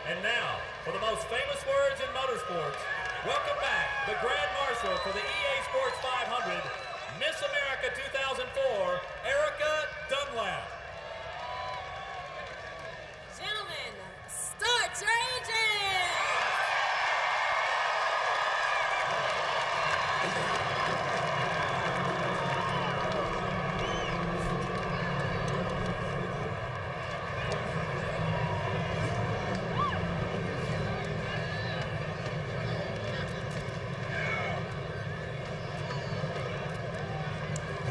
And now, for the most famous words in motorsports, welcome back the Grand Marshal for the EA Sports 500, Miss America 2004, Erica Dunlap. Gentlemen, start your engine!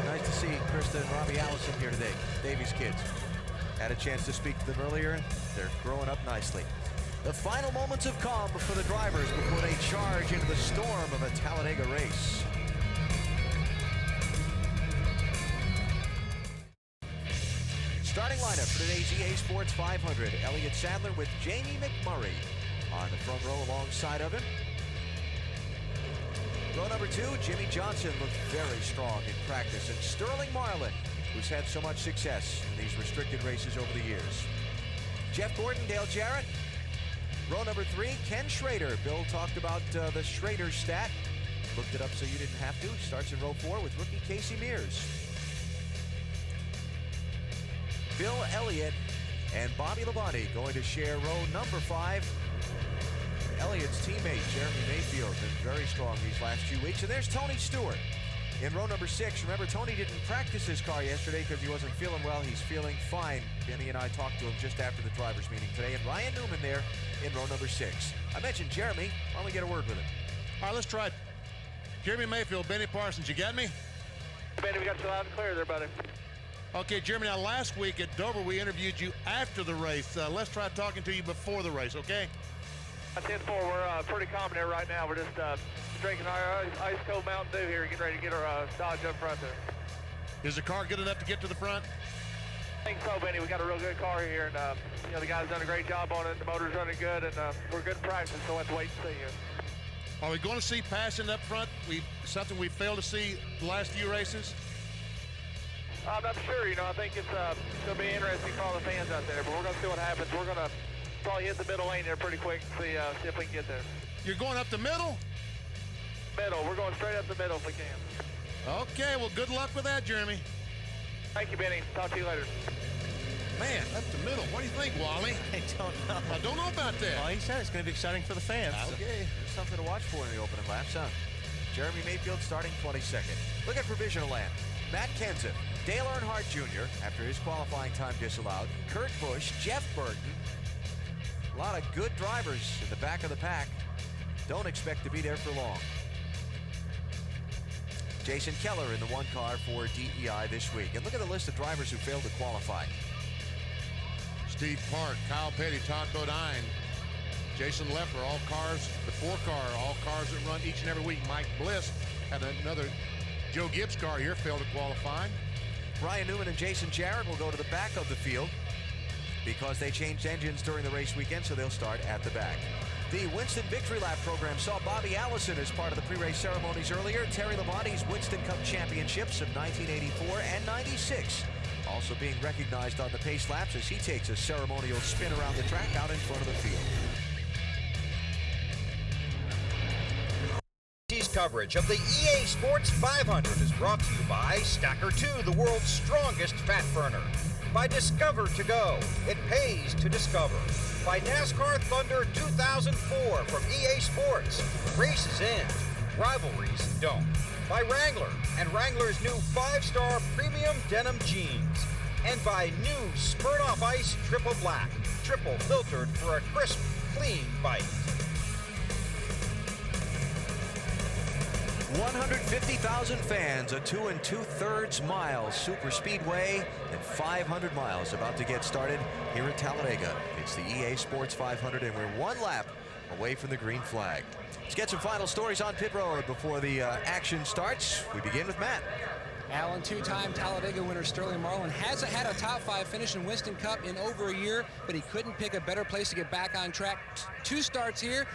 Nice to see Krista and Robbie Allison here today, Davies kids. Had a chance to speak to them earlier. They're growing up nicely. The final moments of calm for the drivers before they charge into the storm of a Talladega race. Starting lineup for today's EA Sports 500. Elliott Sadler with Jamie McMurray on the front row alongside of him. Row number 2, Jimmy Johnson looked very strong in practice. And Sterling Marlin, who's had so much success in these restricted races over the years. Jeff Gordon, Dale Jarrett. Row number 3, Ken Schrader. Bill talked about the Schrader stat. Looked it up so you didn't have to. Starts in row 4 with rookie Casey Mears. Bill Elliott and Bobby Labonte going to share row number 5. Elliott's teammate, Jeremy Mayfield, been very strong these last few weeks. And there's Tony Stewart in row number 6. Remember, Tony didn't practice his car yesterday because he wasn't feeling well. He's feeling fine. Benny and I talked to him just after the drivers' meeting today. And Ryan Newman there in row number 6. I mentioned Jeremy. Why don't we get a word with him? All right, let's try it. Jeremy Mayfield, Benny Parsons, you got me? Benny, we got you loud and clear there, buddy. Okay, Jeremy, now last week at Dover, we interviewed you after the race. Let's try talking to you before the race, okay? I 10-4, we're pretty calm there right now. We're just drinking our ice cold Mountain Dew here, getting ready to get our Dodge up front there. Is the car good enough to get to the front? I think so, Benny. We got a real good car here, and you know, the guy's done a great job on it. The motor's running good, and we're good in practice, so we'll have to wait and see here. Are we going to see passing up front? Something we failed to see the last few races? I'm not sure. You know, I think it's going to be interesting for all the fans out there, but we're going to see what happens. We're going to probably hit the middle lane there pretty quick and see if we can get there. You're going up the middle? Middle. We're going straight up the middle if we can. Okay, well, good luck with that, Jeremy. Thank you, Benny. Talk to you later. Man, up the middle. What do you think, Wally? I don't know. I don't know about that. Well, he said it's going to be exciting for the fans. Okay. There's something to watch for in the opening laps, huh? Jeremy Mayfield starting 22nd. Look at provisional land. Matt Kenseth, Dale Earnhardt Jr. after his qualifying time disallowed, Kurt Busch, Jeff Burton. A lot of good drivers in the back of the pack. Don't expect to be there for long. Jason Keller in the 1 car for DEI this week. And look at the list of drivers who failed to qualify. Steve Park, Kyle Petty, Todd Bodine, Jason Leffler, all cars, the 4-car, all cars that run each and every week. Mike Bliss had another Joe Gibbs car here, failed to qualify. Ryan Newman and Jason Jarrett will go to the back of the field because they changed engines during the race weekend, so they'll start at the back. The Winston Victory Lap program saw Bobby Allison as part of the pre-race ceremonies earlier. Terry Labonte's Winston Cup championships of 1984 and 96. Also being recognized on the pace laps as he takes a ceremonial spin around the track out in front of the field. Coverage of the EA Sports 500 is brought to you by Stacker 2, the world's strongest fat burner. By Discover to Go, it pays to discover. By NASCAR Thunder 2004 from EA Sports, races end, rivalries don't. By Wrangler and Wrangler's new 5-star premium denim jeans. And by new Spurt Off Ice Triple Black, triple filtered for a crisp, clean bite. 150,000 fans, a 2 2/3 mile super speedway, and 500 miles about to get started here at Talladega. It's the EA Sports 500, and we're 1 lap away from the green flag. Let's get some final stories on pit road before the action starts. We begin with Matt. Alan, 2-time Talladega winner Sterling Marlin hasn't had a top 5 finish in Winston Cup in over a year, but he couldn't pick a better place to get back on track. 2 starts here,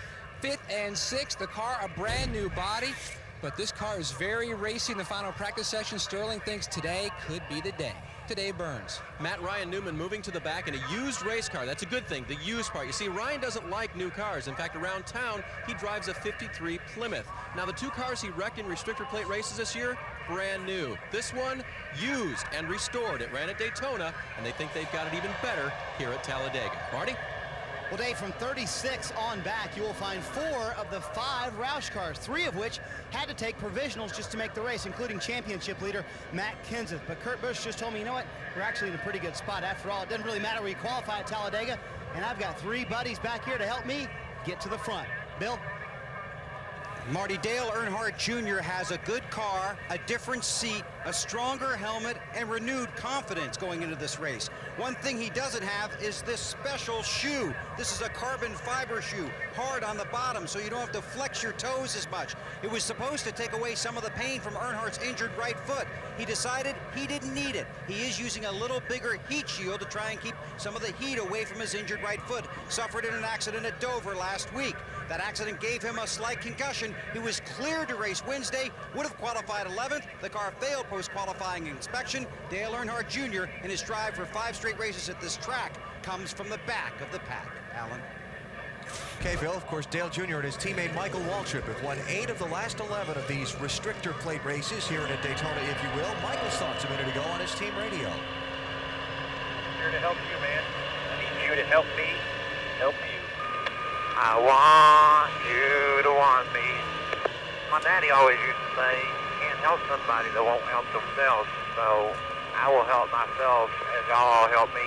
5th and 6th. The car a brand new body. But this car is very racy in the final practice session. Sterling thinks today could be the day. Today Burns. Matt Ryan Newman moving to the back in a used race car. That's a good thing, the used part. You see, Ryan doesn't like new cars. In fact, around town, he drives a 53 Plymouth. Now, the 2 cars he wrecked in restrictor plate races this year, brand new. This one, used and restored. It ran at Daytona, and they think they've got it even better here at Talladega. Marty? Well, Dave, from 36 on back, you will find 4 of the 5 Roush cars, 3 of which had to take provisionals just to make the race, including championship leader Matt Kenseth. But Kurt Busch just told me, you know what, we're actually in a pretty good spot. After all, it doesn't really matter where you qualify at Talladega, and I've got 3 buddies back here to help me get to the front. Bill? Marty, Dale Earnhardt Jr. has a good car, a different seat, a stronger helmet, and renewed confidence going into this race. One thing he doesn't have is this special shoe. This is a carbon fiber shoe, hard on the bottom, so you don't have to flex your toes as much. It was supposed to take away some of the pain from Earnhardt's injured right foot. He decided he didn't need it. He is using a little bigger heat shield to try and keep some of the heat away from his injured right foot. Suffered in an accident at Dover last week. That accident gave him a slight concussion. He was cleared to race Wednesday, would have qualified 11th. The car failed post-qualifying inspection. Dale Earnhardt Jr. in his drive for 5 straight races at this track comes from the back of the pack. Alan. Okay, Bill, of course, Dale Jr. and his teammate Michael Waltrip have won 8 of the last 11 of these restrictor plate races here at Daytona, if you will. Michael's thoughts a minute ago on his team radio. Here to help you, man. I need you to help me help you. I want you to want me. My daddy always used to say, you can't help somebody that won't help themselves, so I will help myself as y'all all help me.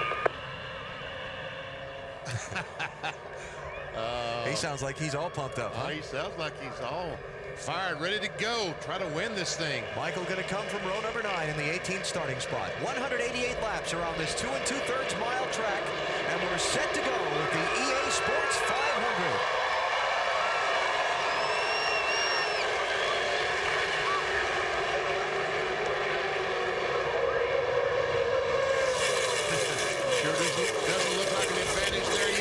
He sounds like he's all pumped up, huh? He sounds like he's all fired, ready to go, try to win this thing. Michael going to come from row number 9 in the 18th starting spot. 188 laps around this 2 2/3 mile track, and we're set to go with the EA Sports 500. Sure doesn't look like an advantage there yet.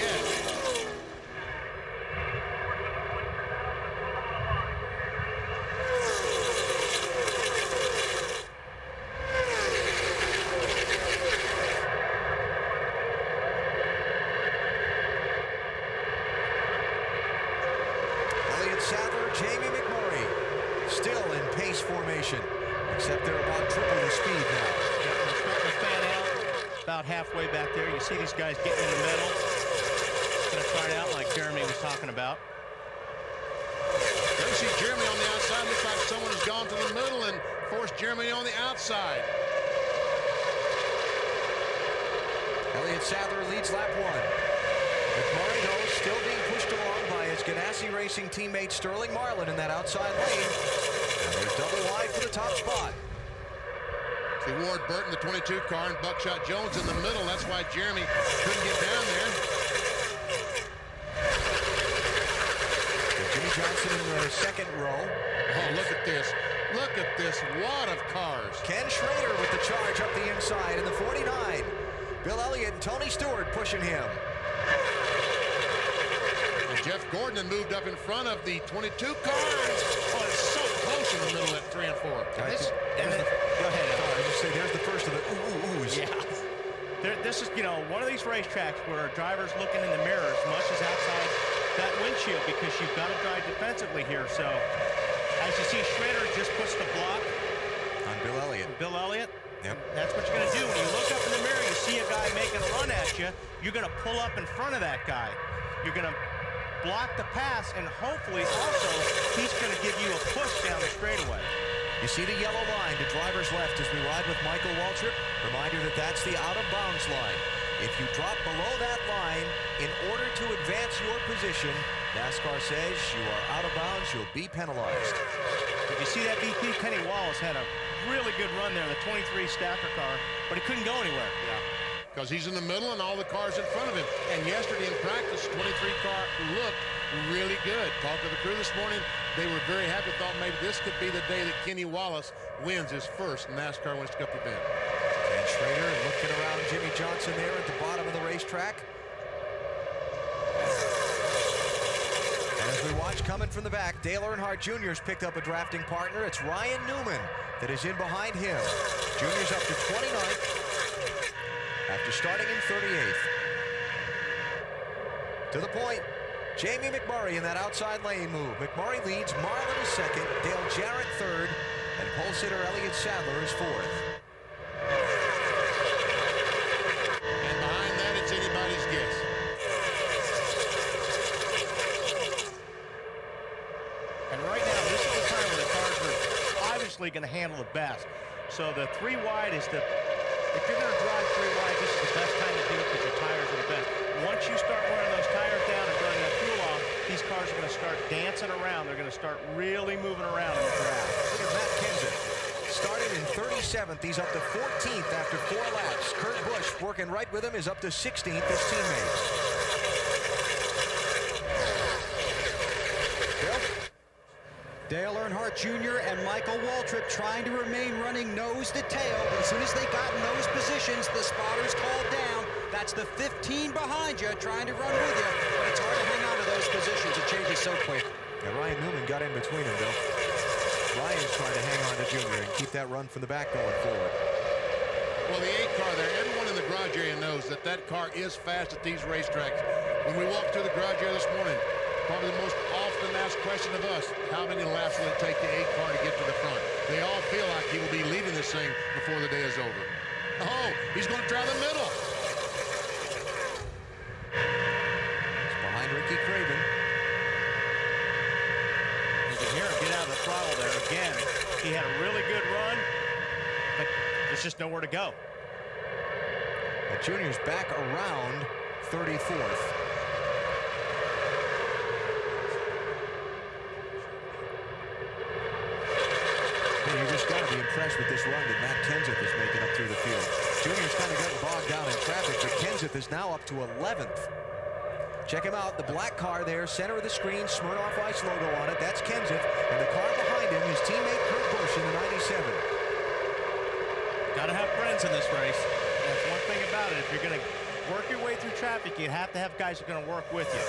Jamie McMurray still in pace formation, except they're about triple the speed now. They're starting to fan out about halfway back there. You see these guys getting in the middle. Going to try it out like Jeremy was talking about. There you see Jeremy on the outside. Looks like someone has gone to the middle and forced Jeremy on the outside. Elliott Sadler leads lap 1. McMurray, though, still being pushed along by his Ganassi Racing teammate Sterling Marlin in that outside lane. And there's double wide for the top spot. See Ward Burton, the 22 car, and Buckshot Jones in the middle. That's why Jeremy couldn't get down there. So Jimmy Johnson in the second row. Oh, look at this. Look at this wad of cars. Ken Schrader with the charge up the inside in the 49. Bill Elliott and Tony Stewart pushing him. Jeff Gordon had moved up in front of the 22 cars. Oh, it's so close in the middle at 3 and 4. Go ahead. I just say there's the first of the oohs. Yeah. This is, you know, one of these racetracks where a driver's looking in the mirror as much as outside that windshield, because you've got to drive defensively here. So, as you see, Schrader just puts the block on Bill Elliott. Bill Elliott. Yep. That's what you're going to do. When you look up in the mirror, you see a guy making a run at you, you're going to pull up in front of that guy. You're going to block the pass, and hopefully also he's going to give you a push down the straightaway. You see the yellow line to driver's left as we ride with Michael Waltrip. Reminder that that's the out-of-bounds line. If you drop below that line in order to advance your position, NASCAR says you are out of bounds, you'll be penalized. Did you see that VP? Kenny Wallace had a really good run there, the 23 Stacker car, but he couldn't go anywhere. Yeah. Because he's in the middle and all the cars in front of him. And yesterday in practice, 23 car looked really good. Talked to the crew this morning. They were very happy, thought maybe this could be the day that Kenny Wallace wins his first NASCAR Winston Cup event. And Schrader looking around Jimmy Johnson there at the bottom of the racetrack. And as As we watch coming from the back, Dale Earnhardt Jr. has picked up a drafting partner. It's Ryan Newman that is in behind him. Jr.'s up to 29th after starting in 38th. To the point, Jamie McMurray in that outside lane move. McMurray leads, Marlin is second, Dale Jarrett third, and pole sitter Elliott Sadler is fourth. And behind that, it's anybody's guess. And right now, this is the time where the cars are obviously going to handle it best. So the 3 wide is the, if you're going to drive 3 wide, this is the best time to do it because your tires are the best. Once you start wearing those tires down and burning that fuel off, these cars are going to start dancing around. They're going to start really moving around in the track. Look at Matt Kenseth. Started in 37th. He's up to 14th after 4 laps. Kurt Busch, working right with him, is up to 16th, his teammate. Dale Earnhardt Jr. and Michael Waltrip trying to remain running nose to tail. But as soon as they got in those positions, the spotters called down. That's the 15 behind you trying to run with you. But it's hard to hang on to those positions. It changes so quick. Yeah, Ryan Newman got in between them, Bill. Ryan's trying to hang on to Junior and keep that run from the back going forward. Well, the 8 car there, everyone in the garage area knows that that car is fast at these racetracks. When we walked through the garage area this morning, probably the most often asked question of us, how many laps will it take the 8 car to get to the front? They all feel like he will be leading this thing before the day is over. Oh, he's going to try the middle. It's behind Ricky Craven. You can hear him get out of the throttle there. Again, he had a really good run, but there's just nowhere to go. And Junior's back around 34th. You just got to be impressed with this run that Matt Kenseth is making up through the field. Junior's kind of getting bogged down in traffic, but Kenseth is now up to 11th. Check him out, the black car there, center of the screen, Smirnoff Ice logo on it. That's Kenseth, and the car behind him, his teammate Kurt Busch in the 97. Got to have friends in this race. That's one thing about it. If you're going to work your way through traffic, you have to have guys who are going to work with you.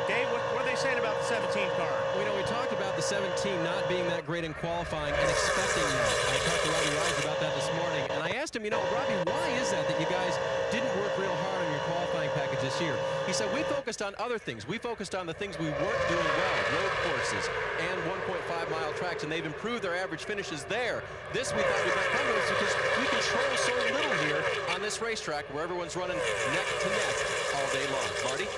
Dave, what are they saying about the 17 car? Well, you know, we talked about the 17 not being that great in qualifying and expecting that. I talked to Robbie Ryan about that this morning, and I asked him, you know, Robbie, why is that you guys didn't work real hard on your qualifying package this year? He said, we focused on other things. We focused on the things we weren't doing well, road courses and 1.5-mile tracks, and they've improved their average finishes there. This we thought would not come to us because we control so little here on this racetrack where everyone's running neck to neck all day long. Marty?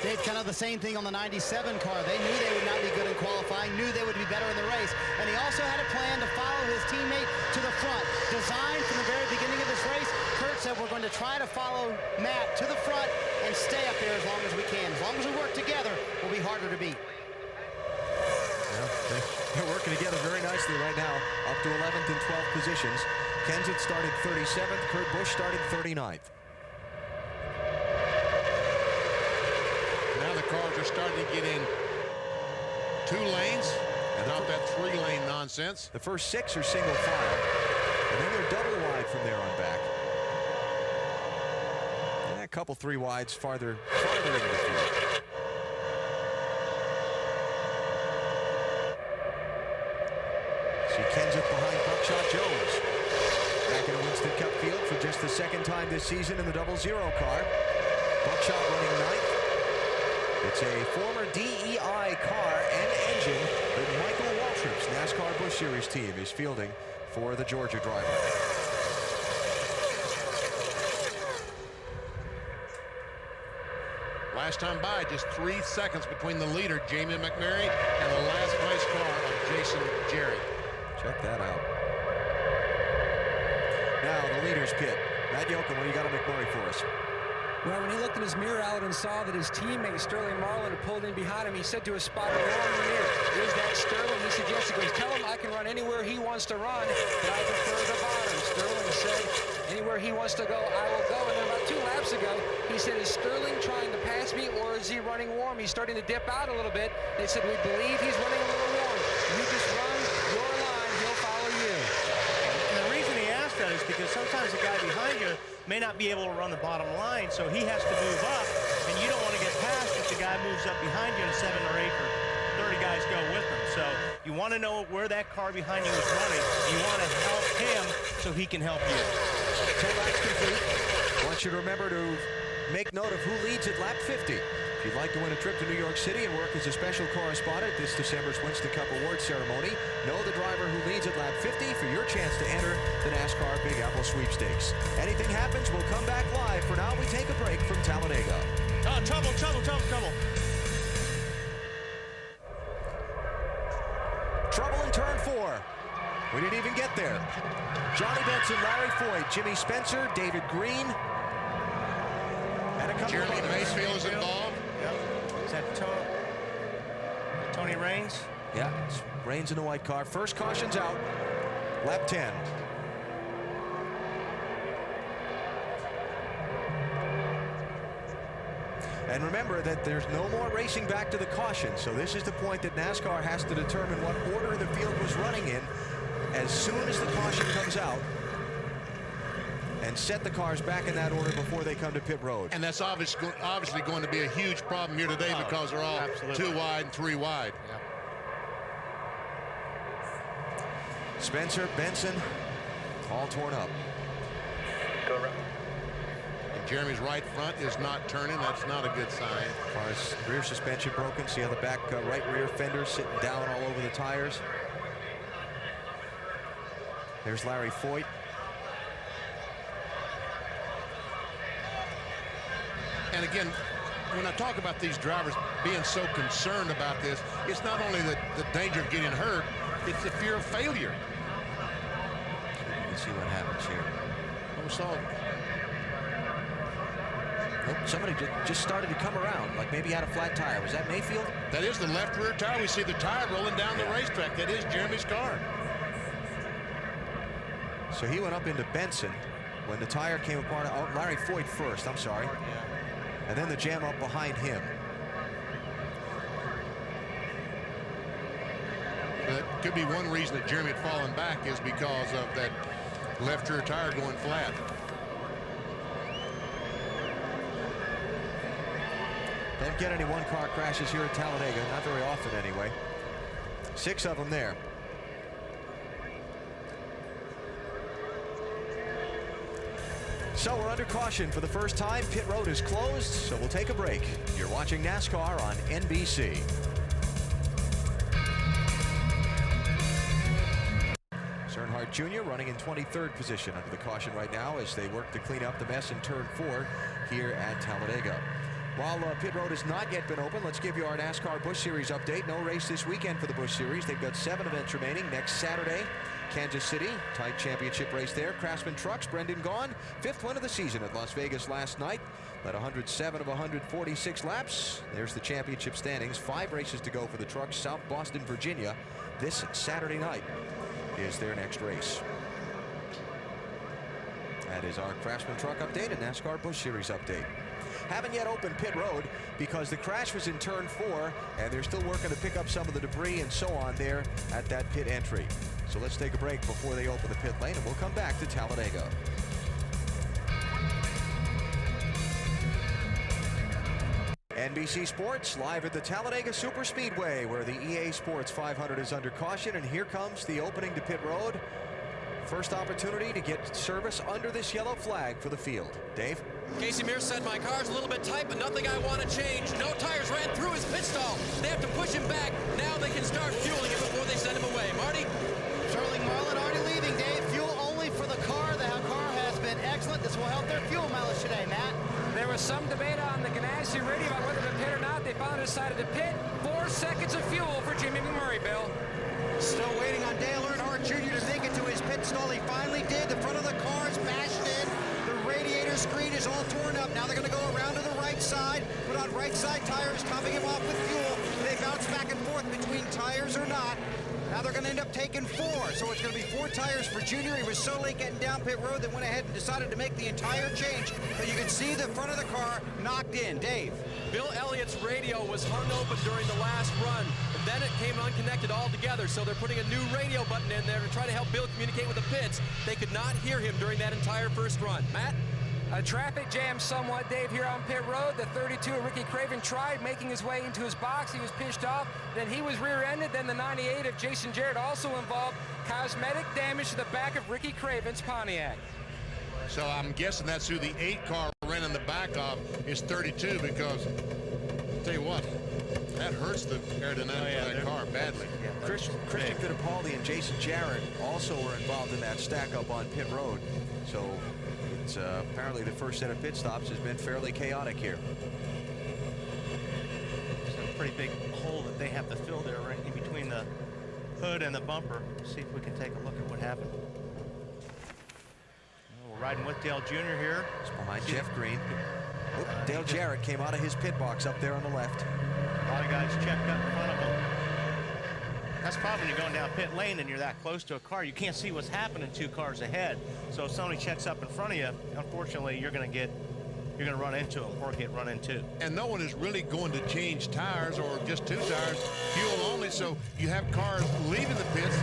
Dave, kind of the same thing on the 97 car. They knew they would not be good in qualifying, knew they would be better in the race, and he also had a plan to follow his teammate to the front. Designed from the very beginning of this race, Kurt said we're going to try to follow Matt to the front and stay up there as long as we can. As long as we work together, we'll be harder to beat. Yeah, they're working together very nicely right now, up to 11th and 12th positions. Kenseth started 37th, Kurt Busch started 39th. Now the cars are starting to get in 2 lanes and not that 3-lane nonsense. The first 6 are single file, and then they're double wide from there on back. And a couple 3 wides farther into the field. See Kenseth behind Buckshot Jones. Back in a Winston Cup field for just the 2nd time this season in the 00 car. Buckshot running 9th. It's a former DEI car and engine that Michael Waltrip's NASCAR Busch Series team is fielding for the Georgia driver. Last time by, just 3 seconds between the leader, Jamie McMurray, and the last place car of Jason Jarrett. Check that out. Now the leader's pit. Matt Yoakum, what do you got on McMurray for us? Well, when he looked in his mirror out and saw that his teammate Sterling Marlin had pulled in behind him, he said to his spotter, "Where in the mirror? Is that Sterling?" He suggested, he goes, "Tell him I can run anywhere he wants to run, but I prefer the bottom." Sterling said, "Anywhere he wants to go, I will go." And then about 2 laps ago, he said, "Is Sterling trying to pass me, or is he running warm? He's starting to dip out a little bit." They said, "We believe he's running a little warm. You just run your line, he'll follow you." And the reason he asked that is because sometimes the guy behind you may not be able to run the bottom line, so he has to move up, and you don't want to get past if the guy moves up behind you in 7 or 8 or 30 guys go with him. So you want to know where that car behind you is running. You want to help him so he can help you. 10 laps complete. I want you to remember to make note of who leads at lap 50. If you'd like to win a trip to New York City and work as a special correspondent at this December's Winston Cup Award ceremony, know the driver who leads at lap 50 for your chance to enter the NASCAR Big Apple Sweepstakes. Anything happens, we'll come back live. For now, we take a break from Talladega. Oh, trouble. Trouble in turn 4. We didn't even get there. Johnny Benson, Larry Foyt, Jimmy Spencer, David Green, and a couple Jeremy of others. Mayfield is involved. Yep. Is that Tony Raines? Yeah, it's Raines in the white car. First caution's out. Lap 10. And remember that there's no more racing back to the caution, so this is the point that NASCAR has to determine what order the field was running in as soon as the caution comes out and set the cars back in that order before they come to pit road. And that's obviously going to be a huge problem here today because they're all absolutely. 2 wide and 3 wide. Yeah. Spencer, Benson, all torn up. And Jeremy's right front is not turning. That's not a good sign. Car's rear suspension broken. See how the back right rear fender sitting down all over the tires. There's Larry Foyt. And again, when I talk about these drivers being so concerned about this, it's not only the danger of getting hurt, it's the fear of failure. Let's see what happens here. Somebody just started to come around, like maybe had a flat tire. Was that Mayfield? That is the left rear tire. We see the tire rolling down the racetrack. That is Jeremy's car. So he went up into Benson when the tire came apart. Oh, Larry Foyt first, I'm sorry. And then the jam up behind him. That could be one reason that Jeremy had fallen back is because of that left rear tire going flat. Don't get any one-car crashes here at Talladega, not very often anyway. 6 of them there. So we're under caution for the first time. Pit road is closed, so we'll take a break. You're watching NASCAR on NBC. Earnhardt Jr. running in 23rd position under the caution right now as they work to clean up the mess in turn 4 here at Talladega. While pit road has not yet been open, let's give you our NASCAR Busch Series update. No race this weekend for the Busch Series. They've got 7 events remaining. Next Saturday, Kansas City, tight championship race there. Craftsman Trucks, Brendan Gaughan, 5th win of the season at Las Vegas last night. Led 107 of 146 laps. There's the championship standings. 5 races to go for the trucks. South Boston, Virginia, this Saturday night is their next race. That is our Craftsman Truck update and NASCAR Busch Series update. Haven't yet opened pit road because the crash was in turn 4 and they're still working to pick up some of the debris and so on there at that pit entry. So let's take a break before they open the pit lane and we'll come back to Talladega. NBC Sports live at the Talladega Superspeedway where the EA Sports 500 is under caution, and here comes the opening to pit road. First opportunity to get service under this yellow flag for the field. Dave? Casey Mears said, my car's a little bit tight, but nothing I want to change. No tires ran through his pit stall. They have to push him back. Now they can start fueling it before they send him away. Marty? Sterling Marlin already leaving, Dave. Fuel only for the car. The car has been excellent. This will help their fuel mileage today, Matt. There was some debate on the Ganassi radio about whether to pit or not. They finally decided to pit. 4 seconds of fuel for Jimmy McMurray, Bill. Still waiting on Dale Earnhardt Jr. to make it to his pit stall. He finally did. The front of the car is bashed in. The radiator screen is all torn up. Now they're going to go around to the right side, put on right side tires, topping him off with fuel. They bounce back and forth between tires or not. Now they're going to end up taking 4. So it's going to be 4 tires for Junior. He was so late getting down pit road that went ahead and decided to make the entire change. But you can see the front of the car knocked in. Dave. Bill Elliott's radio was hung open during the last run. Then it came unconnected altogether, so they're putting a new radio button in there to try to help Bill communicate with the pits. They could not hear him during that entire first run. Matt? A traffic jam somewhat, Dave, here on pit road. The 32 of Ricky Craven tried making his way into his box. He was pished off. Then he was rear-ended. Then the 98 of Jason Jarrett also involved. Cosmetic damage to the back of Ricky Craven's Pontiac. So I'm guessing that's who the 8 car ran in the back of is 32, because I'll tell you what, that hurts the aerodynamics of that car badly. Yeah, Christian Fittipaldi and Jason Jarrett also were involved in that stack up on pit road. So it's apparently the first set of pit stops has been fairly chaotic here. It's a pretty big hole that they have to fill there right in between the hood and the bumper. See if we can take a look at what happened. We're riding with Dale Jr. here. It's behind Jeff Green. Dale Jarrett came out of his pit box up there on the left. A lot of guys checked up in front of him. That's the problem when you're going down pit lane and you're that close to a car. You can't see what's happening 2 cars ahead. So if somebody checks up in front of you, unfortunately, you're going to run into them or get run into. And no one is really going to change tires or just 2 tires, fuel only. So you have cars leaving the pits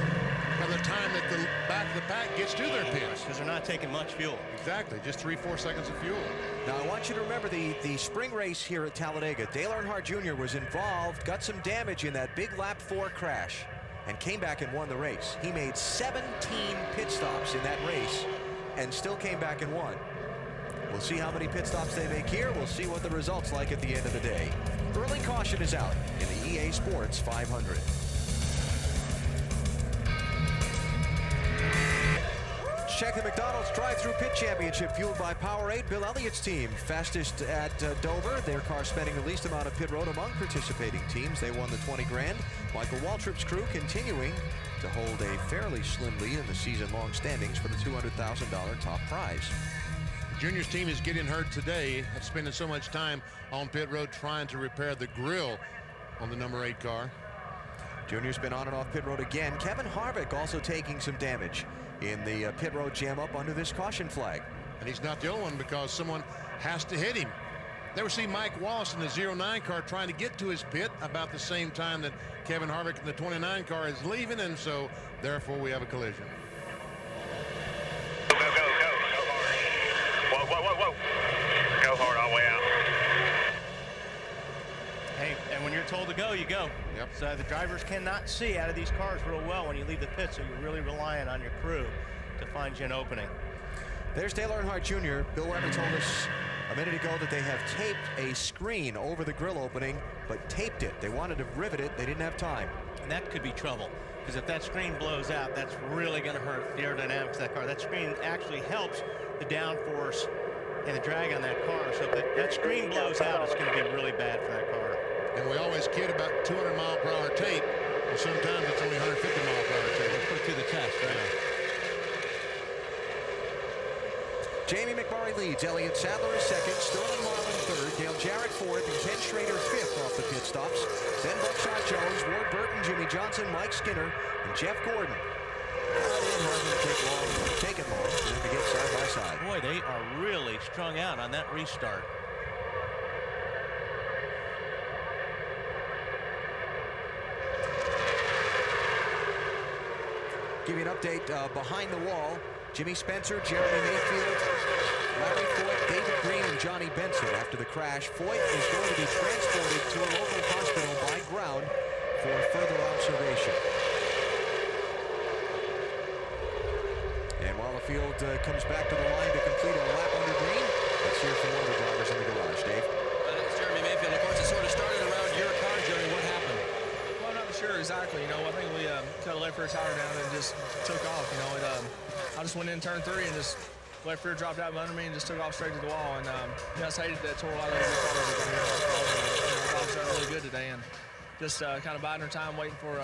by the time that the back of the pack gets to their pits. Because they're not taking much fuel. Exactly, just 3-4 seconds of fuel. Now I want you to remember the spring race here at Talladega. Dale Earnhardt Jr. was involved, got some damage in that big lap 4 crash, and came back and won the race. He made 17 pit stops in that race and still came back and won. We'll see how many pit stops they make here. We'll see what the results like at the end of the day. Early caution is out in the EA Sports 500. Check the McDonald's drive-through pit championship fueled by Powerade. Bill Elliott's team, fastest at Dover. Their car spending the least amount of pit road among participating teams. They won the 20 grand. Michael Waltrip's crew continuing to hold a fairly slim lead in the season-long standings for the $200,000 top prize. Junior's team is getting hurt today, spending so much time on pit road trying to repair the grill on the number 8 car. Junior's been on and off pit road again. Kevin Harvick also taking some damage in the pit road jam up under this caution flag. And he's not the only one, because someone has to hit him. There we see Mike Wallace in the 09 car trying to get to his pit about the same time that Kevin Harvick in the 29 car is leaving, and so therefore we have a collision. Go hard. Whoa. Go hard all the way out. Hey, and when you're told to go, you go. Yep. So the drivers cannot see out of these cars real well when you leave the pit, so you're really relying on your crew to find you an opening. There's Dale Earnhardt Jr. Bill Weber told us a minute ago that they have taped a screen over the grill opening, but taped it. They wanted to rivet it. They didn't have time. And that could be trouble, because if that screen blows out, that's really going to hurt the aerodynamics of that car. That screen actually helps the downforce and the drag on that car. So if that screen blows out, it's going to be really bad for that car. And we always kid about 200 mile per hour tape, and sometimes it's only 150 mile per hour tape. Let's put it through the test, right? Yeah. Jamie McMurray leads. Elliott Sadler is second. Sterling Marlin third. Dale Jarrett fourth. And Ken Schrader fifth off the pit stops. Then Buckshot Jones, Ward Burton, Jimmy Johnson, Mike Skinner, and Jeff Gordon. It hasn't taken long for them to get side by side. Boy, they are really strung out on that restart. Give you an update behind the wall. Jimmy Spencer, Jeremy Mayfield, Larry Foyt, David Green, and Johnny Benson. After the crash, Foyt is going to be transported to a local hospital by ground for further observation. And while the field comes back to the line to complete a lap under green, let's hear from one of the drivers in the garage. Dave? It's Jeremy Mayfield. Of course, it sort of started around your car, Jeremy. What happened? Well, I'm not sure exactly. You know, I think we cut a left rear tire down and just took off. You know, I just went in turn 3 and just left rear dropped out under me and just took off straight to the wall. And you know, I just hated that tore a lot of the cars over here. The dogs are really good today, and just kind of biding our time, waiting for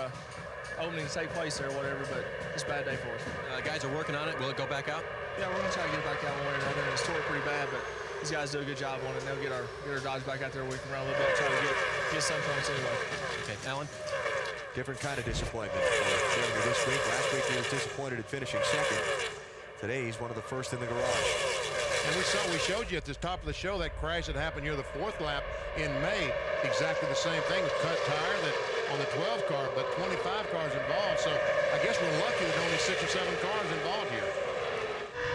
opening to take place there or whatever. But just a bad day for us. Guys are working on it. Will it go back out? Yeah, we're gonna try to get it back out one way or another. And it's tore pretty bad, but these guys do a good job on it. And they'll get our dogs back out there, working around a little bit, try to get some points anyway. Okay, Alan. Different kind of disappointment for Jeremy this week. Last week he was disappointed at finishing second. Today he's one of the first in the garage. And we showed you at the top of the show that crash that happened here the 4th lap in May. Exactly the same thing with cut tire that on the 12 car, but 25 cars involved. So I guess we're lucky that only 6 or 7 cars involved here.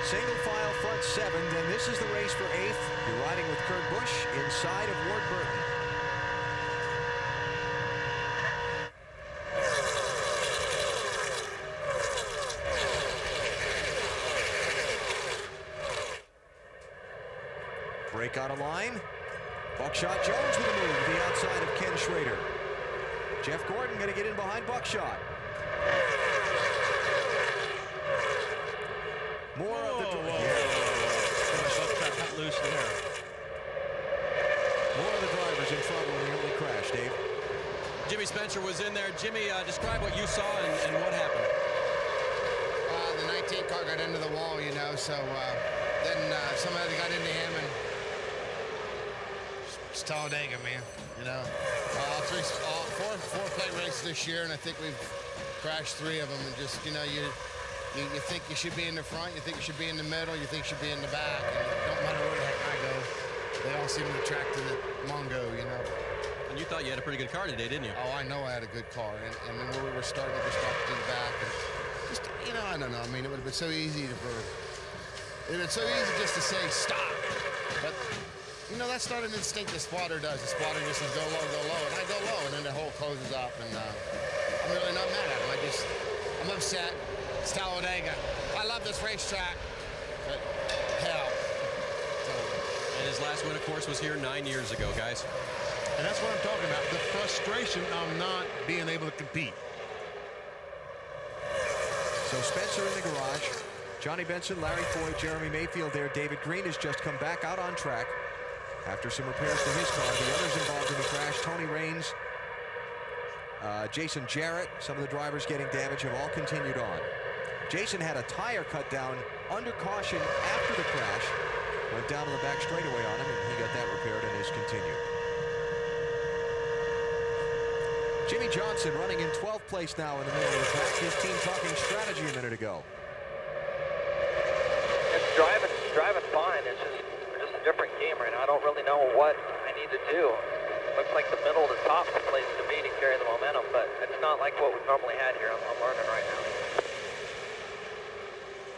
Single file front starts 7th, and this is the race for 8th. You're riding with Kurt Busch inside of Ward Burton. Break out of line. Buckshot Jones with a move to the outside of Ken Schrader. Jeff Gordon going to get in behind Buckshot. More of the cut loose there. More of the drivers in trouble in the early crash, Dave. Jimmy Spencer was in there. Jimmy, describe what you saw and what happened. The 19 car got into the wall, you know, so then somebody got into him, and it's Talladega, man, you know. Four plate races this year, and I think we've crashed 3 of them, and just, you know, you think you should be in the front, you think you should be in the middle, you think you should be in the back, and it don't matter where the heck I go, they all seem to attract to the Mongo, you know. And you thought you had a pretty good car today, didn't you? Oh, I know I had a good car, and then where we were starting to just start to the back, and just, you know, I don't know. I mean, it would have been so easy just to say stop, but you know, that's not an instinct the spotter does. The spotter just says go low, and I go low, and then the hole closes up, and I'm really not mad at him. I'm upset. It's Talladega. I love this racetrack, but hell. And his last win, of course, was here 9 years ago, guys. And that's what I'm talking about, the frustration of not being able to compete. So Spencer in the garage. Johnny Benson, Larry Foy, Jeremy Mayfield there. David Green has just come back out on track after some repairs to his car. The others involved in the crash, Tony Raines, Jason Jarrett, some of the drivers getting damage, have all continued on. Jason had a tire cut down under caution after the crash. Went down to the back straightaway on him, and he got that repaired and has continued. Jimmy Johnson running in 12th place now in the middle of the pack. His team talking strategy a minute ago. It's driving fine. It's just a different game right now. I don't really know what I need to do. Looks like the middle to top is the place to be to carry the momentum, but it's not like what we've normally had here. I'm learning right now.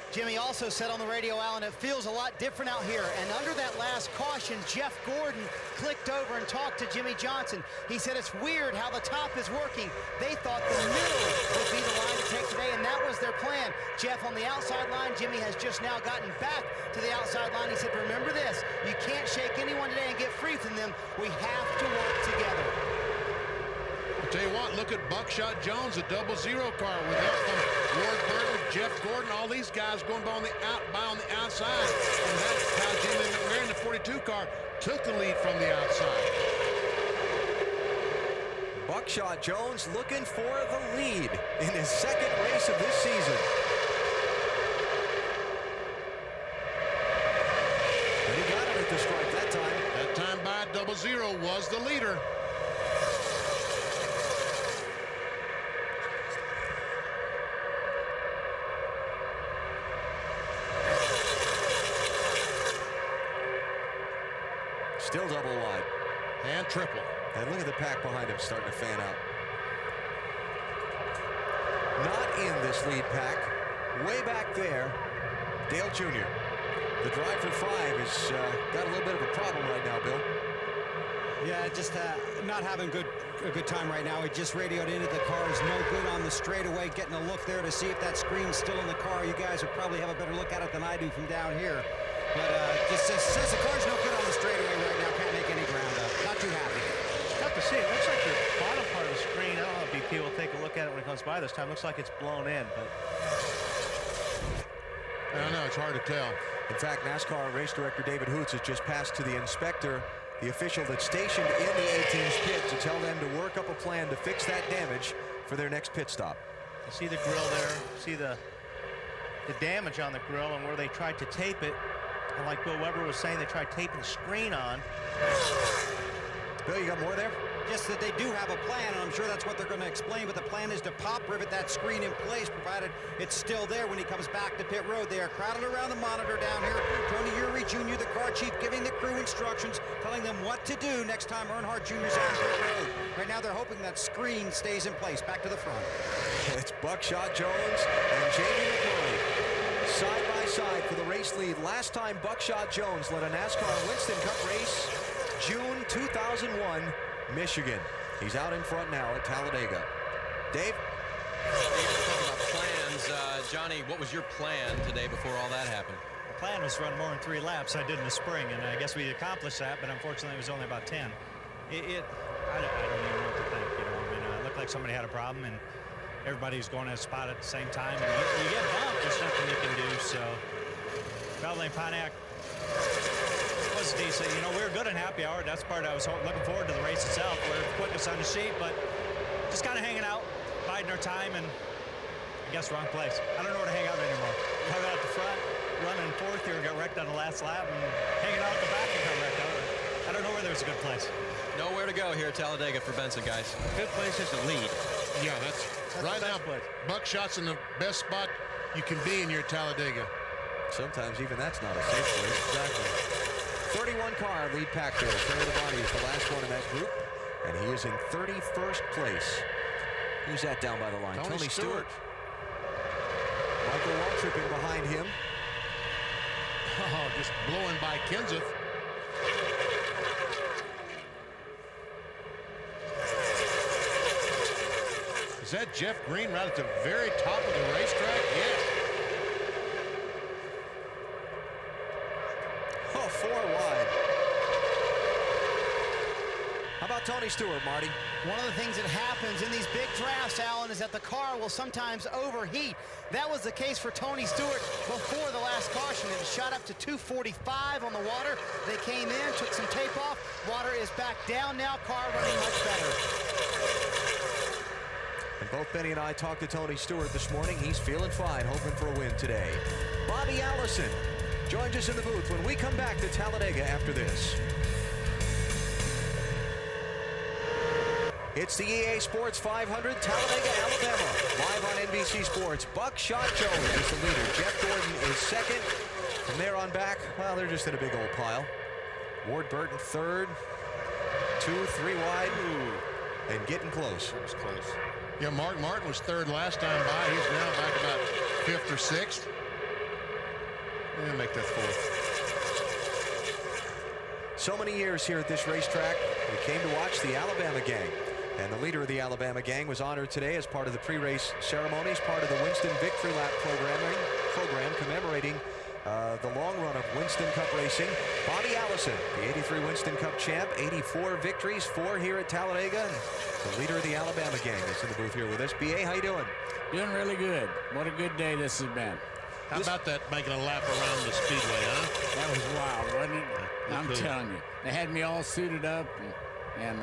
Jimmy also said on the radio, Alan, it feels a lot different out here. And under that last caution, Jeff Gordon clicked over and talked to Jimmy Johnson. He said it's weird how the top is working. They thought the middle would be the line to take today, and that was their plan. Jeff on the outside line. Jimmy has just now gotten back to the outside line. He said, remember this, you can't shake anyone today and get free from them. We have to work together. I'll tell you what, look at Buckshot Jones, a 0-0 car with help from Ward Burton, Jeff Gordon, all these guys going by on the outside. And that's how Jimmy McMahon, the 42 car, took the lead from the outside. Buckshot Jones looking for the lead in his second race of this season. And he got it at the stripe that time. That time by 0-0 was the leader. Still double wide. And triple. And look at the pack behind him starting to fan out. Not in this lead pack. Way back there, Dale Jr. The drive for 5 has got a little bit of a problem right now, Bill. Yeah, just not having a good time right now. He just radioed into the car. Is no good on the straightaway. Getting a look there to see if that screen's still in the car. You guys would probably have a better look at it than I do from down here. But just says the car's no good on the straightaway right now. Can't make any ground up. Not too happy. Tough to see. It looks like the bottom part of the screen, I don't know if BP will take a look at it when it comes by this time. Looks like it's blown in, but I don't know. It's hard to tell. In fact, NASCAR race director David Hoots has just passed to the inspector, the official that's stationed in the A-Team's pit, to tell them to work up a plan to fix that damage for their next pit stop. you see the grill there. See the damage on the grill and where they tried to tape it. And like Bill Weber was saying, they tried taping the screen on. Bill, you got more there? Just that they do have a plan, and I'm sure that's what they're going to explain, but the plan is to pop rivet that screen in place, provided it's still there when he comes back to pit road. They are crowded around the monitor down here. Tony Eury Jr., the car chief, giving the crew instructions, telling them what to do next time Earnhardt Jr. is on pit road. Right now, they're hoping that screen stays in place. Back to the front. It's Buckshot Jones and Jamie McMurray side by side for the race place lead. Last time Buckshot Jones led a NASCAR Winston Cup race, June 2001, Michigan. He's out in front now at Talladega. Dave? Talking about plans, Johnny, what was your plan today before all that happened? The plan was to run more than 3 laps I did in the spring, and I guess we accomplished that, but unfortunately it was only about 10. I don't even know what to think, you know. I mean, it looked like somebody had a problem, and everybody's going at a spot at the same time, and you get bumped, there's nothing you can do. So Valvoline Pontiac was decent. You know, we were good in happy hour. That's part I was looking forward to the race itself. We're the quickest on the sheet, but just kind of hanging out, biding our time, and I guess wrong place. I don't know where to hang out anymore. Hung out at the front, running fourth here, got wrecked on the last lap, and hanging out at the back and got wrecked out. I don't know where there's a good place. Nowhere to go here at Talladega for Benson, guys. Good place is the lead. Yeah, that's right now. Buckshot's in the best spot you can be in your Talladega. Sometimes even that's not a safe place. Exactly. 31 car lead pack there. Terry Labonte is the last one in that group, and he is in 31st place. Who's that down by the line? Tony Stewart. Michael Waltrip in behind him. Oh, just blowing by Kenseth. Is that Jeff Green right at the very top of the racetrack? Yes. Oh, 4 wide. How about Tony Stewart, Marty? One of the things that happens in these big drafts, Alan, is that the car will sometimes overheat. That was the case for Tony Stewart before the last caution. It shot up to 245 on the water. They came in, took some tape off. Water is back down now. Car running much better. And both Benny and I talked to Tony Stewart this morning. He's feeling fine, hoping for a win today. Bobby Allison joins us in the booth when we come back to Talladega after this. It's the EA Sports 500, Talladega, Alabama. Live on NBC Sports. Buckshot Jones is the leader. Jeff Gordon is second. From there on back, well, they're just in a big old pile. Ward Burton third. 2, 3 wide. Ooh. And getting close. That was close. Yeah, Mark Martin was third last time by. He's now back about 5th or 6th. And make that 4th. So many years here at this racetrack, we came to watch the Alabama gang. And the leader of the Alabama gang was honored today as part of the pre-race ceremonies, part of the Winston Victory Lap program commemorating the long run of Winston Cup racing. Bobby Allison, the 83 Winston Cup champ, 84 victories, 4 here at Talladega. And the leader of the Alabama gang is in the booth here with us. B.A., how you doing? Doing really good. What a good day this has been. How about that making a lap around the speedway, huh? That was wild, wasn't it? I'm telling you. They had me all suited up and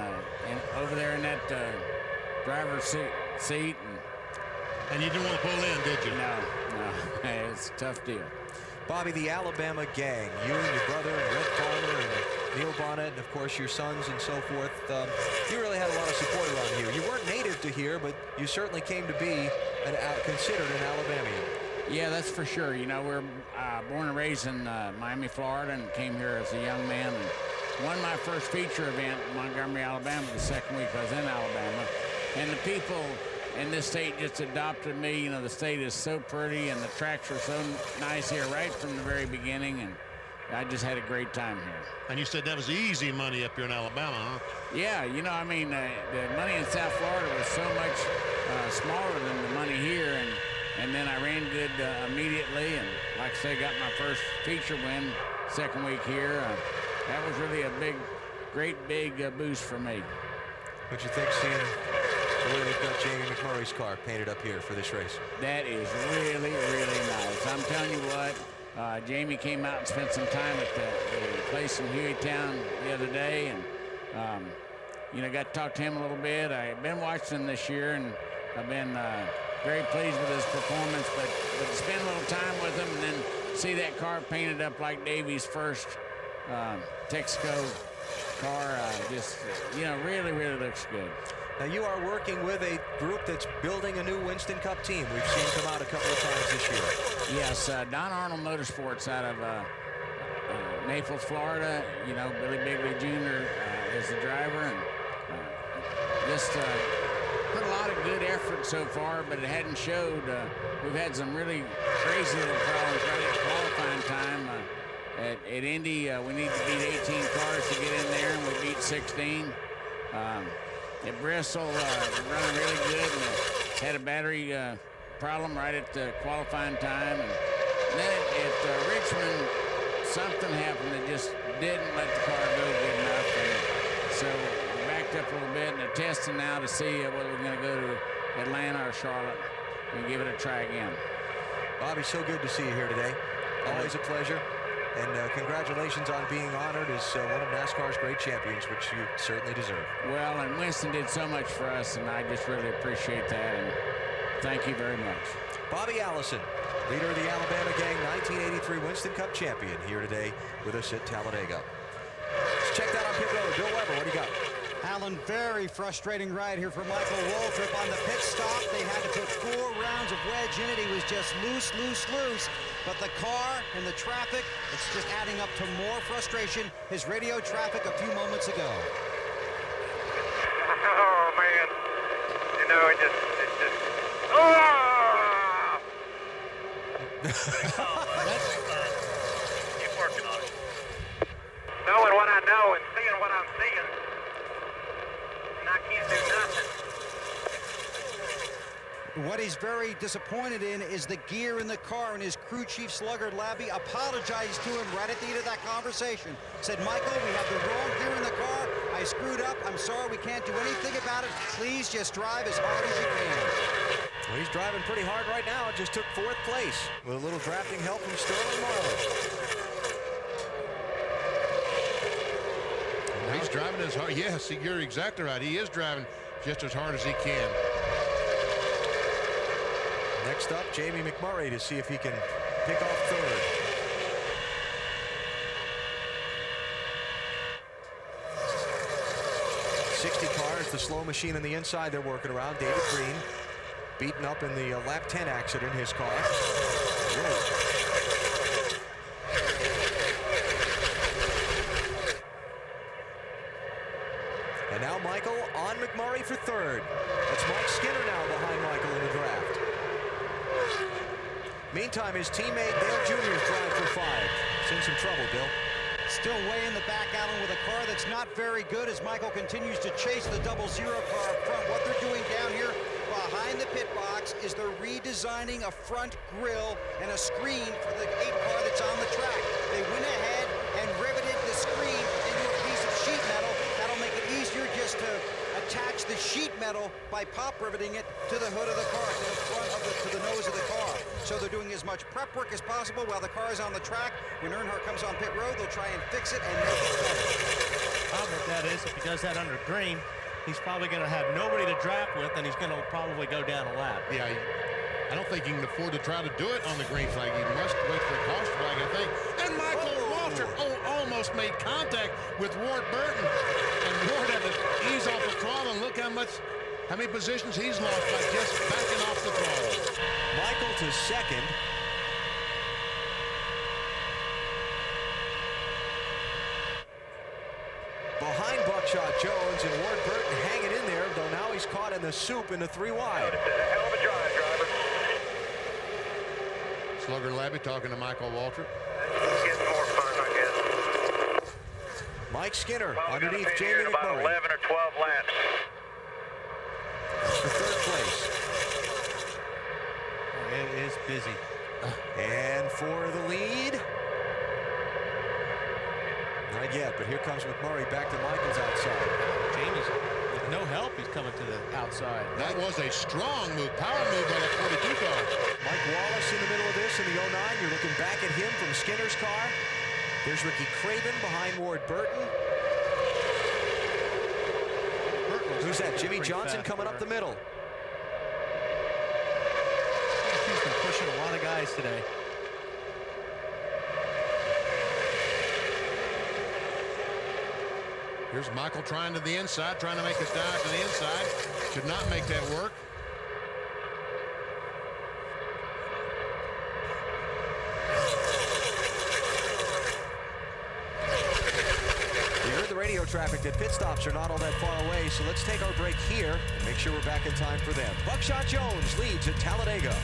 over there in that driver's seat. And you didn't want to pull in, did you? No. Hey, it's a tough deal. Bobby, the Alabama gang, you and your brother and Red Farmer and Neil Bonnet, and of course your sons and so forth. You really had a lot of support around here. You weren't native to here, but you certainly came to be considered an Alabamian. Yeah, that's for sure. You know, we're born and raised in Miami, Florida, and came here as a young man and won my first feature event in Montgomery, Alabama, the second week I was in Alabama. And the people in this state just adopted me. You know, the state is so pretty and the tracks are so nice here right from the very beginning, and I just had a great time here. And you said that was easy money up here in Alabama, huh? Yeah, you know, I mean, the money in South Florida was so much smaller than the money here, and then I ran good immediately, and like I say, got my first feature win second week here. That was really a great big boost for me. What'd you think seeing the way they've got Jamie McMurray's car painted up here for this race? That is really, really nice. I'm telling you what, Jamie came out and spent some time at the place in Hueytown the other day, and you know, got to talk to him a little bit. I've been watching him this year, and I've been very pleased with his performance, but to spend a little time with him and then see that car painted up like Davy's first Texaco car, just, you know, really, really looks good. Now, you are working with a group that's building a new Winston Cup team. We've seen come out a couple of times this year. Yes, Don Arnold Motorsports out of Naples, Florida. You know, Billy Bigley Jr. Is the driver, and just put a lot of good effort so far, but it hadn't showed. We've had some really crazy little problems right at qualifying time at Indy, we need to beat 18 cars to get in there, and we beat 16. At Bristol, we're running really good, and had a battery problem right at the qualifying time. And then at Richmond, something happened that just didn't let the car go good enough. And so we backed up a little bit, and they're testing now to see whether we're going to go to Atlanta or Charlotte and give it a try again. Bobby, so good to see you here today. Always a pleasure. And congratulations on being honored as one of NASCAR's great champions, which you certainly deserve. Well, and Winston did so much for us, and I just really appreciate that, and thank you very much. Bobby Allison, leader of the Alabama gang, 1983 Winston Cup champion, here today with us at Talladega. Let's check that on pit road. Bill Weber, what do you got? Alan, very frustrating ride here for Michael Waltrip on the pit stop. They had to put 4 rounds of wedge in it. He was just loose. But the car and the traffic, it's just adding up to more frustration. His radio traffic a few moments ago. Oh, man. You know, it just oh! Keep working on it. Knowing what I know and seeing what I'm seeing, and I can't do nothing. What he's very disappointed in is the gear in the car, and his crew chief Slugger Labbe apologized to him right at the end of that conversation. Said, Michael, we have the wrong gear in the car. I screwed up. I'm sorry. We can't do anything about it. Please just drive as hard as you can. Well, he's driving pretty hard right now. It just took 4th place with a little drafting help from Sterling Marlin. He's driving as hard. Yes, you're exactly right. He is driving just as hard as he can. Next up, Jamie McMurray to see if he can pick off 3rd. .60 cars, the slow machine on the inside they're working around. David Green beaten up in the lap 10 accident in his car. Whoa. And now Michael on McMurray for 3rd. It's Mike Skinner now behind Michael in the draft. Meantime, his teammate Dale Jr. is driving for 5. It's in some trouble, Bill. Still way in the back, Alan, with a car that's not very good as Michael continues to chase the 00 car up front. What they're doing down here behind the pit box is they're redesigning a front grille and a screen for the 8 car that's on the track. They went ahead and riveted the screen into a piece of sheet metal. That'll make it easier just to attach the sheet metal by pop riveting it to the hood of the car, to the front of to the nose of the car. So they're doing as much prep work as possible while the car is on the track. When Earnhardt comes on pit road, they'll try and fix it and make it better. Problem with that is, if he does that under green, he's probably going to have nobody to draft with, and he's going to probably go down a lap. Yeah, I don't think he can afford to try to do it on the green flag. He must wait for a caution flag, I think. And Michael Waltrip almost made contact with Ward Burton. And Ward had to ease off the throttle, and look how many positions he's lost by just backing off the throttle. Michael to 2nd. Behind Buckshot Jones, and Ward Burton hanging in there, though now he's caught in the soup in the 3 wide. Hell of a drive, driver. Slugger Labbe talking to Michael Waltrip. Getting more fun, I guess. Mike Skinner Well, underneath Jamie Jamie about McMurray. 11 or 12 laps. For 3rd place. It is busy. And for the lead. Not yet, but here comes McMurray back to Michael's outside. Jamie's with no help, he's coming to the outside. That was a strong move, power move by the 42 car. Mike Wallace in the middle of this in the 09. You're looking back at him from Skinner's car. There's Ricky Craven behind Ward Burton. Who's that? Jimmy Johnson coming up the middle. He's been pushing a lot of guys today. Here's Michael trying to the inside, trying to make his dive to the inside. Could not make that work. You heard the radio traffic that pit stops are not all that far away, so let's take our break here and make sure we're back in time for them. Buckshot Jones leads at Talladega.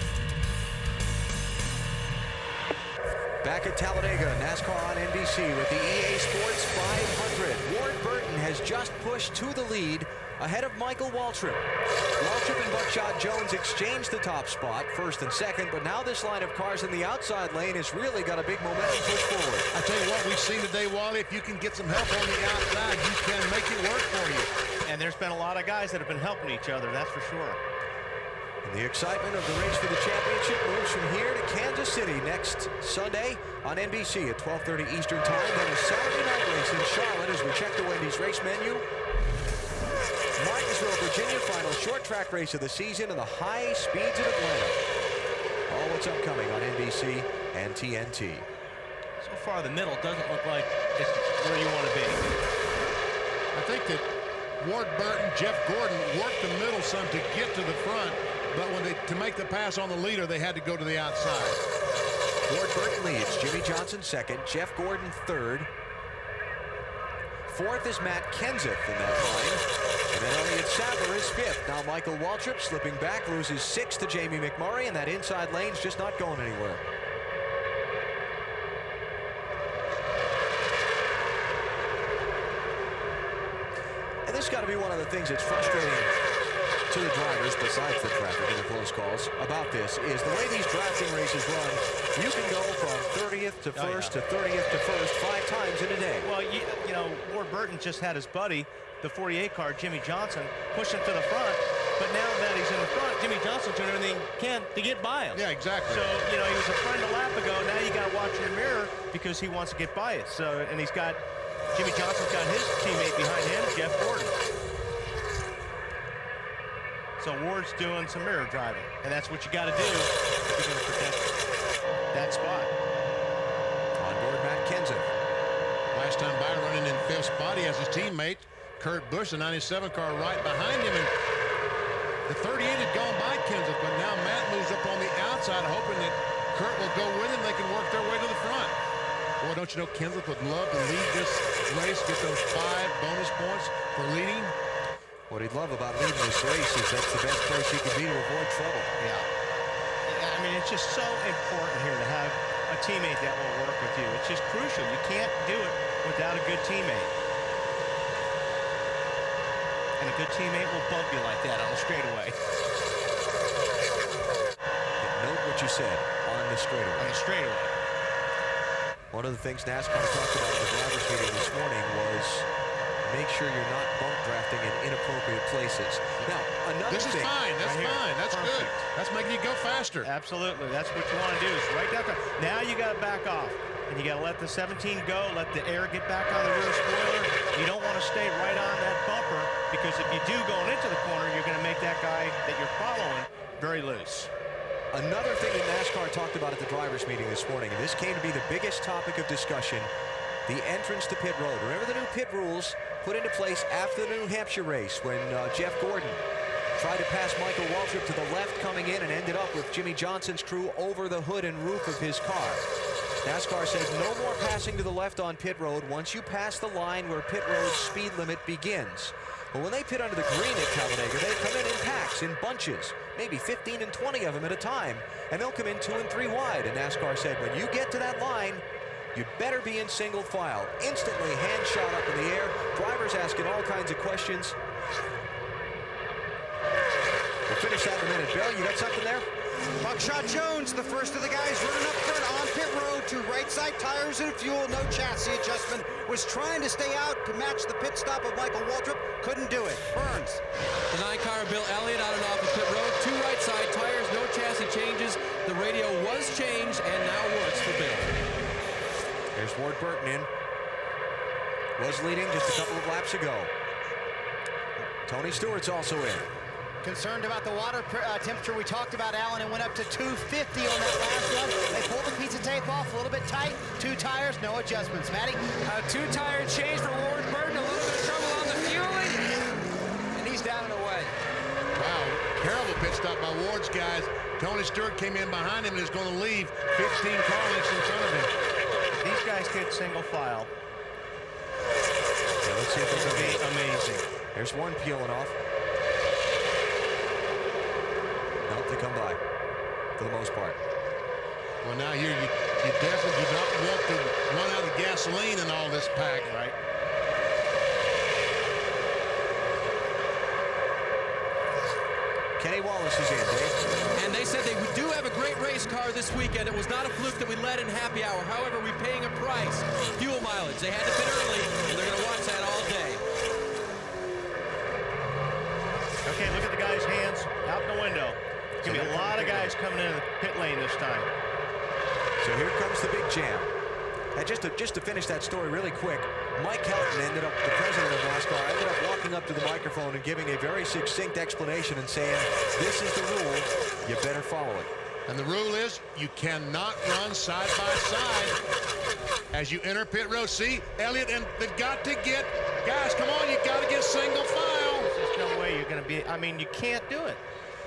Back at Talladega, NASCAR on NBC with the EA Sports 500. Ward Burton has just pushed to the lead ahead of Michael Waltrip. Waltrip and Buckshot Jones exchanged the top spot, first and second, but now this line of cars in the outside lane has really got a big momentum push forward. I tell you what, we've seen today, Wally, if you can get some help on the outside, you can make it work for you. And there's been a lot of guys that have been helping each other, that's for sure. And the excitement of the race for the championship moves from here to Kansas City next Sunday on NBC at 12:30 Eastern Time. Then a Saturday night race in Charlotte as we check the Wendy's race menu. Martinsville, Virginia, final short track race of the season and the high speeds of Atlanta. All what's upcoming on NBC and TNT. So far, the middle doesn't look like it's where you want to be. I think that Ward Burton, Jeff Gordon worked the middle some to get to the front, but to make the pass on the leader, they had to go to the outside. Ward Burton leads. Jimmy Johnson second. Jeff Gordon third. Fourth is Matt Kenseth in that line. And then Elliott Sadler is fifth. Now Michael Waltrip slipping back, loses sixth to Jamie McMurray, and that inside lane's just not going anywhere. And this got to be one of the things that's frustrating to the drivers, besides the traffic and the close calls, about this is the way these drafting races run. You can go from 30th to first to 30th to first 5 times in a day. Well, you know, Ward Burton just had his buddy, the 48 car, Jimmy Johnson, push him to the front. But now that he's in the front, Jimmy Johnson's doing everything he can to get by him. Yeah, exactly. So, you know, he was a friend a lap ago. Now you got to watch your mirror because he wants to get by it. So, and he's got, Jimmy Johnson's got his teammate behind him, Jeff Gordon. So Ward's doing some mirror driving, and that's what you got to do if you're going to protect that spot. On board Matt Kenseth. Last time by running in fifth spot, he has his teammate Kurt Busch, the 97 car, right behind him. And the 38 had gone by Kenseth, but now Matt moves up on the outside, hoping that Kurt will go with him. They can work their way to the front. Boy, don't you know Kenseth would love to lead this race, get those 5 bonus points for leading. What he'd love about leading this race is that's the best place he can be to avoid trouble. Yeah. I mean, it's just so important here to have a teammate that will work with you. It's just crucial. You can't do it without a good teammate. And a good teammate will bump you like that on the straightaway. Note what you said, on the straightaway. On the straightaway. One of the things NASCAR talked about in the drivers' meeting this morning was make sure you're not bump drafting in inappropriate places. Now, another thing. This is fine. That's fine. That's good. That's making you go faster. Absolutely. That's what you want to do is right down there. Now you got to back off. And you got to let the 17 go, let the air get back on the rear spoiler. You don't want to stay right on that bumper because if you do going into the corner, you're going to make that guy that you're following very loose. Another thing that NASCAR talked about at the drivers' meeting this morning, and this came to be the biggest topic of discussion, the entrance to pit road. Remember the new pit rules put into place after the New Hampshire race when Jeff Gordon tried to pass Michael Waltrip to the left coming in and ended up with Jimmy Johnson's crew over the hood and roof of his car. NASCAR says no more passing to the left on pit road once you pass the line where pit road speed limit begins. But when they pit under the green at Talladega, they come in packs, in bunches, maybe 15 and 20 of them at a time, and they'll come in 2 and 3 wide. And NASCAR said when you get to that line, you'd better be in single file. Instantly, hand shot up in the air. Drivers asking all kinds of questions. We'll finish that in a minute. Bill, you got something there? Buckshot Jones, the first of the guys running up front on pit road to right side tires and fuel. No chassis adjustment. Was trying to stay out to match the pit stop of Michael Waltrip. Couldn't do it. Burns. The 9-car Bill Elliott out and off of pit road. 2 right side tires. No chassis changes. The radio was changed and now works for Bill. There's Ward Burton in. Was leading just a couple of laps ago. Tony Stewart's also in. Concerned about the water temperature. We talked about, Alan. It went up to 250 on that last one. They pulled the piece of tape off a little bit tight. 2 tires, no adjustments. Matty? 2-tire change for Ward Burton. A little bit of trouble on the fueling. And he's down and away. Wow, terrible pit stop by Ward's guys. Tony Stewart came in behind him and is going to leave 15 car lengths in front of him. These guys get single file. Yeah, let's see if this will be amazing. There's one peeling off. Nope, they come by for the most part. Well, now here You definitely do not want to run out of gasoline in all this pack. Right. Kenny Wallace is in, Dave. And they said they do have a great race car this weekend. It was not a fluke that we led in happy hour. However, we're paying a price. Fuel mileage. They had to pit early, and they're going to watch that all day. Okay, look at the guy's hands out the window. There's going to be a lot of guys coming in the pit lane this time. So here comes the big jam. And just to finish that story really quick, Mike Helton the president of NASCAR, ended up walking up to the microphone and giving a very succinct explanation and saying, this is the rule, you better follow it. And the rule is you cannot run side by side as you enter pit road. See, Elliott, and they've got to get, guys, come on, you got to get single file. There's no way you're going to be, I mean, you can't do it.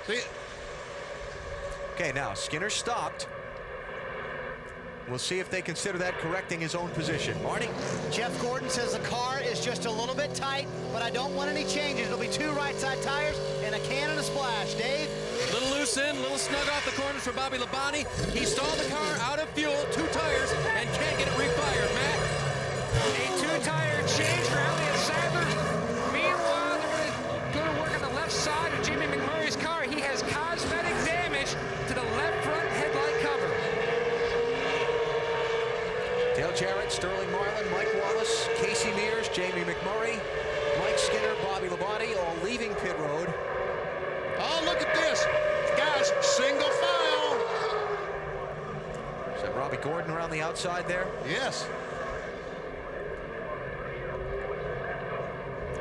See? Okay, now Skinner stopped. We'll see if they consider that correcting his own position. Marty? Jeff Gordon says the car is just a little bit tight, but I don't want any changes. It'll be 2 right side tires and a can and a splash. Dave? Little loose in, little snug off the corners for Bobby Labonte. He stalled the car out of fuel, 2 tires, and can't get it refired. Matt? A 2-tire change for Elliott Sadler. Meanwhile, they're going to work on the left side of Jimmy McMurray's car. He has cosmetic damage to the left front headlight cover. Dale Jarrett, Sterling Marlin, Mike Wallace, Casey Mears, Jamie McMurray, Mike Skinner, Bobby Labonte, all leaving pit road. Oh, look at this. Guys, single file. Is that Robbie Gordon around the outside there? Yes.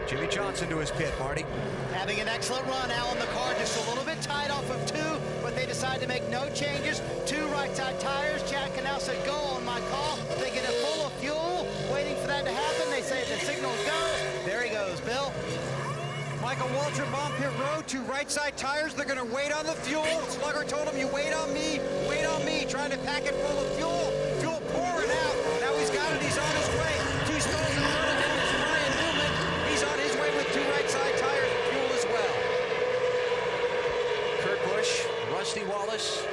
Jimmy Johnson to his pit, Marty. Having an excellent run, Alan. The car just a little bit tight off of 2, but they decide to make no changes. 2 right side tires. Chad Canal said go on my call. They get it full of fuel, waiting for that to happen. They say the signal's go. There he goes, Bill. Michael Waltrip on pit road, 2 right side tires. They're going to wait on the fuel. Slugger told him, you wait on me, trying to pack it full of fuel. Fuel pouring out. Now he's got it. He's on his way. 2 stalls in front of him is Ryan Newman. He's on his way with 2 right side tires and fuel as well. Kurt Busch, Rusty Wallace,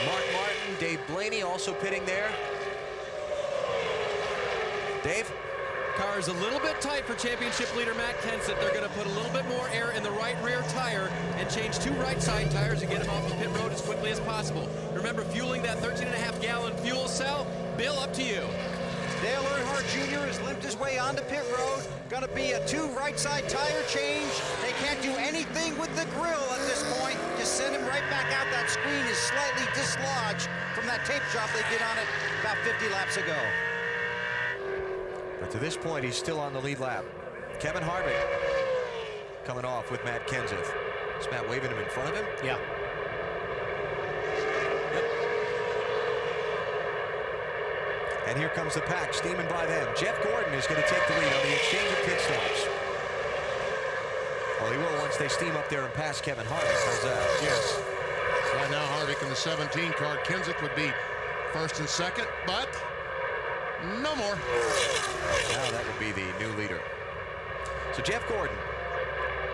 Mark Martin, Dave Blaney also pitting there. Dave? Car is a little bit tight for championship leader Matt Kenseth. They're going to put a little bit more air in the right rear tire and change 2 right side tires and get him off the pit road as quickly as possible. Remember, fueling that 13.5-gallon fuel cell? Bill, up to you. Dale Earnhardt Jr. has limped his way onto pit road. Going to be a 2 right side tire change. They can't do anything with the grill at this point. Just send him right back out. That screen is slightly dislodged from that tape job they did on it about 50 laps ago. But to this point, he's still on the lead lap. Kevin Harvick coming off with Matt Kenseth. Is Matt waving him in front of him? Yeah. Yep. And here comes the pack, steaming by them. Jeff Gordon is going to take the lead on the exchange of pit stops. Well, he will once they steam up there and pass Kevin Harvick. How's that? Yes. Right now, Harvick in the 17 car. Kenseth would be first and second, but no more. Now that would be the new leader. So Jeff Gordon,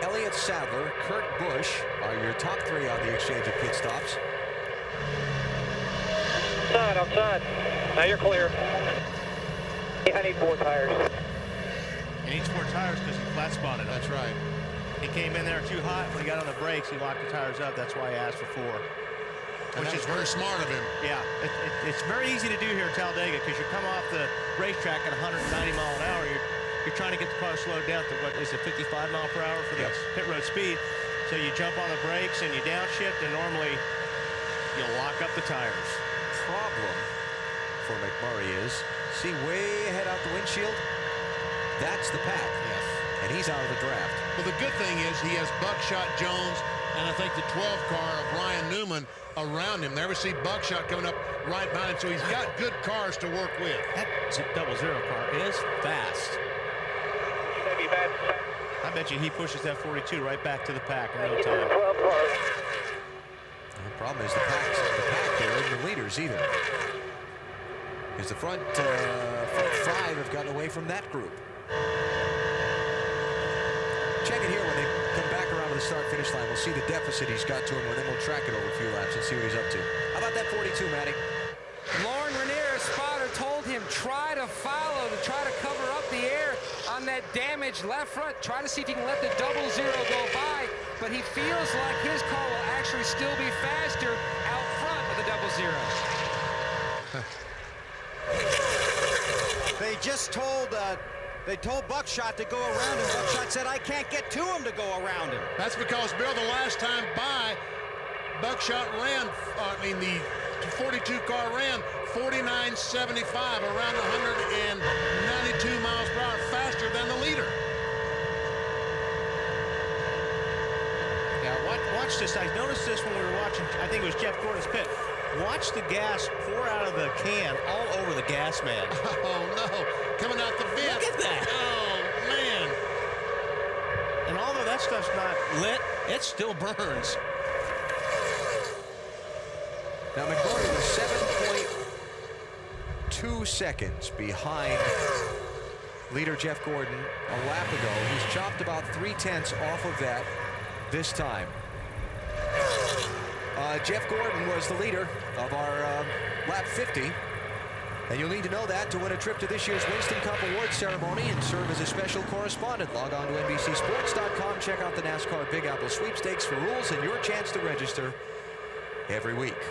Elliott Sadler, Kurt Busch are your top 3 on the exchange of pit stops. Outside. Now you're clear. I need 4 tires. He needs 4 tires because he flat spotted him. That's right. He came in there too hot. When he got on the brakes, he locked the tires up. That's why he asked for 4. Which is very smart of him. Yeah, it's very easy to do here at Talladega because you come off the racetrack at 190 mile an hour. You're trying to get the car slowed down to what is it, 55 mile per hour for the pit road speed. So you jump on the brakes and you downshift, and normally you'll lock up the tires. Problem for McMurray is, see way ahead out the windshield? That's the pack. Yes. And he's out of the draft. Well, the good thing is he has Buckshot Jones and I think the 12 car of Ryan Newman around him. There we see Buckshot coming up right behind him, so he's got good cars to work with. That 00 car is fast. I bet you he pushes that 42 right back to the pack in no time. The problem is the pack here isn't the leaders either. Because the front 5 have gotten away from that group. Check it here when they come back around to the start-finish line. We'll see the deficit he's got to him, and then we'll track it over a few laps and see what he's up to. How about that 42, Matty? Lauren Ranier try to cover up the air on that damaged left front. Try to see if he can let the 00 go by, but he feels like his car will actually still be faster out front of the 00. They just told Buckshot to go around him. Buckshot said, I can't get to him to go around him. That's because, Bill, the last time by, Buckshot ran, the 42 car ran 49.75, around 192 miles per hour faster than the leader. Yeah, watch this. I noticed this when we were watching, I think it was Jeff Gordon's pit. Watch the gas pour out of the can all over the gas man. Oh, no. Coming out the vent. Look at that. Oh, man. And although that stuff's not lit, it still burns. Now, McMurray was 7.2 seconds behind leader Jeff Gordon a lap ago. He's chopped about 3/10 off of that this time. Jeff Gordon was the leader of our lap 50. And you'll need to know that to win a trip to this year's Winston Cup Awards ceremony and serve as a special correspondent. Log on to NBCSports.com. Check out the NASCAR Big Apple Sweepstakes for rules and your chance to register every week.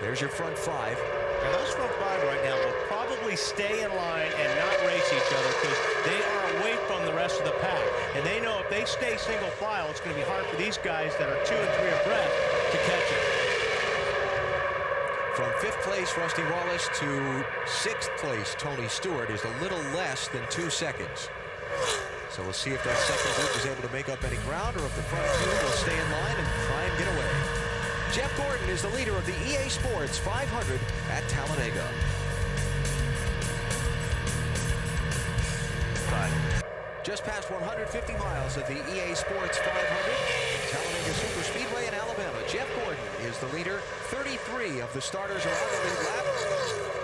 There's your front five. Now those front five right now will probably stay in line and not race each other because they are away from the rest of the pack. And they know if they stay single file, it's going to be hard for these guys that are 2 and 3 abreast to catch it. From 5th place, Rusty Wallace, to 6th place, Tony Stewart, is a little less than 2 seconds. So we'll see if that second group is able to make up any ground or if the front two will stay in line and try and get away. Jeff Gordon is the leader of the EA Sports 500 at Talladega. Just past 150 miles of the EA Sports 500, Talladega Superspeedway in Alabama. Jeff Gordon is the leader. 33 of the starters are on the lead lap.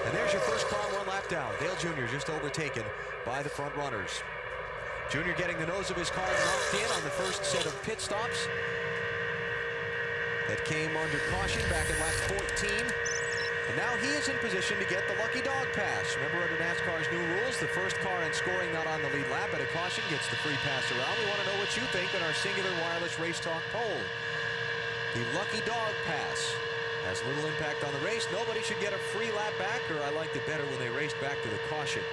And there's your first car 1 lap down. Dale Jr. just overtaken by the front runners. Jr. getting the nose of his car knocked in on the first set of pit stops that came under caution back in lap 14. And now he is in position to get the lucky dog pass. Remember, under NASCAR's new rules, the first car in scoring not on the lead lap at a caution gets the free pass around. We want to know what you think in our Singular Wireless Race Talk poll. The lucky dog pass has little impact on the race. Nobody should get a free lap back, or I liked it better when they raced back to the caution.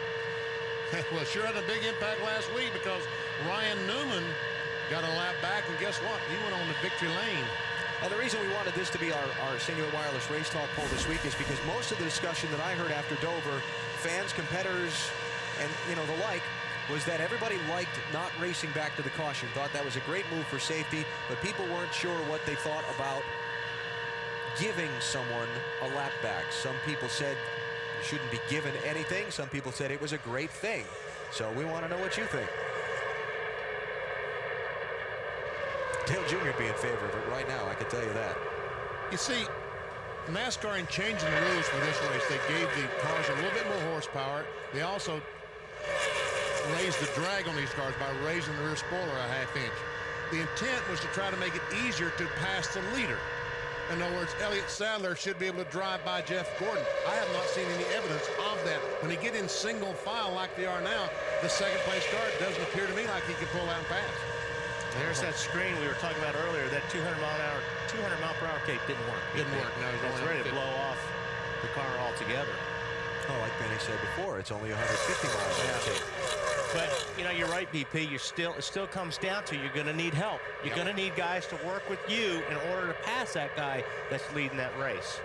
Well, sure had a big impact last week because Ryan Newman got a lap back, and guess what? He went on to victory lane. And the reason we wanted this to be our Singular Wireless Race Talk poll this week is because most of the discussion that I heard after Dover, fans, competitors, and the like, was that everybody liked not racing back to the caution, thought that was a great move for safety, but people weren't sure what they thought about giving someone a lap back. Some people said you shouldn't be given anything. Some people said it was a great thing. So we want to know what you think. Dale Jr. would be in favor of it right now, I can tell you that. You see, NASCAR, in changing the rules for this race, they gave the cars a little bit more horsepower. They also raised the drag on these cars by raising the rear spoiler a ½ inch. The intent was to try to make it easier to pass the leader. In other words, Elliott Sadler should be able to drive by Jeff Gordon. I have not seen any evidence of that. When they get in single file like they are now, the second place car doesn't appear to me like he can pull out and pass. There's that screen we were talking about earlier. That 200 mile per hour tape didn't work. Didn't work. No, it's ready to blow off the car altogether. Oh, like Benny said before, it's only 150 miles per hour tape. But you're right, BP. It still comes down to you're going to need help. You're going to need guys to work with you in order to pass that guy that's leading that race.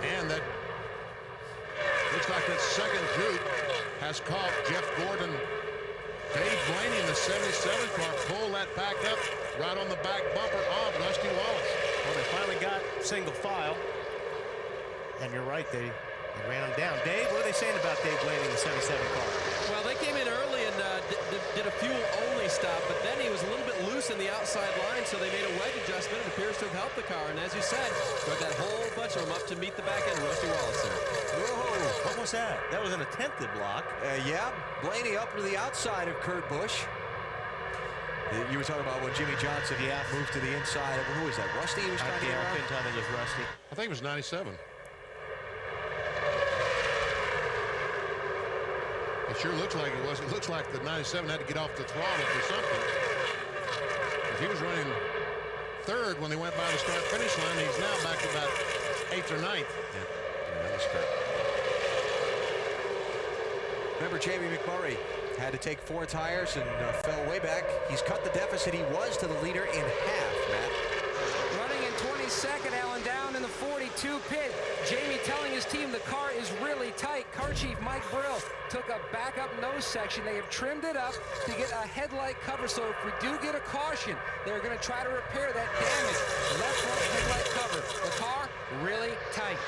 And that looks like that second group has caught Jeff Gordon. Dave Blaney in the 77 car pulled that back up right on the back bumper of Rusty Wallace. Well, they finally got single file. And you're right, they ran him down. Dave, what are they saying about Dave Blaney in the 77 car? Well, they came in early and did a fuel-only stop, but then he was a little bit loose in the outside line, so they made a wedge adjustment. It appears to have helped the car, and as you said, brought that whole bunch of them up to meet the back end of Rusty Wallace there. Whoa, what was that? That was an attempted block. Yeah, Blaney up to the outside of Kurt Busch. You were talking about when Jimmy Johnson moved to the inside. Who was that? Rusty? He was trying to get around? I couldn't tell. I think it was Rusty. I think it was 97. It sure looks like it was. It looks like the 97 had to get off the throttle for something. If he was running third when they went by the start-finish line, he's now back to about 8th or 9th. Yeah, that was great. Remember, Jamie McMurray had to take 4 tires and fell way back. He's cut the deficit he was to the leader in half, Matt. Running in 22nd, Alan, down in the 42 pit. Jamie telling his team the car is really tight. Car chief Mike Brill took a backup nose section. They have trimmed it up to get a headlight cover, so if we do get a caution, they're going to try to repair that damage. Left front headlight cover. The car really tight.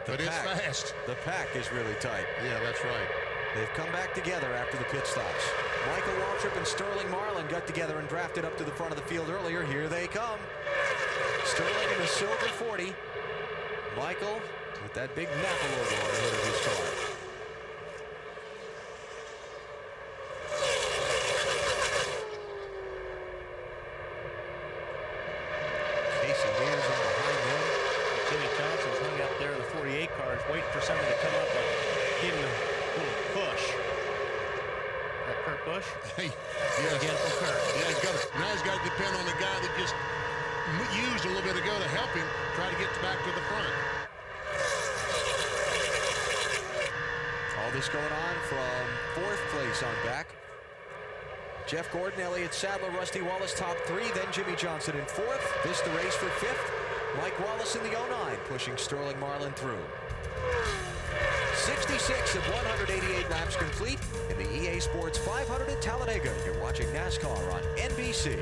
But it's fast. The pack is really tight. Yeah, that's right. They've come back together after the pit stops. Michael Waltrip and Sterling Marlin got together and drafted up to the front of the field earlier. Here they come. Sterling in the silver 40. Michael with that big Napa logo on the hood of his car. Casey Mears in behind them. Jimmy Johnson's hung up there in the 48 cars, waiting for somebody to come up and give him a little push. That Kurt Busch? Hey, again from Kurt. Yeah, now he's got to depend on the guy that just used a little bit ago to help him try to get back to the front. All this going on from 4th place on back. Jeff Gordon, Elliott Sadler, Rusty Wallace top 3, then Jimmy Johnson in 4th. This the race for 5th. Mike Wallace in the 09 pushing Sterling Marlin through. 66 of 188 laps complete in the EA Sports 500 at Talladega. You're watching NASCAR on NBC.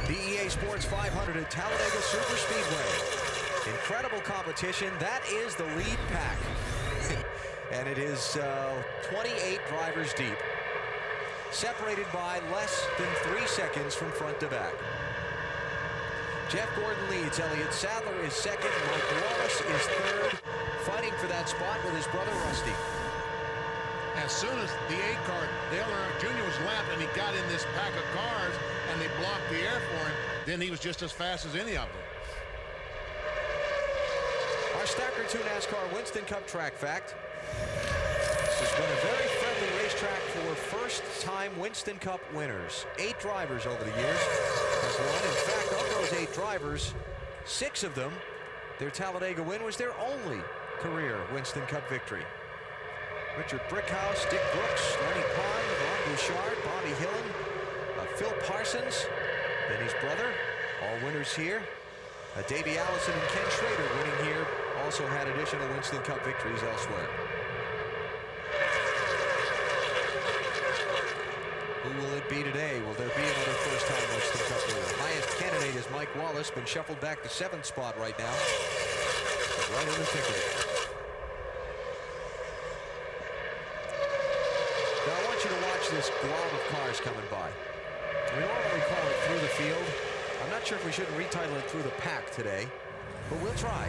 The EA Sports 500 at Talladega Superspeedway. Incredible competition. That is the lead pack. And it is 28 drivers deep, separated by less than 3 seconds from front to back. Jeff Gordon leads. Elliott Sadler is second. Mike Wallace is third, fighting for that spot with his brother Rusty. As soon as the 8 car, Dale Earnhardt Jr. was lapped and he got in this pack of cars and they blocked the air for him, then he was just as fast as any of them. Our Stacker 2 NASCAR Winston Cup track fact. This has been a very friendly racetrack for first-time Winston Cup winners. 8 drivers over the years has won. In fact, of those 8 drivers, 6 of them, their Talladega win was their only career Winston Cup victory. Richard Brickhouse, Dick Brooks, Lenny Pond, Ron Bouchard, Bobby Hillen, Phil Parsons, then his brother, all winners here. Davey Allison and Ken Schrader winning here, also had additional Winston Cup victories elsewhere. Who will it be today? Will there be another first-time Winston Cup winner? Highest candidate is Mike Wallace, been shuffled back to 7th spot right now. Right in the thick of it. Now I want you to watch this glob of cars coming by. We normally call it through the field. I'm not sure if we shouldn't retitle it through the pack today, but we'll try.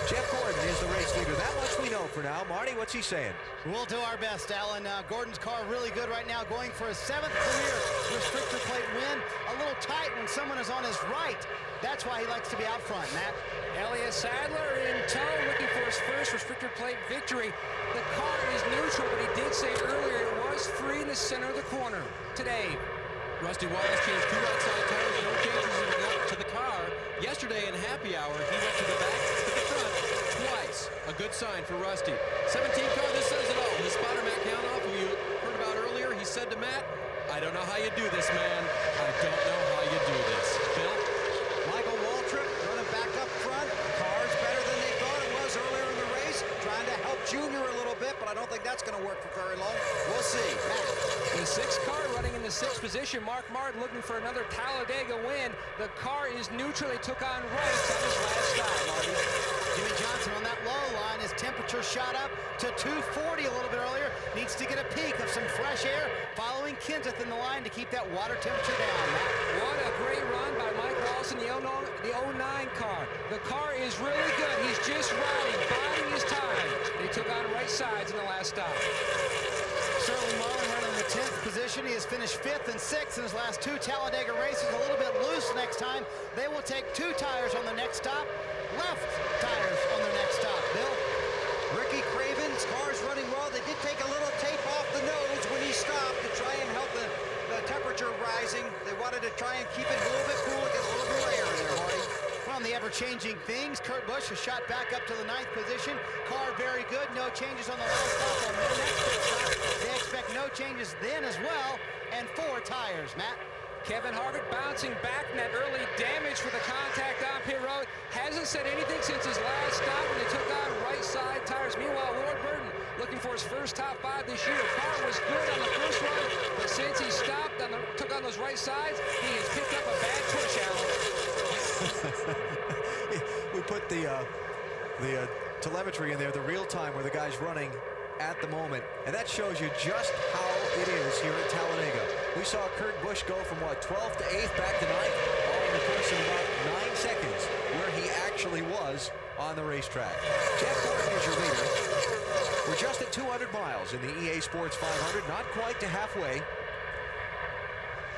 Jeff Gordon is the race leader. That much we know for now. Marty, what's he saying? We'll do our best, Alan. Gordon's car really good right now, going for his 7th career restrictor plate win. A little tight when someone is on his right. That's why he likes to be out front, Matt. Elliott Sadler in tow, looking for his first restrictor plate victory. The car is neutral, but he did say earlier it was free in the center of the corner today. Rusty Wallace changed 2 outside tires, no changes to the car. Yesterday in happy hour, he went to the back, to the front, twice. A good sign for Rusty. 17 car, this says it all. His spotter, Matt Counoff, who you heard about earlier, he said to Matt, I don't know how you do this, man. I don't know how you do this. Bill? Michael Waltrip running back up front. Car's better than they thought it was earlier in the race. Trying to help Junior a little bit, but I don't think that's going to work for very long. We'll see. Matt. The 6th car running in the the 6th position. Mark Martin looking for another Talladega win. The car is neutral. They took on Rice on his last stop, Marty. Jimmy Johnson on that low line. His temperature shot up to 240 a little bit earlier. Needs to get a peek of some fresh air following Kenseth in the line to keep that water temperature down. What a great run by Mike Lawson, the 09 car. The car is really good. He's just riding, biding his time. They took on right sides in the last stop. Sterling Marlin running in the 10th position. He has finished 5th and 6th in his last 2 Talladega races. A little bit loose next time. They will take 2 tires on the next stop. Left tires on the next stop. Bill? Ricky Craven's car's running well. They did take a little tape off the nose when he stopped to try and help the temperature rising. They wanted to try and keep it a little bit cool, get a little bit of air in there, Marty. Well, on the ever-changing things, Kurt Busch has shot back up to the 9th position. Car very good. No changes on the last stop. On their next pit stop, they expect no changes then as well. And 4 tires, Matt. Kevin Harvick bouncing back from that early damage for the contact on pit road. Hasn't said anything since his last stop when they took on right side tires. Meanwhile, Ward Burton looking for his first top 5 this year. Car was good on the first run, but since he stopped, took on those right sides, he has picked up a bad push, Alan. We put the telemetry in there, the real time where the guy's running at the moment, and that shows you just how it is here at Talladega. We saw Kurt Busch go from, what, 12th to 8th back to 9th, all in the course of about 9 seconds, where he actually was on the racetrack. Jeff Gordon is your leader. We're just at 200 miles in the EA Sports 500, not quite to halfway.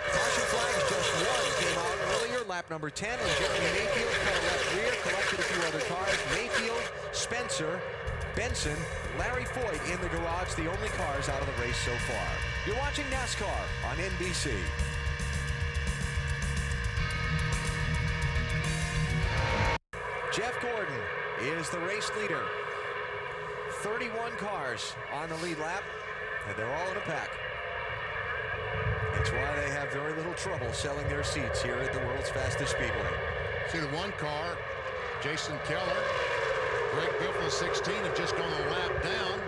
Caution flags, just one came out earlier, lap number 10, when Jeremy Mayfield cut left rear, collected a few other cars. Mayfield, Spencer, Benson, Larry Foyt in the garage, the only cars out of the race so far. You're watching NASCAR on NBC. Jeff Gordon is the race leader. 31 cars on the lead lap, and they're all in a pack. It's why they have very little trouble selling their seats here at the world's fastest speedway. See the one car, Jason Keller, Greg Biffle of 16 have just gone a lap down.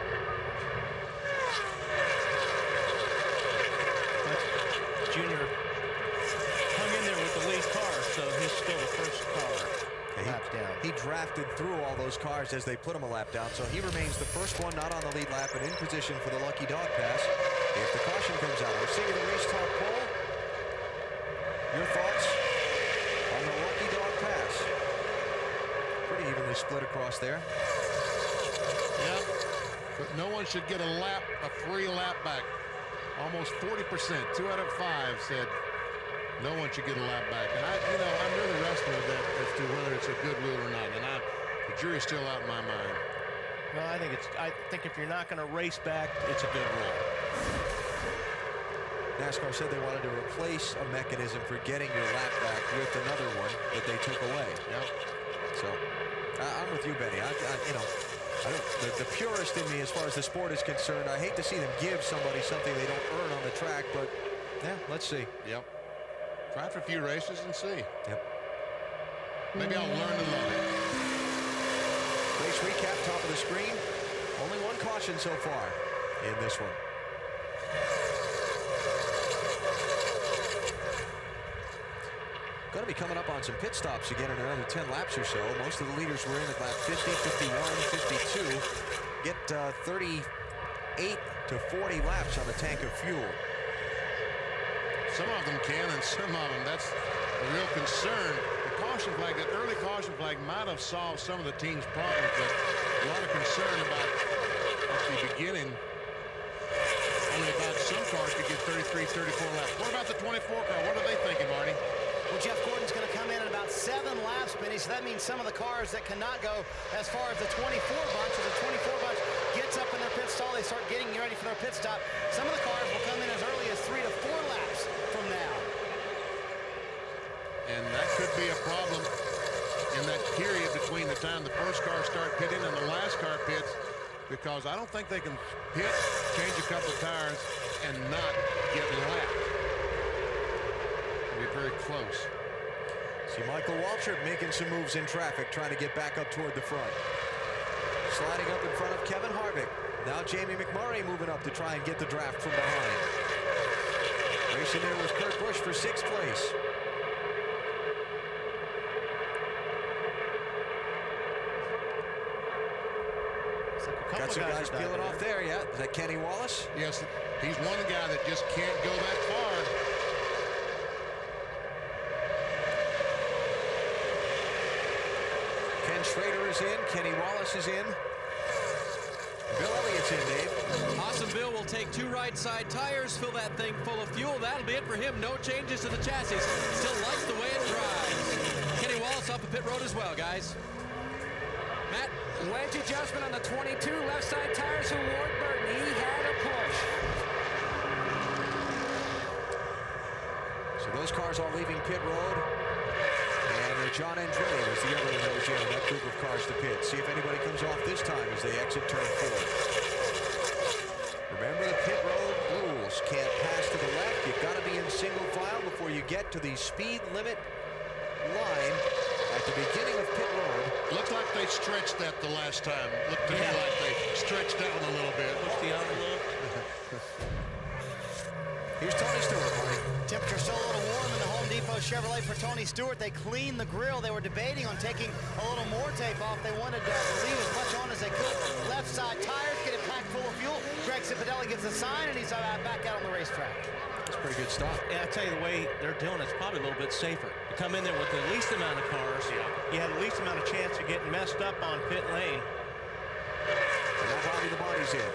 But Junior hung in there with the lead car, so he's still the first car. Lap down. He drafted through all those cars as they put him a lap down, so he remains the first one not on the lead lap and in position for the Lucky Dog Pass. If the caution comes out, we're seeing the race talk poll. Your thoughts on the Lucky Dog Pass? Pretty evenly split across there. Yep, but no one should get a free lap back. Almost 40%, 2 out of 5 said no one should get a lap back. And I'm really wrestling with that as to whether it's a good rule or not. And the jury's still out in my mind. Well, I think if you're not going to race back, it's a good rule. NASCAR said they wanted to replace a mechanism for getting your lap back with another one that they took away. Yep. So I'm with you, Benny. The purist in me as far as the sport is concerned, I hate to see them give somebody something they don't earn on the track, but yeah, let's see. Yep. Try for a few races and see. Yep. Maybe I'll learn to love it. Race recap, top of the screen. Only one caution so far in this one. Going to be coming up on some pit stops again in another 10 laps or so. Most of the leaders were in at lap 50, 51, 52. Get 38 to 40 laps on the tank of fuel. Some of them can, and some of them, that's a real concern. The caution flag, that early caution flag might have solved some of the team's problems, but a lot of concern about at the beginning. Only about some cars could get 33, 34 laps. What about the 24 car? What are they thinking, Marty? Well, Jeff Gordon's going to come in at about 7 laps, Benny, so that means some of the cars that cannot go as far as the 24 bunch, as the 24 bunch gets up in their pit stall, they start getting ready for their pit stop. Some of the cars will come in as early as 3 to 4 laps from now. And that could be a problem in that period between the time the first car start pitting and the last car pits, because I don't think they can pit, change a couple of tires, and not get lapped. Very close. See Michael Waltrip making some moves in traffic, trying to get back up toward the front. Sliding up in front of Kevin Harvick. Now Jamie McMurray moving up to try and get the draft from behind. Racing there was Kurt Busch for 6th place. Got some guys peeling off there, yeah. Is that Kenny Wallace? Yes, he's one guy that just can't go that far. Ken Schrader is in. Kenny Wallace is in. Bill Elliott's in, Dave. Awesome Bill will take 2 right side tires, fill that thing full of fuel. That'll be it for him. No changes to the chassis. Still likes the way it drives. Kenny Wallace off the pit road as well, guys. Matt? Wedge adjustment on the 22 left side tires for Ward Burton. He had a push. So those cars all leaving pit road. And John Andretti was the other one that was in that group of cars to pit. See if anybody comes off this time as they exit turn 4. Remember the pit road rules. Can't pass to the left. You've got to be in single file before you get to the speed limit line at the beginning of pit road. Looked like they stretched that the last time. Looked to me like they stretched down a little bit. Push the envelope. Here's Tony Stewart, Marty. Temperature still a little warm in the Home Depot Chevrolet for Tony Stewart. They cleaned the grill. They were debating on taking a little more tape off. They wanted to leave as much on as they could. Left side tires, get it packed full of fuel. Greg Cipodelli gives a sign, and he's back out on the racetrack. That's a pretty good stop. Yeah, I tell you, the way they're doing it's probably a little bit safer. You come in there with the least amount of cars, you have the least amount of chance of getting messed up on pit lane. And now Bobby Labonte's in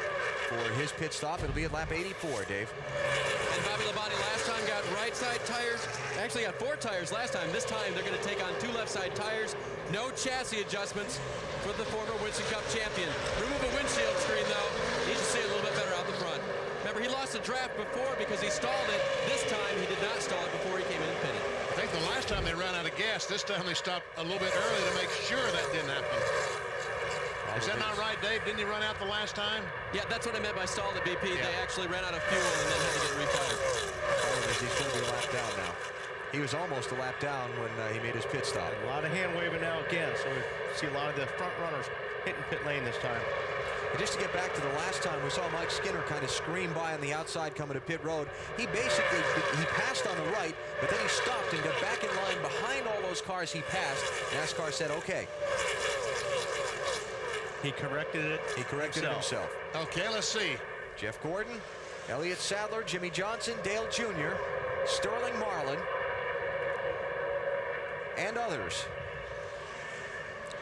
for his pit stop. It'll be at lap 84, Dave. And Bobby Labonte last time got right side tires. Actually got 4 tires last time. This time they're going to take on 2 left side tires. No chassis adjustments for the former Winston Cup champion. Remove a windshield screen, though. Needs to see a little bit better out the front. Remember, he lost the draft before because he stalled it. This time, he did not stall it before he came in and pitted. I think the last time they ran out of gas, this time they stopped a little bit early to make sure that didn't happen. Is that not right, Dave? Didn't he run out the last time? Yeah, that's what I meant by stalled at BP. Yeah. They actually ran out of fuel and then had to get refired. He's going to be a lap down now. He was almost a lap down when he made his pit stop. A lot of hand waving now again, so we see a lot of the front runners hitting pit lane this time. And just to get back to the last time, we saw Mike Skinner kind of scream by on the outside coming to pit road. He basically, he passed on the right, but then he stopped and got back in line behind all those cars he passed. NASCAR said, okay. He corrected it. He corrected it himself. Okay, let's see. Jeff Gordon, Elliott Sadler, Jimmy Johnson, Dale Jr., Sterling Marlin, and others.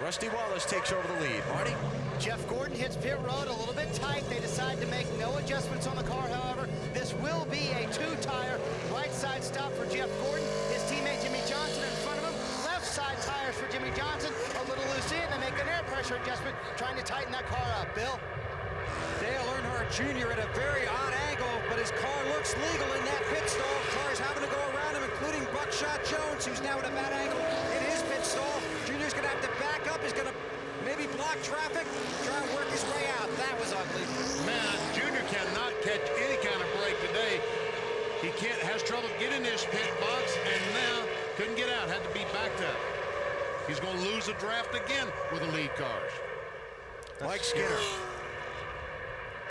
Rusty Wallace takes over the lead. Marty? Jeff Gordon hits pit road a little bit tight. They decide to make no adjustments on the car, however. This will be a 2-tire right side stop for Jeff Gordon. His teammate Jimmy Johnson in front of him. Left side tires for Jimmy Johnson. A little loose in. They make an air pressure adjustment, trying to tighten that car up. Bill? Dale Earnhardt Jr. at a very odd angle, but his car looks legal in that pit stall. Cars having to go around him, including Buckshot Jones, who's now at a bad angle in his pit stall. Junior's going to have to back up. He's going to maybe block traffic, try and work his way out. That was ugly. Man, Junior cannot catch any kind of break today. He has trouble getting this pit box, and now couldn't get out. Had to be backed up. He's going to lose the draft again with the lead cars. Mike Skinner.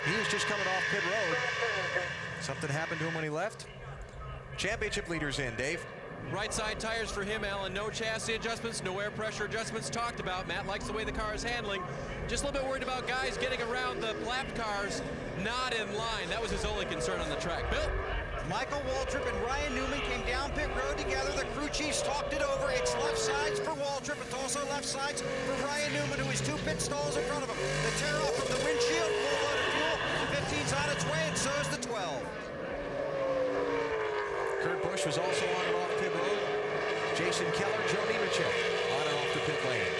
He was just coming off pit road. Something happened to him when he left. Championship leaders in, Dave. Right side tires for him, Alan. No chassis adjustments, no air pressure adjustments talked about. Matt likes the way the car is handling. Just a little bit worried about guys getting around the lapped cars not in line. That was his only concern on the track. Bill? Michael Waltrip and Ryan Newman came down pit road together. The crew chiefs talked it over. It's left sides for Waltrip. It's also left sides for Ryan Newman, who has 2 pit stalls in front of him. The tear off from the windshield, full load of fuel. The 15's on its way, and so is the 12. Kurt Busch was also on and off pit road. Jason Keller, Joe Nemechek on and off the pit lane.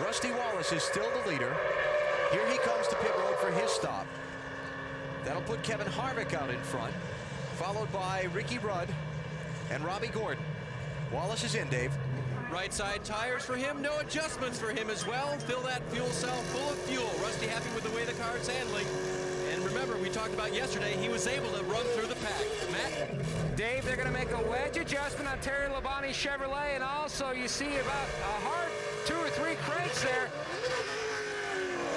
Rusty Wallace is still the leader. Here he comes to pit road for his stop. That'll put Kevin Harvick out in front, followed by Ricky Rudd and Robbie Gordon. Wallace is in, Dave. Right side tires for him, no adjustments for him as well. Fill that fuel cell full of fuel. Rusty happy with the way the car is handling. And remember, we talked about yesterday, he was able to run through the pack. Matt? Dave, they're going to make a wedge adjustment on Terry Labonte Chevrolet, and also you see about a hard 2 or 3 crates there.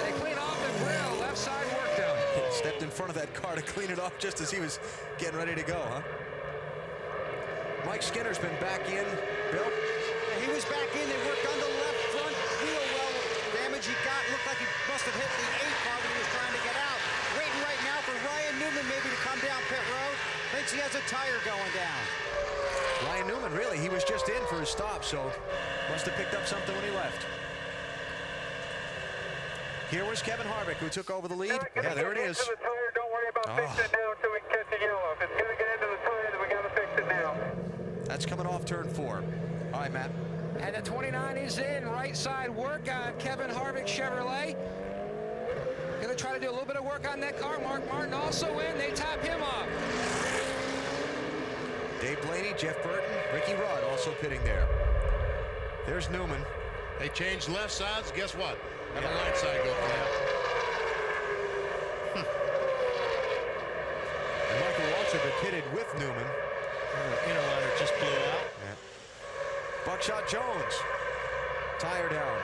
They clean off the grill, left side work done. Stepped in front of that car to clean it off just as he was getting ready to go, huh? Mike Skinner's been back in. Bill? He was back in. They worked on the left front real well. Damage he got looked like he must have hit the 8 car when he was trying to get out. Waiting right now for Ryan Newman maybe to come down pit road. Thinks he has a tire going down. Ryan Newman, really, he was just in for his stop, so must have picked up something when he left. Here was Kevin Harvick, who took over the lead. Yeah, there it is. Don't worry about fixing it now until we catch the yellow. If it's going to get into the tire, then we got to fix it now. That's coming off turn 4. All right, Matt. And the 29 is in. Right side work on Kevin Harvick Chevrolet. Going to try to do a little bit of work on that car. Mark Martin also in. They top him off. Dave Blaney, Jeff Burton, Ricky Rudd also pitting there. There's Newman. They changed left sides. Guess what? And the right side go flat. And Michael Waltrip had pitted with Newman. Inner liner just blew out. Yeah. Buckshot Jones, tire down.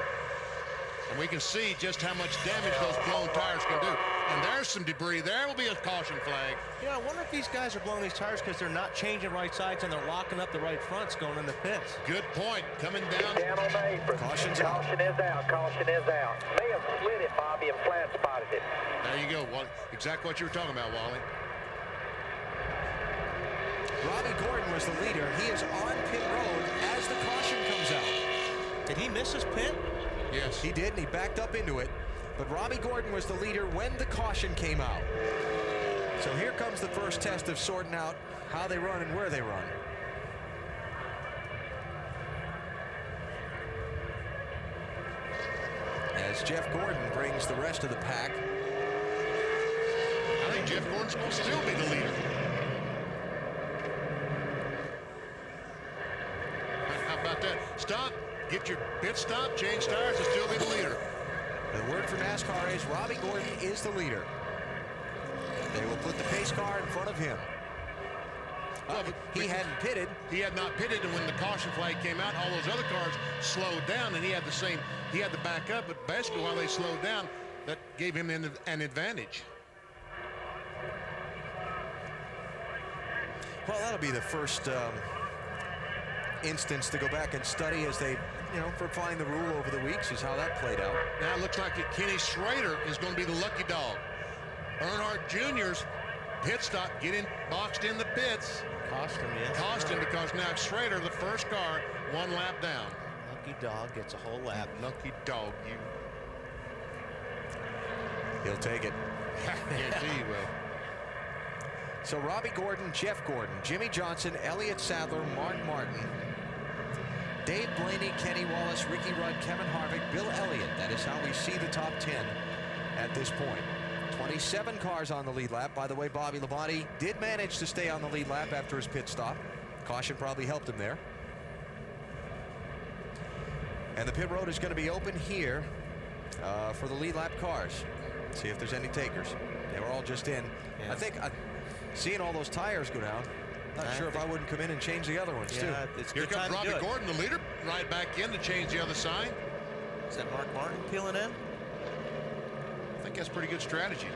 And we can see just how much damage those blown tires can do. And there's some debris. There will be a caution flag. Yeah, I wonder if these guys are blowing these tires because they're not changing right sides and they're locking up the right fronts going in the pits. Good point. Coming down. Down on the apron. Caution's out. Caution is out. Caution is out. May have slid it, Bobby, and flat spotted it. There you go. Exactly what you were talking about, Wally. Robbie Gordon was the leader. He is on pit road as the caution comes out. Did he miss his pit? Yes. He did, and he backed up into it. But Robbie Gordon was the leader when the caution came out. So here comes the first test of sorting out how they run and where they run. As Jeff Gordon brings the rest of the pack. I think Jeff Gordon's going to still be the leader. How about that? Stop, get your pit stop, change tires, and still be the leader. The word for NASCAR is Robbie Gordon is the leader. They will put the pace car in front of him. He hadn't pitted. He had not pitted, and when the caution flag came out, all those other cars slowed down, and he had to back up, but basically while they slowed down, that gave him an advantage. Well, that'll be the first instance to go back and study as they, for applying the rule over the weeks, is how that played out. Now it looks like Kenny Schrader is going to be the lucky dog. Earnhardt Jr.'s pit stop, boxed in the pits. Cost him, yes. Cost him because now Schrader, the first car, 1 lap down. Lucky dog gets a whole lap. Lucky dog, you. He'll take it. Guarantee he will. So Robbie Gordon, Jeff Gordon, Jimmy Johnson, Elliott Sadler, Mark Martin, Dave Blaney, Kenny Wallace, Ricky Rudd, Kevin Harvick, Bill Elliott. That is how we see the top 10 at this point. 27 cars on the lead lap. By the way, Bobby Labonte did manage to stay on the lead lap after his pit stop. Caution probably helped him there. And the pit road is going to be open here for the lead lap cars. See if there's any takers. They were all just in. Yeah. I think seeing all those tires go down, not sure if I wouldn't come in and change the other ones too. Here comes Robbie Gordon, the leader, right back in to change the other side. Is that Mark Martin peeling in? I think that's pretty good strategy.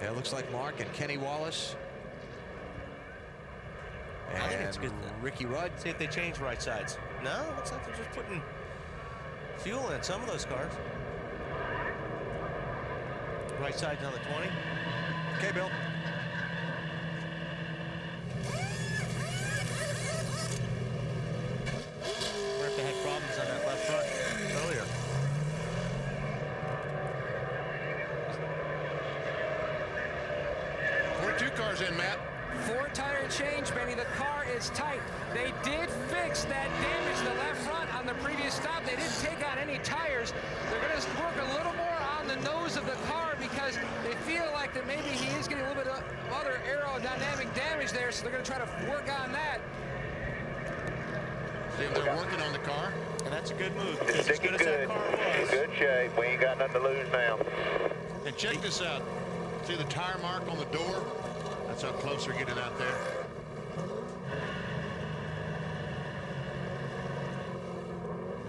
Yeah, it looks like Mark and Kenny Wallace. And I think it's good. Ricky Rudd. See if they change right sides. No, looks like they're just putting fuel in some of those cars. Right side's on the 20. Okay, Bill. Wonder if they had problems on that left front earlier. Two cars in, Matt. 4 tire change, baby. The car is tight. They did fix that damage in the left front on the previous stop. They didn't take on any tires. They're going to work a little more on the nose of the car because they feel like that maybe he is getting a little bit of other aerodynamic damage there, so they're going to try to work on that. See if they're working on the car. And that's a good move because as good as that car was. Good shape. We ain't got nothing to lose now. And check this out. See the tire mark on the door? That's how close they're getting out there.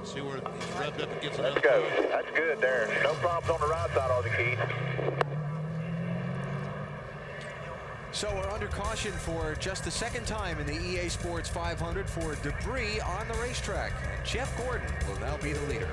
See where it's rubbed up against another. Let's go. That's good there. No problems on the right side, are the Keith. So we're under caution for just the second time in the EA Sports 500 for debris on the racetrack. And Jeff Gordon will now be the leader.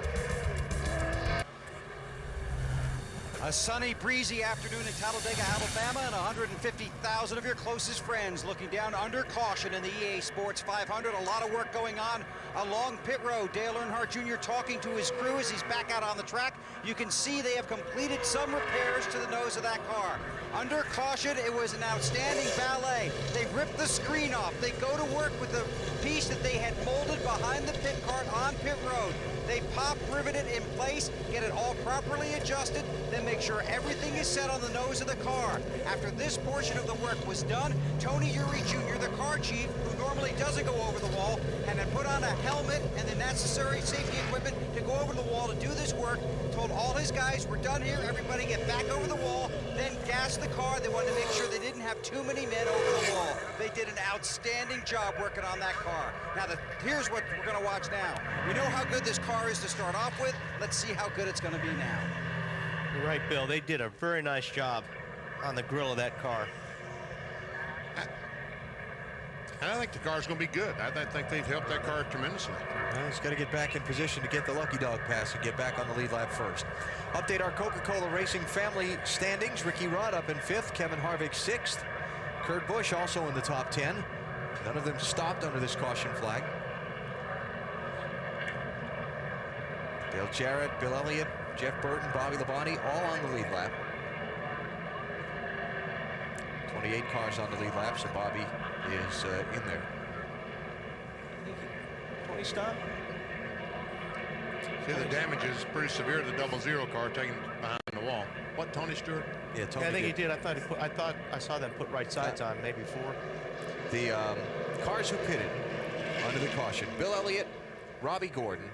A sunny, breezy afternoon in Talladega, Alabama, and 150,000 of your closest friends looking down under caution in the EA Sports 500. A lot of work going on along pit road. Dale Earnhardt Jr. talking to his crew as he's back out on the track. You can see they have completed some repairs to the nose of that car. Under caution, it was an outstanding ballet. They ripped the screen off. They go to work with the piece that they had molded behind the pit cart on pit road. They pop, rivet it in place, get it all properly adjusted, then make sure everything is set on the nose of the car. After this portion of the work was done, Tony Eury Jr., the car chief, who normally doesn't go over the wall, and had put on a helmet and the necessary safety equipment to go over the wall to do this work, told all his guys, we're done here, everybody get back over the wall, then gas the car. They wanted to make sure they didn't have too many men over the wall. They did an outstanding job working on that car. Now, here's what we're going to watch now. We know how good this car is to start off with. Let's see how good it's going to be now. You're right, Bill. They did a very nice job on the grill of that car. I think the car's going to be good. I think they've helped that car tremendously. Well, he's got to get back in position to get the Lucky Dog pass and get back on the lead lap first. Update our Coca-Cola Racing family standings. Ricky Rudd up in 5th, Kevin Harvick 6th, Kurt Busch also in the top 10. None of them stopped under this caution flag. Dale Jarrett, Bill Elliott, Jeff Burton, Bobby Labonte all on the lead lap. 28 cars on the lead lap, so Bobby is in there. 20 stop? See, the damage is pretty severe to the 00 car taken behind the wall. What, Tony Stewart? Yeah, Tony. Yeah, I think he did. I thought I saw them put right sides on, maybe 4. The cars who pitted under the caution: Bill Elliott, Robbie Gordon,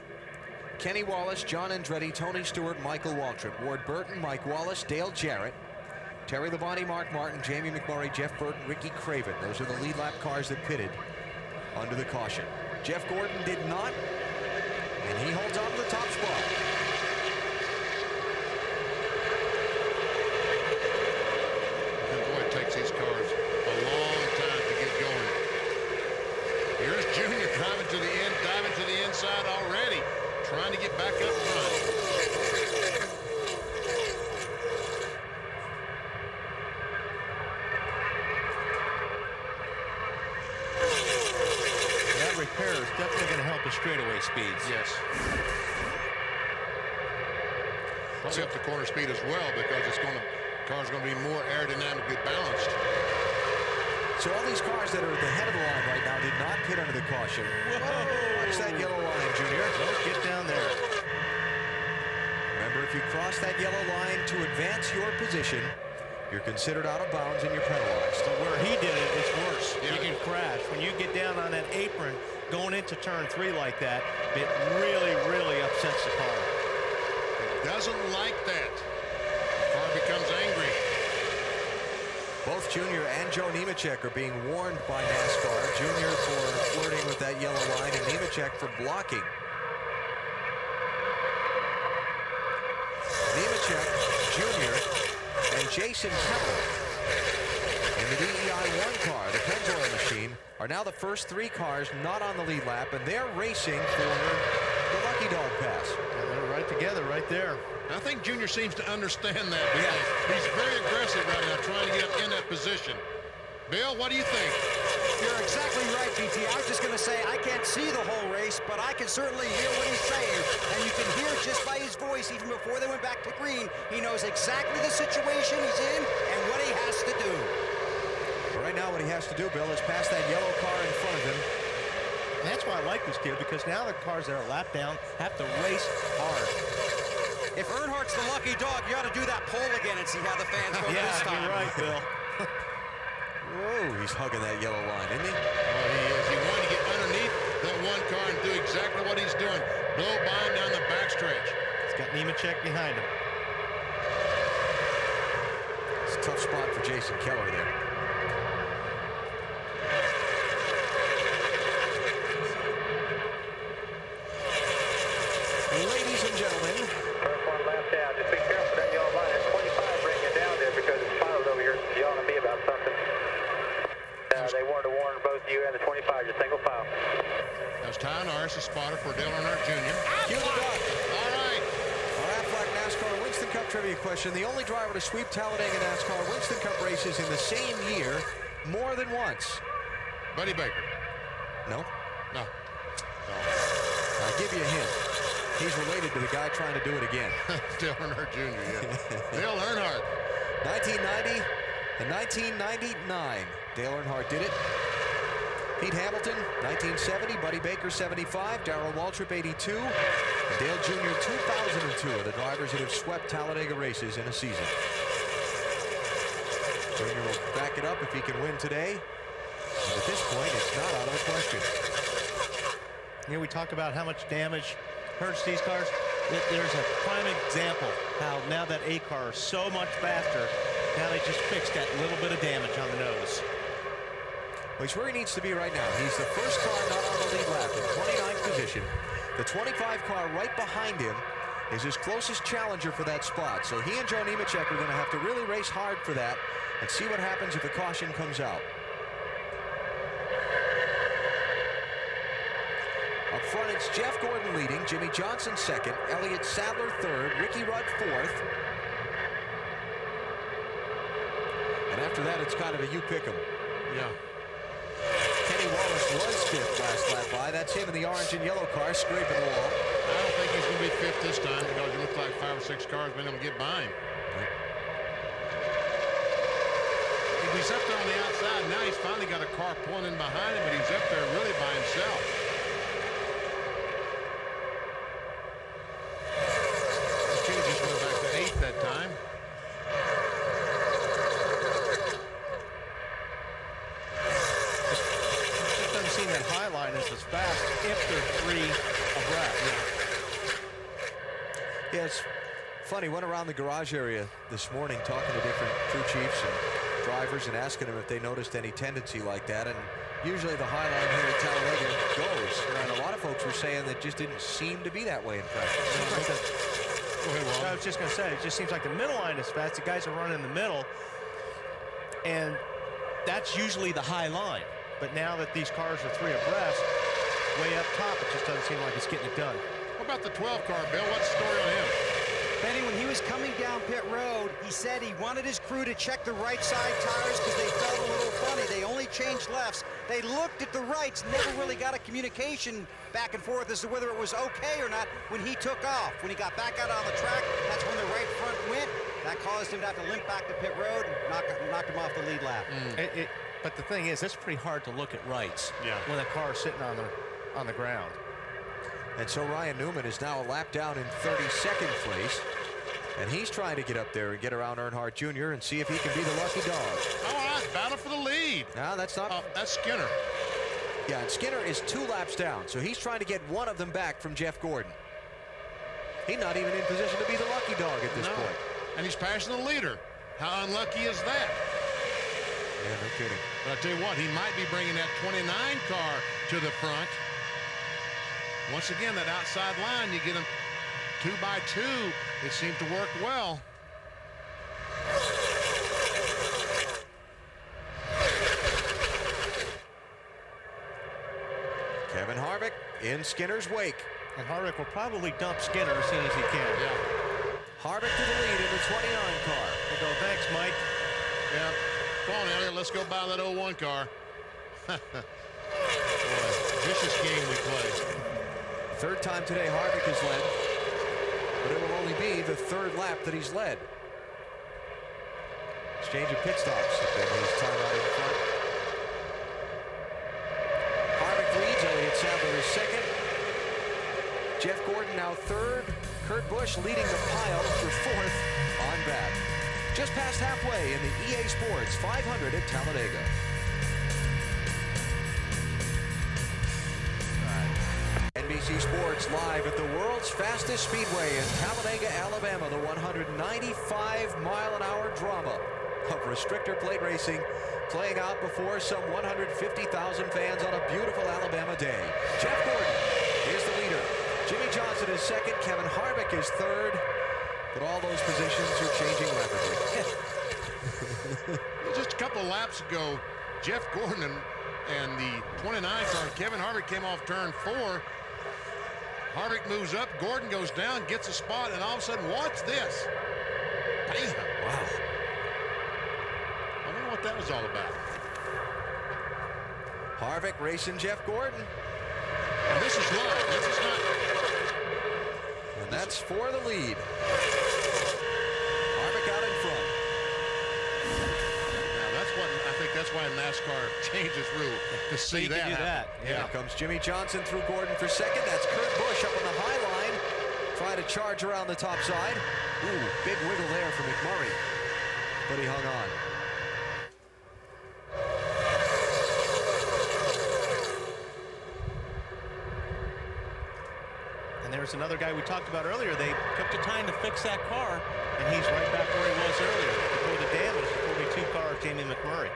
Kenny Wallace, John Andretti, Tony Stewart, Michael Waltrip, Ward Burton, Mike Wallace, Dale Jarrett, Terry Labonte, Mark Martin, Jamie McMurray, Jeff Burton, Ricky Craven. Those are the lead lap cars that pitted under the caution. Jeff Gordon did not, and he holds on to the top spot. And boy, it takes these cars a long time to get going. Here's Junior driving to the end, diving to the inside already, trying to get back up front. Repair is definitely going to help the straightaway speeds. Yes. It'll help the corner speed as well, because car's going to be more aerodynamically balanced. So all these cars that are at the head of the line right now did not pit under the caution. Whoa! Watch that yellow line, Junior. Don't get down there. Remember, if you cross that yellow line to advance your position, you're considered out of bounds and you're penalized. So where he did it, it's worse. Yeah. You can crash. When you get down on that apron going into turn 3 like that, it really, really upsets the car. It doesn't like that. The car becomes angry. Both Junior and Joe Nemechek are being warned by NASCAR. Junior for flirting with that yellow line and Nemechek for blocking. Nemechek, Junior, and Jason Keller in the DEI 1 car, the Pennzoil machine, are now the first 3 cars not on the lead lap, and they're racing for the Lucky Dog pass. And they're right together, right there. I think Junior seems to understand that. Yeah. He's very aggressive right now, trying to get up in that position. Bill, what do you think? You're exactly right, BT. I was just going to say, I can't see the whole race, but I can certainly hear what he's saying. And you can hear just by his voice, even before they went back to green, he knows exactly the situation he's in and what he has to do. Well, right now, what he has to do, Bill, is pass that yellow car in front of him. And that's why I like this kid, because now the cars that are lap down have to race hard. If Earnhardt's the lucky dog, you ought to do that poll again and see how the fans vote this time. You're right, Bill. Whoa, he's hugging that yellow line, isn't he? Oh, he is. He wanted to get underneath that 1 car and do exactly what he's doing. Blow by him down the backstretch. He's got Nemechek behind him. It's a tough spot for Jason Keller there. Ladies and gentlemen. First 1 lap down. Just be careful that yellow line. At 25, bring it down there because it's piled over here. You ought to be about something. You and the 25, just single file. That was Ty Norris, a spotter for Dale Earnhardt Jr. Cue the duck. All right. Our Aflac NASCAR Winston Cup trivia question. The only driver to sweep Talladega NASCAR Winston Cup races in the same year more than once. Buddy Baker. No. No. I'll give you a hint. He's related to the guy trying to do it again. Dale Earnhardt Jr., yeah. Dale Earnhardt. 1990 and 1999. Dale Earnhardt did it. Pete Hamilton, 1970. Buddy Baker, 75. Darrell Waltrip, 82. And Dale Jr., 2002 are the drivers that have swept Talladega races in a season. Jr. will back it up if he can win today. And at this point, it's not out of the question. Here we talk about how much damage hurts these cars. There's a prime example how now that A car is so much faster, now they just fixed that little bit of damage on the nose. Well, he's where he needs to be right now. He's the first car not on the lead lap in 29th position. The 25 car right behind him is his closest challenger for that spot. So he and Joe Nemechek are going to have to really race hard for that and see what happens if the caution comes out. Up front, it's Jeff Gordon leading, Jimmy Johnson second, Elliott Sadler third, Ricky Rudd fourth. And after that, it's kind of a you pick 'em. Yeah. Kenny Wallace was fifth last lap by. That's him in the orange and yellow car scraping the wall. I don't think he's going to be fifth this time because it looks like 5 or 6 cars been able to get by him. If he's up there on the outside, now he's finally got a car pulling in behind him, but he's up there really by himself. Kenny just went back to 8th that time. It doesn't seem that high line is as fast if they're 3 abreast. Yeah, it's funny. Went around the garage area this morning talking to different crew chiefs and drivers and asking them if they noticed any tendency like that. And usually the high line here at Talladega goes. And a lot of folks were saying that just didn't seem to be that way in practice. I was just going to say, it just seems like the middle line is fast. The guys are running in the middle, and that's usually the high line. But now that these cars are 3 abreast, way up top, it just doesn't seem like it's getting it done. What about the 12 car, Bill? What's the story on him? Benny, when he was coming down pit road, he said he wanted his crew to check the right side tires because they felt a little funny. They only changed lefts. They looked at the rights, never really got a communication back and forth as to whether it was okay or not when he took off. When he got back out on the track, that's when the right front went. That caused him to have to limp back to pit road and knocked him off the lead lap. But the thing is, it's pretty hard to look at rights when a car is sitting on the ground. And so Ryan Newman is now a lap down in 32nd place. And he's trying to get up there and get around Earnhardt Jr. and see if he can be the lucky dog. All right, battle for the lead. No, that's not. That's Skinner. Yeah, and Skinner is 2 laps down. So he's trying to get one of them back from Jeff Gordon. He's not even in position to be the lucky dog at this point. And he's passing the leader. How unlucky is that? Yeah, no kidding. But I tell you what, he might be bringing that 29 car to the front. Once again, that outside line, you get them 2 by 2. It seemed to work well. Kevin Harvick in Skinner's wake. And Harvick will probably dump Skinner as soon as he can. Yeah. Harvick to the lead in the 29 car. We'll go, thanks, Mike. Yeah. Come on, Elliott, let's go buy that 01 car. Boy, vicious game we play. 3rd time today Harvick has led, but it will only be the 3rd lap that he's led. Exchange of pit stops have been his time out in front. Harvick leads, Elliott Sadler is 2nd. Jeff Gordon now 3rd. Kurt Busch leading the pile for 4th on back. Just past halfway in the EA Sports 500 at Talladega. NBC Sports live at the world's fastest speedway in Talladega, Alabama. The 195-mile-an-hour drama of restrictor plate racing playing out before some 150,000 fans on a beautiful Alabama day. Jeff Gordon is the leader. Jimmy Johnson is 2nd. Kevin Harvick is 3rd. But all those positions are changing rapidly. Just a couple of laps ago, Jeff Gordon and the 29 car, Kevin Harvick, came off turn 4. Harvick moves up, Gordon goes down, gets a spot, and all of a sudden, watch this. Bam. Wow. I wonder what that was all about. Harvick racing Jeff Gordon. And this is live. This is not. And that's for the lead. Harvick out in front. Now that's what I think. That's why NASCAR changes rule to see you that. can do that. Yeah. Here comes Jimmy Johnson through Gordon for second. That's Kurt Busch up on the high line. Try to charge around the top side. Ooh, big wiggle there for McMurray. But he hung on. And there's another guy we talked about earlier. They took the time to fix that car, and he's right back where he was earlier before the damage, the 42 car of Jamie McMurray.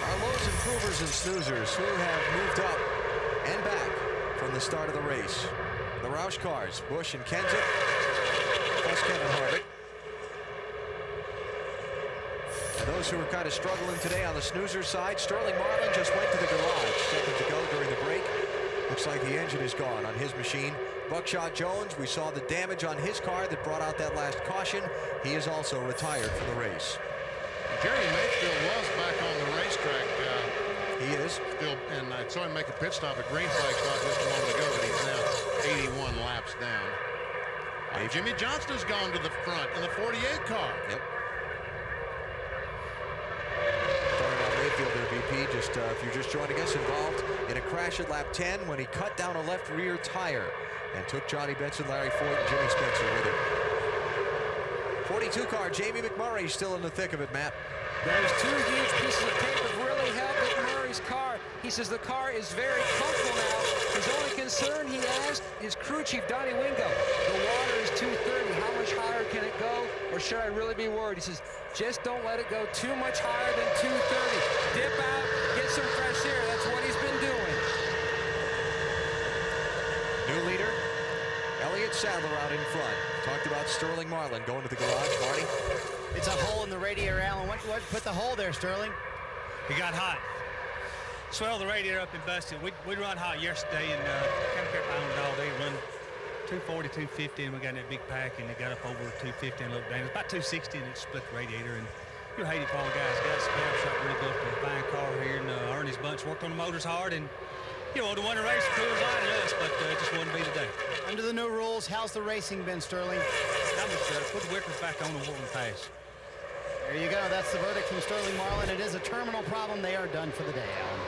Our Lowe's improvers and snoozers who have moved up and back from the start of the race. The Roush cars, Busch and Kenseth, plus Kevin Harvick. And those who are kind of struggling today on the snoozer side, Sterling Marlin just went to the garage. Second to go during the break. Looks like the engine is gone on his machine. Buckshot Jones, we saw the damage on his car that brought out that last caution. He is also retired from the race. Jerry Mayfield was back on the racetrack. He is. Still, and I saw him make a pit stop at green flag spot just a moment ago, but he's now 81 laps down. Jimmy Johnson has gone to the front in the 48 car. Yep. Mayfield there, VP, just if you're just joining us, involved in a crash at lap 10 when he cut down a left rear tire and took Johnny Benson, Larry Ford, and Jimmy Spencer with him. 42 car, Jamie McMurray still in the thick of it, Matt. Those two huge pieces of tape have really helped McMurray's car. He says the car is very comfortable now. His only concern, he asked, is crew chief Donnie Wingo. The water is 230. How much higher can it go? Or should I really be worried? He says, just don't let it go too much higher than 230. Dip out, get some fresh air. That's what he's been doing. New leader, Elliott Sadler out in front. Talked about Sterling Marlin going to the garage. Marty? It's a hole in the radiator, Alan. What put the hole there, Sterling? It got hot. Swelled the radiator up and busted. We run hot yesterday and kind of kept on all day. Run 240, 250, and we got in that big pack, and it got up over 250 and a little down. It was about 260, and it split the radiator. And you're hated for all the guys. Got a spare shop, really built a fine car here, and Ernie's bunch worked on the motors hard, and you know, the winter race crew was on us, but it just wouldn't be today. Under the new rules, how's the racing been, Sterling? I'm just put the whippers back on the Horton Pass. There you go. That's the verdict from Sterling Marlin. It is a terminal problem. They are done for the day, Alan.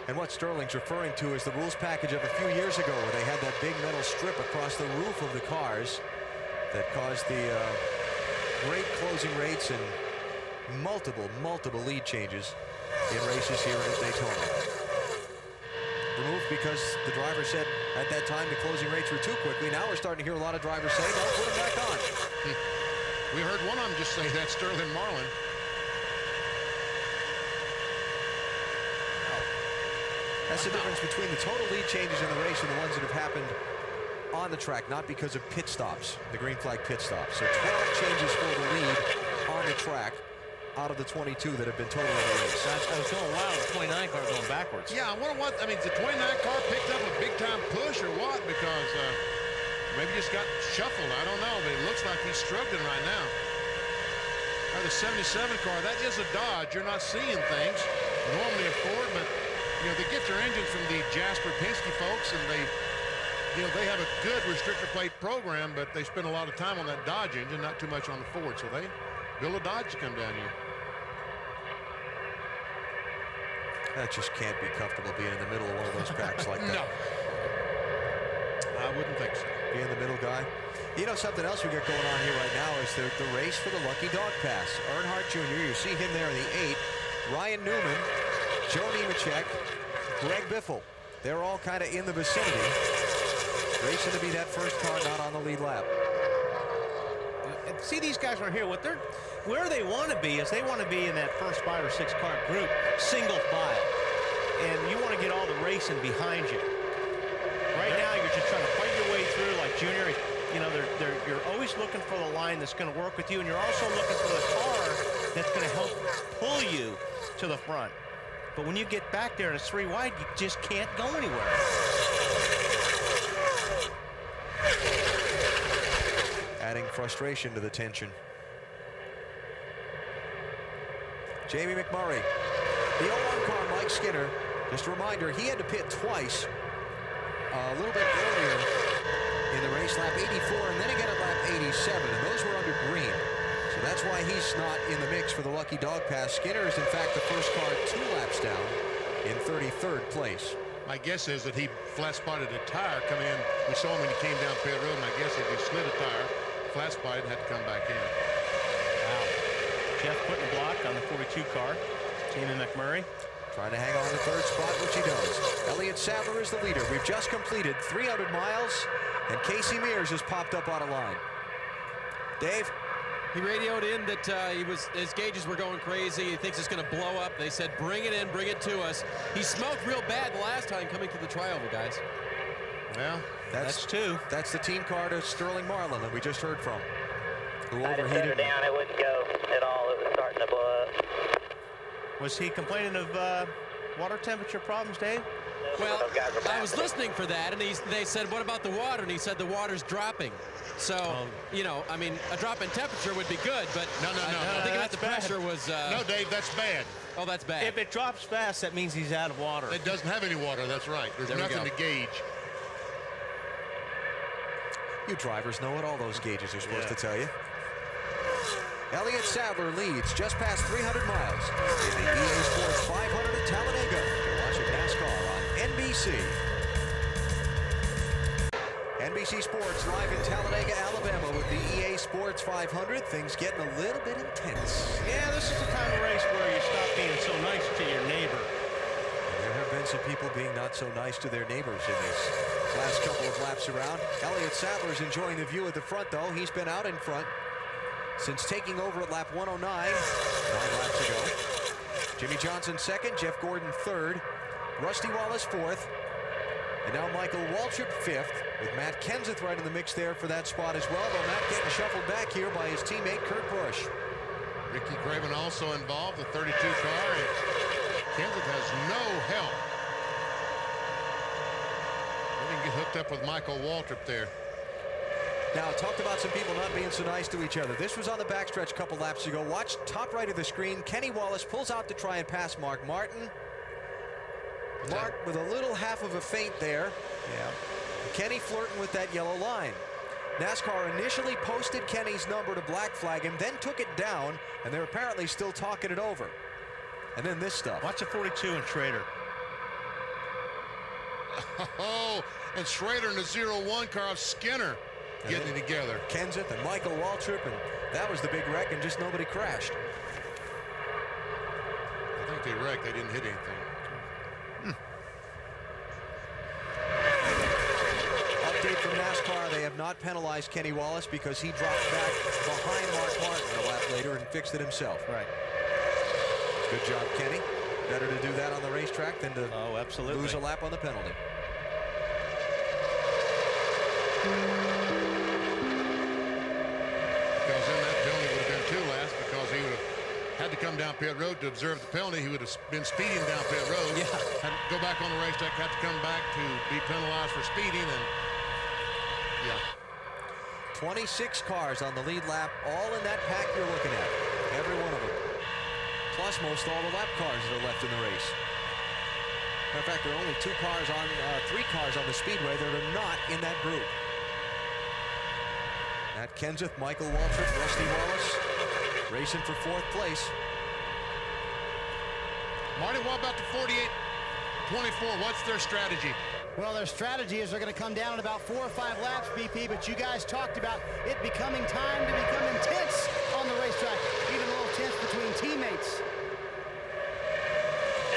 And what Sterling's referring to is the rules package of a few years ago where they had that big metal strip across the roof of the cars that caused the great closing rates and multiple lead changes in races here at Daytona. Removed because the driver said at that time the closing rates were too quickly. Now we're starting to hear a lot of drivers say, no, put them back on. We heard one of them just say that, Sterling Marlin. That's the difference between the total lead changes in the race and the ones that have happened on the track, not because of pit stops, the green flag pit stops. So 12 changes for the lead on the track out of the 22 that have been total in the race. I was going wild, the 29 car going backwards. Yeah, I wonder what, I mean, the 29 car picked up a big-time push or what? Because maybe just got shuffled. I don't know, but it looks like he's struggling right now. Or the 77 car, that is a Dodge. You're not seeing things. Normally a Ford, but you know, they get their engines from the Jasper Penske folks, and they have a good restrictor plate program, but they spend a lot of time on that Dodge engine, not too much on the Ford. So they build a Dodge to come down here. That just can't be comfortable being in the middle of one of those packs like that. No. I wouldn't think so. Being the middle guy. You know, something else we got going on here right now is the race for the Lucky Dog Pass. Earnhardt Jr., you see him there in the 8. Ryan Newman, Joe Nemechek, Greg Biffle. They're all kind of in the vicinity. Racing to be that first car not on the lead lap. And see, these guys right here, where they want to be is they want to be in that first 5 or 6 car group, single file. And you want to get all the racing behind you. Right now, you're just trying to fight your way through like Junior. You know, you're always looking for the line that's going to work with you, and you're also looking for the car that's going to help pull you to the front. But when you get back there and it's 3 wide, you just can't go anywhere. Adding frustration to the tension. Jamie McMurray. The 01 car, Mike Skinner. Just a reminder, he had to pit twice a little bit earlier in the race, lap 84, and then again at lap 87, and those were under green. So that's why he's not in the mix for the Lucky Dog Pass. Skinner is, in fact, the first car 2 laps down in 33rd place. My guess is that he flat spotted a tire come in. We saw him when he came down pit road, and I guess if he slid a tire, flat spotted, had to come back in. Wow. Jeff putting a block on the 42 car. Jamie McMurray trying to hang on to 3rd spot, which he does. Elliott Sadler is the leader. We've just completed 300 miles, and Casey Mears has popped up on a line. Dave? He radioed in that his gauges were going crazy. He thinks it's going to blow up. They said, bring it in, bring it to us. He smoked real bad the last time coming to the trioval, guys. Well, that's 2. That's the team car to Sterling Marlin that we just heard from, who I just set her overheated. down. It wouldn't go at all. It was starting to blow up. Was he complaining of water temperature problems, Dave? Well, I was listening for that, and they said, what about the water? And he said the water's dropping. So, you know, I mean, a drop in temperature would be good, but no. I think that the pressure was... No, Dave, that's bad. Oh, that's bad. If it drops fast, that means he's out of water. It doesn't have any water, that's right. There's nothing to gauge. You drivers know what all those gauges are supposed to tell you. Elliott Sadler leads just past 300 miles in the EA Sports 500 at Talladega. You're watching NASCAR on NBC. NBC Sports live in Talladega, Alabama with the EA Sports 500. Things getting a little bit intense. Yeah, this is the kind of race where you stop being so nice to your neighbor. There have been some people being not so nice to their neighbors in this last couple of laps around. Elliott Sadler's enjoying the view at the front, though. He's been out in front since taking over at lap 109, 9 laps ago. Jimmy Johnson 2nd, Jeff Gordon 3rd, Rusty Wallace 4th, and now Michael Waltrip 5th, with Matt Kenseth right in the mix there for that spot as well, though Matt getting shuffled back here by his teammate Kurt Busch. Ricky Craven also involved, the 32 car, and Kenseth has no help. They didn't get hooked up with Michael Waltrip there. Now, talked about some people not being so nice to each other. This was on the backstretch a couple laps ago. Watch top right of the screen. Kenny Wallace pulls out to try and pass Mark Martin. Mark with a little half of a feint there. Yeah. Kenny flirting with that yellow line. NASCAR initially posted Kenny's number to black flag him, then took it down, and they're apparently still talking it over. And then this stuff. Watch the 42 and Schrader. Oh, and Schrader in the 01 car of Skinner getting it together. Kenseth and Michael Waltrip, and that was the big wreck, and just nobody crashed. I think they wrecked. They didn't hit anything. Update from NASCAR, they have not penalized Kenny Wallace because he dropped back behind Mark Martin a lap later and fixed it himself. Right. Good job, Kenny. Better to do that on the racetrack than to absolutely lose a lap on the penalty. Because then that penalty would have been 2 laps, because he would have had to come down pit road to observe the penalty. He would have been speeding down pit road. Yeah. Had to go back on the racetrack, had to come back to be penalized for speeding, and yeah. 26 cars on the lead lap, all in that pack you're looking at. Every one of them. Plus most all the lap cars that are left in the race. Matter of fact, there are only 3 cars on the speedway that are not in that group. Matt Kenseth, Michael Waltrip, Rusty Wallace racing for 4th place. Marty, what about the 48-24? What's their strategy? Well, their strategy is they're going to come down in about 4 or 5 laps, BP, but you guys talked about it becoming time to become intense on the racetrack, even a little tense between teammates.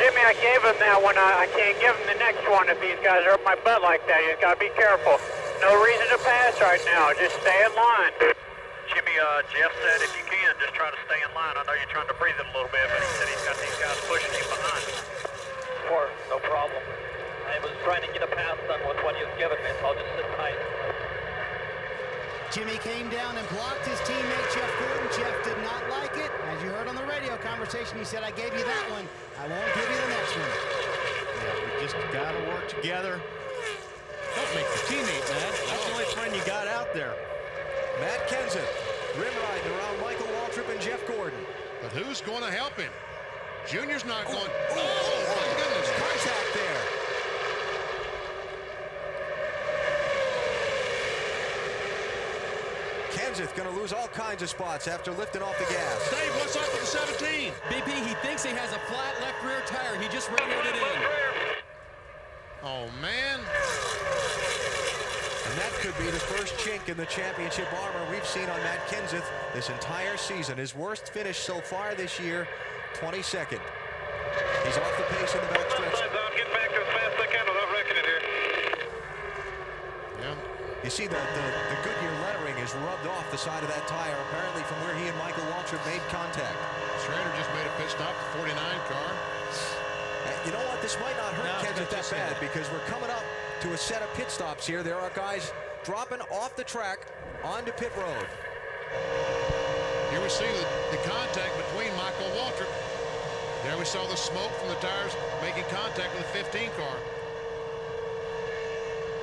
Jimmy, I gave him that one. I can't give him the next one if these guys are up my butt like that. You've got to be careful. No reason to pass right now. Just stay in line. Jimmy, Jeff said if you can, just try to stay in line. I know you're trying to breathe it a little bit, but he said he's got these guys pushing him behind. Sure, no problem. I was trying to get a pass done with what he was giving me, so I'll just sit tight. Jimmy came down and blocked his teammate Jeff Gordon. Jeff did not like it. As you heard on the radio conversation, conversation. He said, I gave you that one. I won't give you the next one. Yeah, we just got to work together. Don't make your teammate mad. That's the only friend you got out there. Matt Kenseth rim riding around Michael Waltrip and Jeff Gordon. But who's going to help him? Junior's not going. Oh, my goodness. Contact there. Kenseth going to lose all kinds of spots after lifting off the gas. Dave, what's up with the 17? BP, he thinks he has a flat left rear tire. He just radioed it in. Oh, man. And that could be the first chink in the championship armor we've seen on Matt Kenseth this entire season. His worst finish so far this year, 22nd. He's off the pace in the back stretch. Get back as fast as I can without wrecking it here. Yeah. You see the Goodyear lettering is rubbed off the side of that tire, apparently from where he and Michael Waltrip made contact. Schrader just made a pit stop, the 49 car. You know what? This might not hurt Kenseth that bad because we're coming up to a set of pit stops here. There are guys dropping off the track onto pit road. Here we see the contact between Michael Waltrip. There we saw the smoke from the tires making contact with the 15 car.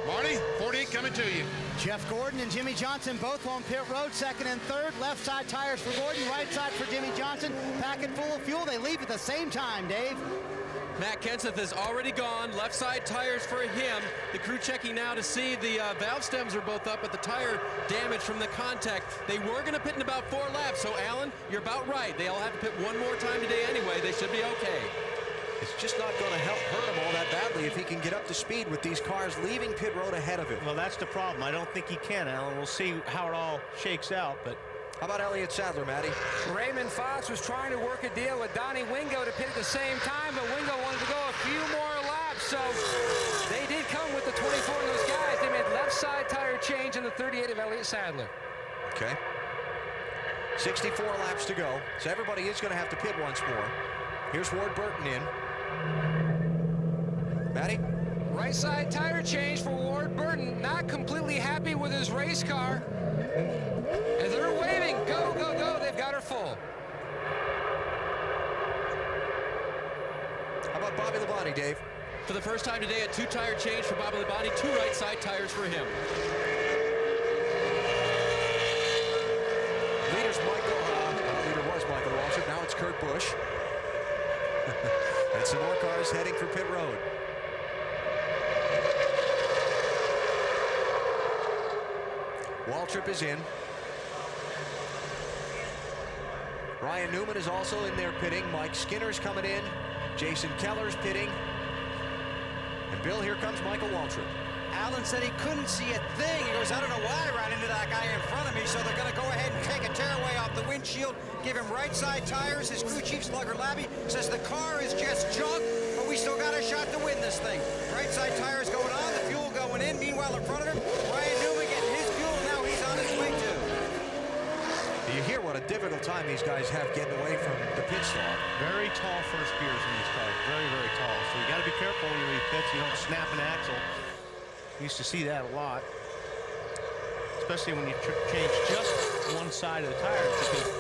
Marty, 48 coming to you. Jeff Gordon and Jimmy Johnson both on pit road, second and third. Left side tires for Gordon, right side for Jimmy Johnson. Packet full of fuel. They leave at the same time, Dave. Matt Kenseth is already gone. Left side tires for him. The crew checking now to see the valve stems are both up, but the tire damage from the contact. They were going to pit in about 4 laps, so Alan, you're about right. They'll have to pit one more time today anyway. They should be okay. It's just not going to hurt him all that badly if he can get up to speed with these cars leaving pit road ahead of him. Well, that's the problem. I don't think he can, Alan. We'll see how it all shakes out, but... How about Elliott Sadler, Matty? Raymond Fox was trying to work a deal with Donnie Wingo to pit at the same time, but Wingo wanted to go a few more laps, so they did come with the 24 of those guys. They made left side tire change in the 38 of Elliott Sadler. Okay. 64 laps to go, so everybody is going to have to pit once more. Here's Ward Burton in. Matty? Right side tire change for Ward Burton. Not completely happy with his race car. And they're waving, go, go, go. They've got her full. How about Bobby Labonte, Dave? For the first time today, a 2-tire change for Bobby Labonte, 2 right side tires for him. Leader was Michael Waltrip. Now it's Kurt Busch. And some more cars heading for pit road. Waltrip is in. Ryan Newman is also in there pitting. Mike Skinner's coming in. Jason Keller's pitting. And Bill, here comes Michael Waltrip. Allen said he couldn't see a thing. He goes, I don't know why I ran into that guy in front of me, so they're going to go ahead and take a tearaway off the windshield, give him right side tires. His crew chief, Slugger Labby, says the car is just junk, but we still got a shot to win this thing. Right side tires going on, the fuel going in. Meanwhile, in front of him, Ryan Newman getting his fuel. Now he's on his way too. You hear what a difficult time these guys have getting away from the pit stop. Very tall first gears in these cars. Very, very tall. So you got to be careful when you leave pits. You don't snap an axle. Used to see that a lot, especially when you change just one side of the tires because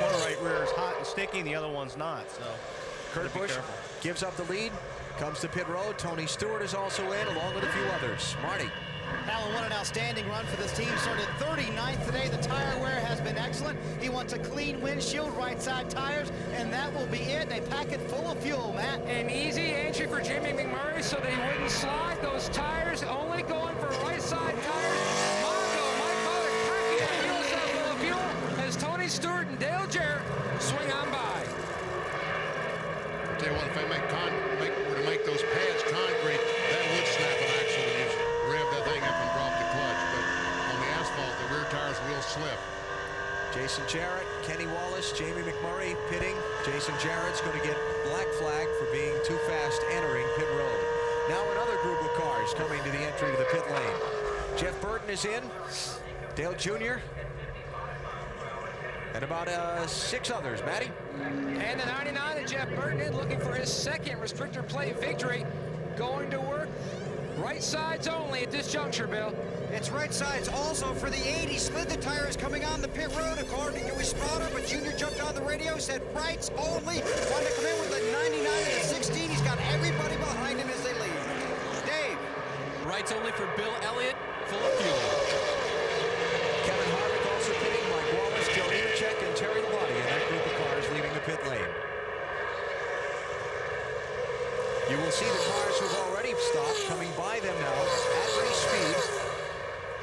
one right rear is hot and sticky and the other one's not. So Kurt Busch gives up the lead, comes to pit road. Tony Stewart is also in, along with a few others. Marty. Alan, what an outstanding run for this team. Started 39th today. The tire wear has been excellent. He wants a clean windshield, right side tires, and that will be it. They pack it full of fuel, Matt. An easy entry for Jimmy McMurray so that he wouldn't slide. Those tires only going for right side tires. Mike Butler packing that fuel cell full of fuel as Tony Stewart and Dale Jarrett swing on by. I'll tell you what, if they were to make those pads concrete, that would snap an axle when you rev that thing up and drop the clutch. But on the asphalt, the rear tires will slip. Jason Jarrett, Kenny Wallace, Jamie McMurray pitting. Jason Jarrett's going to get black flag for being too fast entering pit road. Now another group of cars coming to the entry to the pit lane. Jeff Burton is in. Dale Jr. And about 6 others. Matty? And the 99 of Jeff Burton in, looking for his second restrictor plate victory. Going to work. Right sides only at this juncture, Bill. It's right sides also for the 80. Slid the tires coming on the pit road according to his spotter, but Junior jumped on the radio, said rights only. Wanted to come in with a 99 and a 16. He's got everybody behind him as they leave. Dave. Rights only for Bill Elliott, full of fuel. Kevin Harvick also pitting, Mike Wallace, Joe Nemechek, and Terry Labonte in that group of cars leaving the pit lane. You will see the cars who've already stopped coming by them now at race speed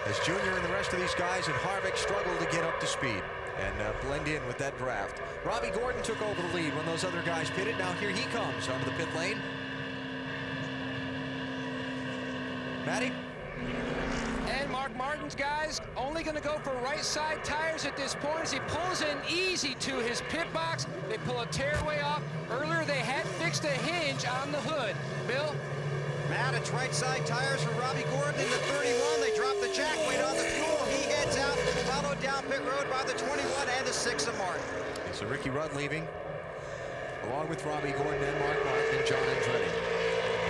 as Junior and the rest of these guys and Harvick struggle to get up to speed and blend in with that draft. Robbie Gordon took over the lead when those other guys pitted. Now here he comes onto the pit lane. Matty? And Mark Martin's guys only going to go for right side tires at this point as he pulls in easy to his pit box. They pull a tearaway off. Earlier they had fixed a hinge on the hood. Bill? Matt, it's right side tires for Robbie Gordon in the 31. They drop the jack weight on the fuel. He heads out, followed down pit road by the 21 and the 6 of Martin. So Ricky Rudd leaving, along with Robbie Gordon and Mark Martin and John Andretti.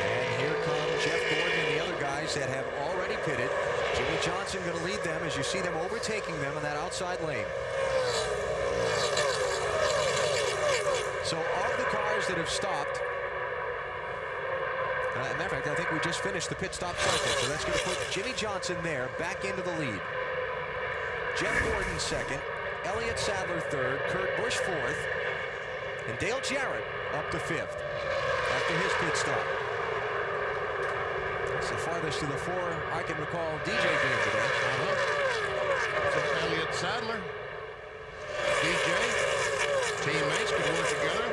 And here come Jeff Gordon and the other guys that have already pitted. Jimmy Johnson going to lead them as you see them overtaking them in that outside lane. So of the cars that have stopped, as a matter of fact, I think we just finished the pit stop cycle, so that's going to put Jimmy Johnson there back into the lead. Jeff Gordon second, Elliott Sadler third, Kurt Busch fourth, and Dale Jarrett up to fifth after his pit stop. That's the farthest to the four I can recall DJ being today. So Elliott Sadler, DJ, teammates could work together.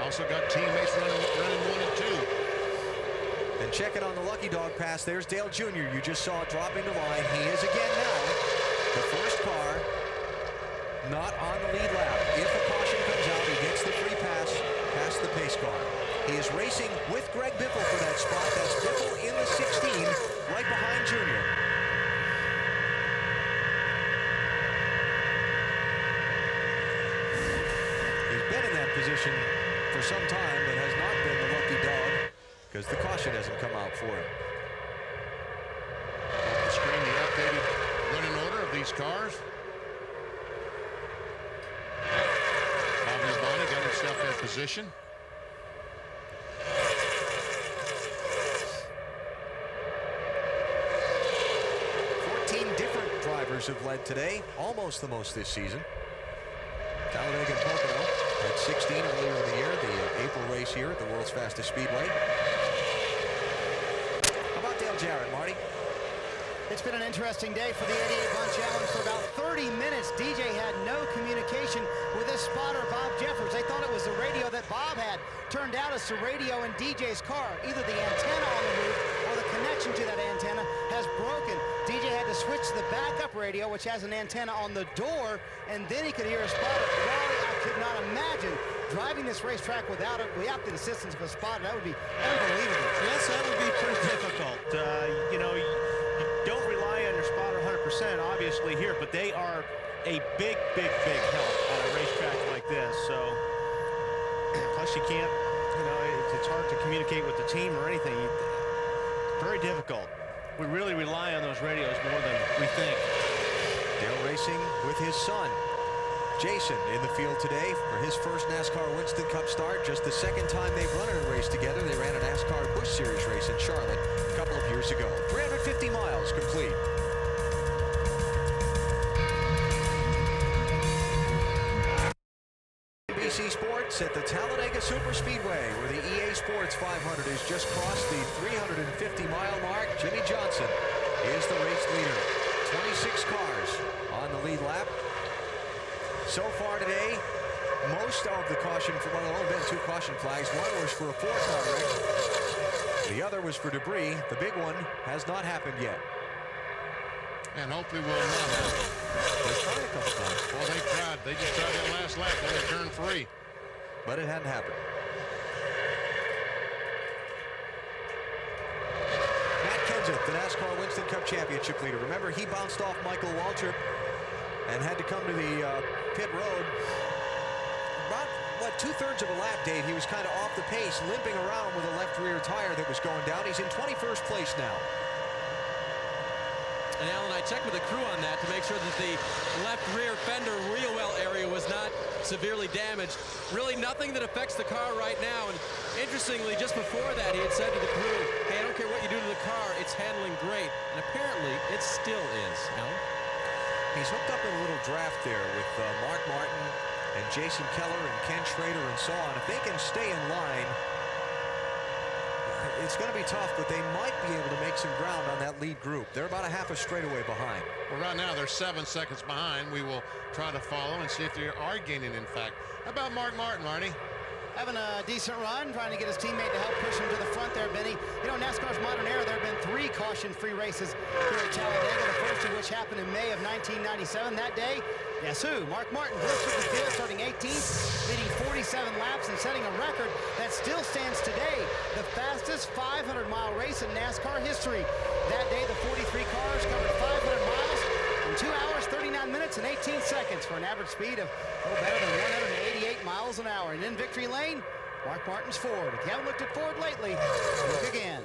Also got teammates running 1 and 2. And checking on the Lucky Dog pass, there's Dale Jr. You just saw dropping the line. He is again now the first car not on the lead lap. If a caution comes out, he gets the free pass past the pace car. He is racing with Greg Biffle for that spot. That's Biffle in the 16, right behind Junior. He's been in that position for some time, but has not been the lucky dog because the caution hasn't come out for him. Off the screen, the updated running order of these cars. Bobby Labonte got himself in position. Drivers have led today, almost the most this season. Talladega and Pocono had 16 earlier in the year, the April race here at the world's fastest speedway. How about Dale Jarrett, Marty? It's been an interesting day for the 88 Bun Challenge. For about 30 minutes, DJ had no communication with his spotter, Bob Jeffers. They thought it was the radio that Bob had. Turned out it's the radio in DJ's car. Either the antenna on the roof or the connection to that antenna has broken. DJ had to switch to the backup radio, which has an antenna on the door, and then he could hear a spotter. Wally, I could not imagine driving this racetrack without the assistance of a spotter. That would be unbelievable. Yes, that would be pretty difficult. You know, you don't rely on your spotter 100%, obviously, here, but they are a big, big, big help on a racetrack like this. So, plus you can't, you know, it's hard to communicate with the team or anything. Very difficult. We really rely on those radios more than we think. Dale racing with his son, Jason, in the field today for his first NASCAR Winston Cup start. Just the second time they've run a race together. They ran a NASCAR Busch Series race in Charlotte a couple of years ago. 350 miles complete. NBC Sports at the Talladega Superspeedway, where the EA Sports 500 has just crossed the 350-mile mark. Jimmy Johnson is the race leader. 26 cars on the lead lap. So far today, most of the caution, well, there have only been 2 caution flags. One was for a 4-car wreck. The other was for debris. The big one has not happened yet. And hopefully will not happen. They tried a couple times. Well, they tried. They just tried that last lap when they turned free. But it hadn't happened. Matt Kenseth, the NASCAR Winston Cup Championship leader. Remember, he bounced off Michael Waltrip and had to come to the pit road. About, what, 2/3 of a lap, Dave. He was kind of off the pace, limping around with a left rear tire that was going down. He's in 21st place now. And Alan, I checked with the crew on that to make sure that the left rear fender wheel well area was not severely damaged. Really nothing that affects the car right now. And interestingly, just before that, he had said to the crew, hey, I don't care what you do to the car, it's handling great. And apparently, it still is. Alan? He's hooked up in a little draft there with Mark Martin and Jason Keller and Ken Schrader and so on. If they can stay in line, it's going to be tough, but they might be able to make some ground on that lead group. They're about a half a straightaway behind. Well, right now they're 7 seconds behind. We will try to follow and see if they are gaining, in fact. How about Mark Martin, Marty? Having a decent run, trying to get his teammate to help push him to the front there, Benny. You know, NASCAR's modern era, there have been 3 caution-free races here at Talladega, the first of which happened in May of 1997. That day, guess who? Mark Martin burst through the field, starting 18th, leading 47 laps and setting a record that still stands today, the fastest 500-mile race in NASCAR history. That day, the 43 cars covered 500 miles in 2 hours, 39 minutes, and 18 seconds for an average speed of a little better than 188 miles an hour. And in victory lane, Mark Martin's Ford. If you haven't looked at Ford lately, look again.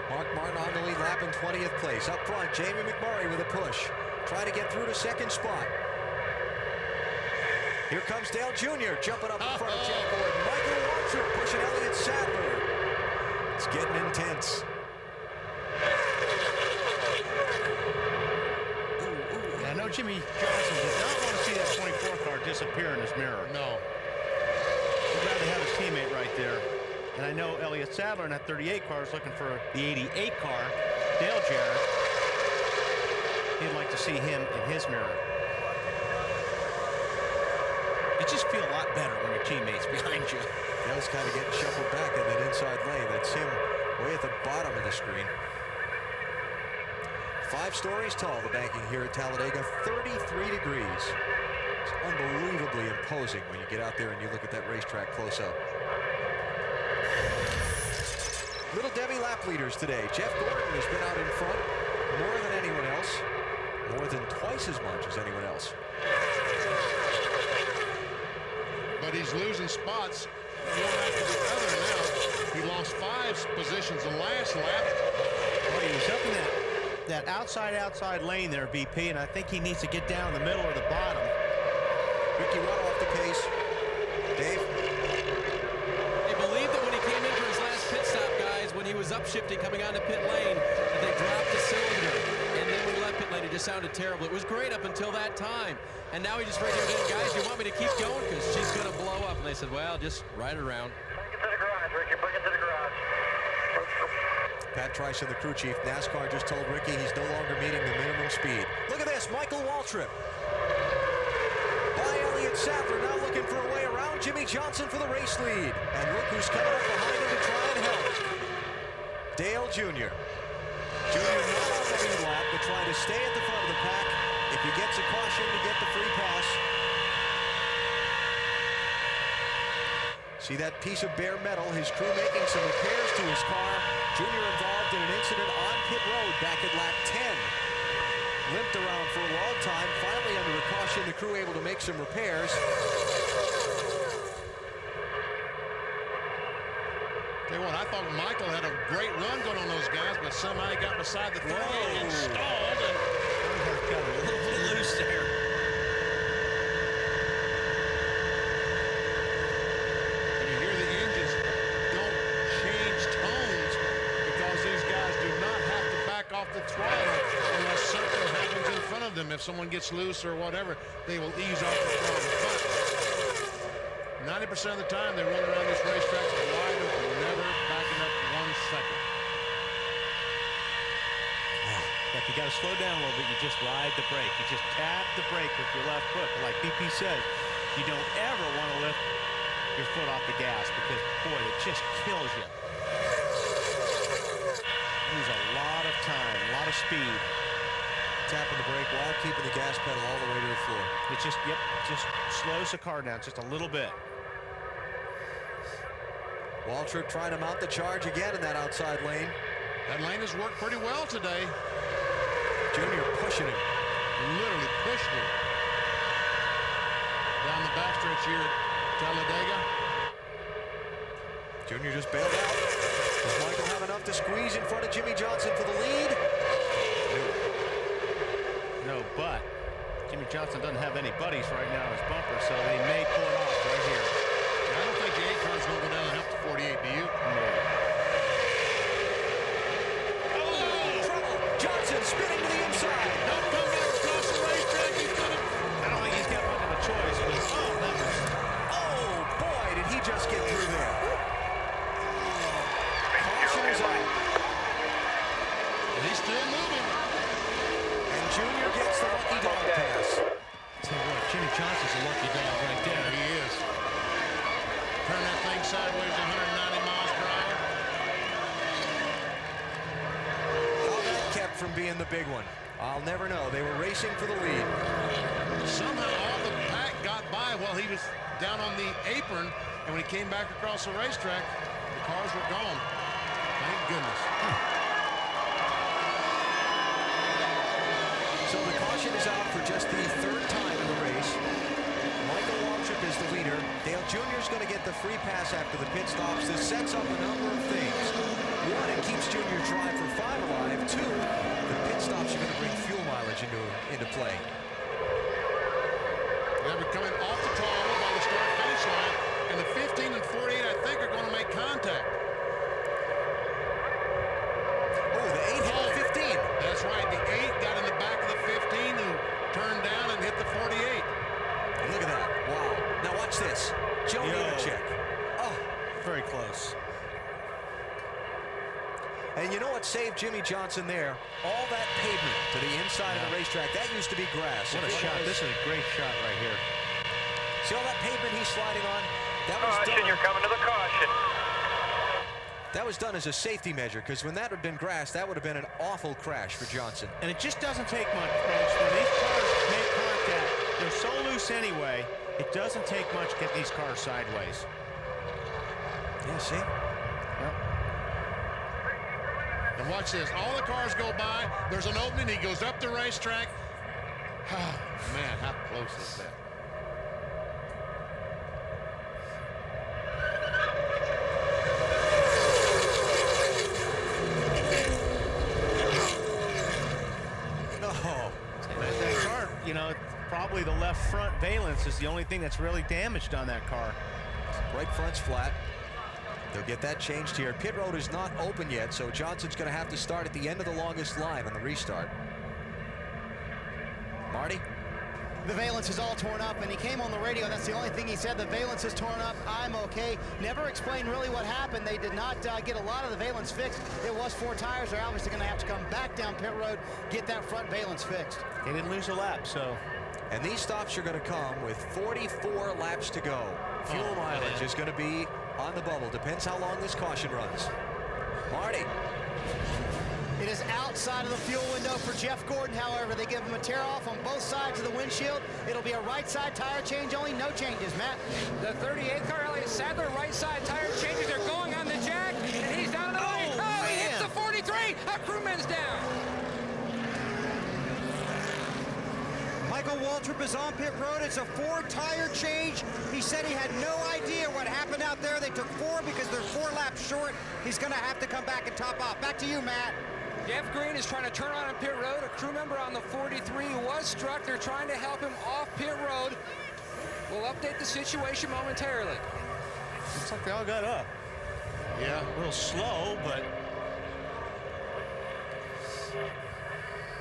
Mark Martin on the lead lap in 20th place. Up front, Jamie McMurray with a push. Try to get through to second spot. Here comes Dale Jr. jumping up in front of Jeff Gordon. Michael Waltrip pushing Elliott Sadler. It's getting intense. I know Jimmy Johnson did not want to see that 24 car disappear in his mirror. No. He'd rather have his teammate right there. And I know Elliott Sadler in that 38 car is looking for the 88 car, Dale Jarrett. He'd like to see him in his mirror. It just feels a lot better when your teammate's behind you. Dale's kind of getting shuffled back in that inside lane. That's him way at the bottom of the screen. 5 stories tall, the banking here at Talladega, 33 degrees. It's unbelievably imposing when you get out there and you look at that racetrack close up. Little Debbie lap leaders today. Jeff Gordon has been out in front more than anyone else, more than twice as much as anyone else. But he's losing spots one after the other now. He lost 5 positions the last lap. Well, he was up in that outside lane there, VP, and I think he needs to get down in the middle or the bottom. Ricky Rudd off the pace. Dave? They believe that when he came in for his last pit stop, guys, when he was upshifting coming onto pit lane, that they dropped a cylinder. And then when he left pit lane, it just sounded terrible. It was great up until that time. And now he just radioed in, guys, you want me to keep going? Because she's going to blow up. And they said, well, just ride it around. Bring it to the garage, Ricky. Bring it to the garage. Pat Tryson, the crew chief. NASCAR just told Ricky he's no longer meeting the minimum speed. Look at this, Michael Waltrip. By Elliott Sadler, now looking for a way around Jimmy Johnson for the race lead. And look who's coming up behind him to try and help. Dale Jr. Jr. not on the lead lap, but trying to stay at the front of the pack. If he gets a caution to get the free pass. See that piece of bare metal, his crew making some repairs to his car. Junior involved in an incident on pit road back at lap 10. Limped around for a long time. Finally, under a caution, the crew able to make some repairs. Tell you what, I thought Michael had a great run going on those guys, but somehow he got beside the 38 and stalled. And got a little bit loose there. And you hear the engines don't change tones because these guys do not have to back off the throttle unless something happens in front of them. If someone gets loose or whatever, they will ease off the throttle. But 90% of the time, they run around this racetrack wide open, never backing up 1 second. If you got to slow down a little bit, you just ride the brake. You just tap the brake with your left foot. Like BP says, you don't ever want to lift your foot off the gas because, boy, it just kills you. Lose a lot of time, a lot of speed. Tapping the brake while keeping the gas pedal all the way to the floor. It just slows the car down just a little bit. Waltrip trying to mount the charge again in that outside lane. That lane has worked pretty well today. Junior pushing him. Literally pushed him. Down the backstretch here at Talladega. Junior just bailed out. Does Michael have enough to squeeze in front of Jimmy Johnson for the lead? No, but Jimmy Johnson doesn't have any buddies right now in his bumper so they may pull it off right here. I don't think the 8 car's going to go down and help the 48, do you? No. Johnson spinning to the inside. Don't come back across the racetrack. He's got it. I don't think he's got much of a choice. But, Oh, boy, did he just get through there. Caution is out. And he's still moving. And Junior gets the lucky dog pass. Tell you what, Jimmy Johnson's a lucky dog right there. He is. Turn that thing sideways 190 miles per hour. How that kept from being the big one, I'll never know. They were racing for the lead. Somehow all the pack got by while he was down on the apron, and when he came back across the racetrack, the cars were gone. Thank goodness. So the caution is out for just the 3rd time in the race. Michael Waltrip is the leader. Dale Jr. is going to get the free pass after the pit stops. This sets up a number of things. 1, it keeps Junior Drive for 5 alive. 2, the pit stops are going to bring fuel mileage into play. They're coming off the throttle by the start-finish line, and the 15 and 48, I think, are going to make contact. Oh, the 8 hit the 15. That's right. The 8 got in the back of the 15 and turned down and hit the 48. Look at that. Wow. Now watch this. Joe Nemechek. Oh, very close. And you know what saved Jimmy Johnson there? All that pavement to the inside of the racetrack. That used to be grass. What a shot. This is a great shot right here. See all that pavement he's sliding on? That was Caution, done. you're coming to the caution. That was done as a safety measure, because when that had been grass, that would have been an awful crash for Johnson. And it just doesn't take much, folks. When these cars make contact, they're so loose anyway, it doesn't take much to get these cars sideways. Yeah, see? Yep. And watch this. All the cars go by. There's an opening. He goes up the racetrack. Man, how close is that? That car, you know, probably the left front valence is the only thing that's really damaged on that car. Right front's flat. They'll get that changed here. Pit road is not open yet, so Johnson's going to have to start at the end of the longest line on the restart. Marty? The valence is all torn up, and he came on the radio. That's the only thing he said. The valence is torn up. I'm okay. Never explained really what happened. They did not get a lot of the valence fixed. It was 4 tires. They're obviously going to have to come back down pit road, get that front valence fixed. They didn't lose a lap, so. And these stops are going to come with 44 laps to go. Fuel mileage is going to be on the bubble. Depends how long this caution runs. Marty. It is outside of the fuel window for Jeff Gordon. However, they give him a tear-off on both sides of the windshield. It'll be a right-side tire change only. No changes, Matt. The 38 car, Elliott Sadler, right-side tire changes. They're going on the jack, and he's down in the lane. Oh, he hits the 43. A crewman's down. Michael Waltrip is on pit road. It's a 4-tire change. He said he had no idea what happened out there. They took 4 because they're 4 laps short. He's going to have to come back and top off. Back to you, Matt. Jeff Green is trying to turn on pit road. A crew member on the 43 was struck. They're trying to help him off pit road. We'll update the situation momentarily. Looks like they all got up. Yeah. A little slow, but.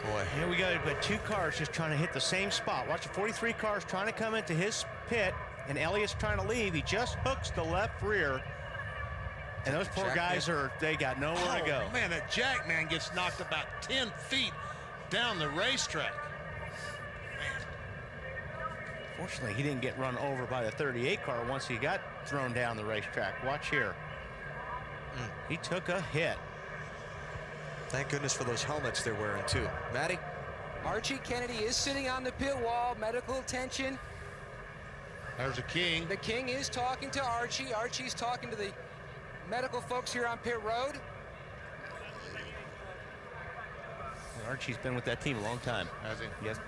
Boy. Here we go, but 2 cars just trying to hit the same spot. Watch the 43 cars trying to come into his pit, and Elliott's trying to leave. He just hooks the left rear. And those poor guys they got nowhere to go. Man, that jack man gets knocked about 10 feet down the racetrack. Fortunately, he didn't get run over by the 38 car once he got thrown down the racetrack. Watch here. He took a hit. Thank goodness for those helmets they're wearing, too. Matty? Archie Kennedy is sitting on the pit wall. Medical attention. There's a King. The King is talking to Archie. Archie's talking to the medical folks here on pit road. Archie's been with that team a long time. Has he? Yes.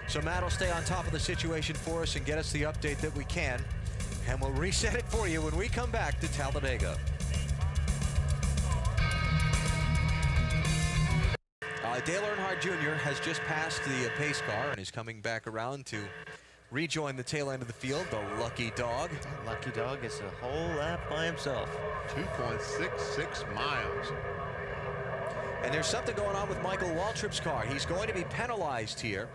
So Matt will stay on top of the situation for us and get us the update that we can. And we'll reset it for you when we come back to Talladega. Dale Earnhardt Jr. has just passed the pace car and is coming back around to rejoin the tail end of the field. The Lucky Dog. Lucky Dog is a whole lap by himself. 2.66 miles. And there's something going on with Michael Waltrip's car. He's going to be penalized here.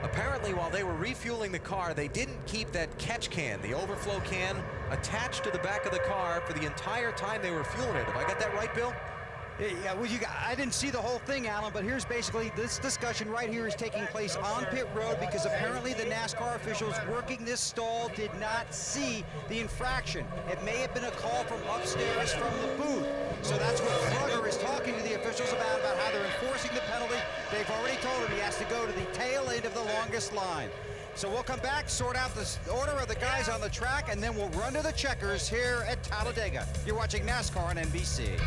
Apparently, while they were refueling the car, they didn't keep that catch can, the overflow can, attached to the back of the car for the entire time they were fueling it. Have I got that right, Bill? Yeah, well, I didn't see the whole thing, Alan, but here's basically this discussion right here is taking place on pit road because apparently the NASCAR officials working this stall did not see the infraction. It may have been a call from upstairs from the booth. So that's what Slugger is talking to the officials about how they're enforcing the penalty. They've already told him he has to go to the tail end of the longest line. So we'll come back, sort out the order of the guys on the track, and then we'll run to the checkers here at Talladega. You're watching NASCAR on NBC.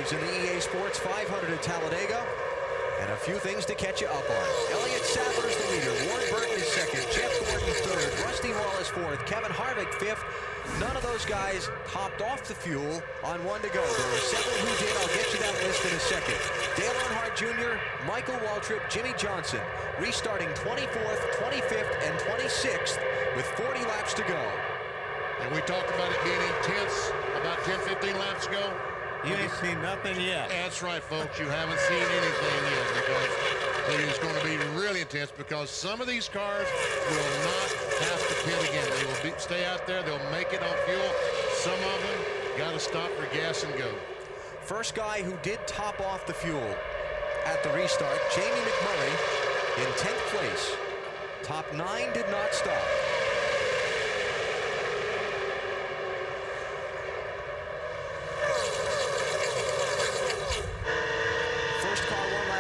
In the EA Sports 500 at Talladega, and a few things to catch you up on. Elliott Sadler is the leader, Ward Burton is second, Jeff Gordon third, Rusty Wallace fourth, Kevin Harvick fifth. None of those guys topped off the fuel on one to go. There were several who did. I'll get you that list in a second. Dale Earnhardt Jr., Michael Waltrip, Jimmy Johnson, restarting 24th, 25th, and 26th with 40 laps to go. And we talked about it being intense about 10, 15 laps ago. You ain't seen nothing yet. That's right, folks. You haven't seen anything yet because it is going to be really intense because some of these cars will not have to pit again. They will stay out there. They'll make it on fuel. Some of them got to stop for gas and go. First guy who did top off the fuel at the restart, Jamie McMurray in 10th place. Top 9 did not stop.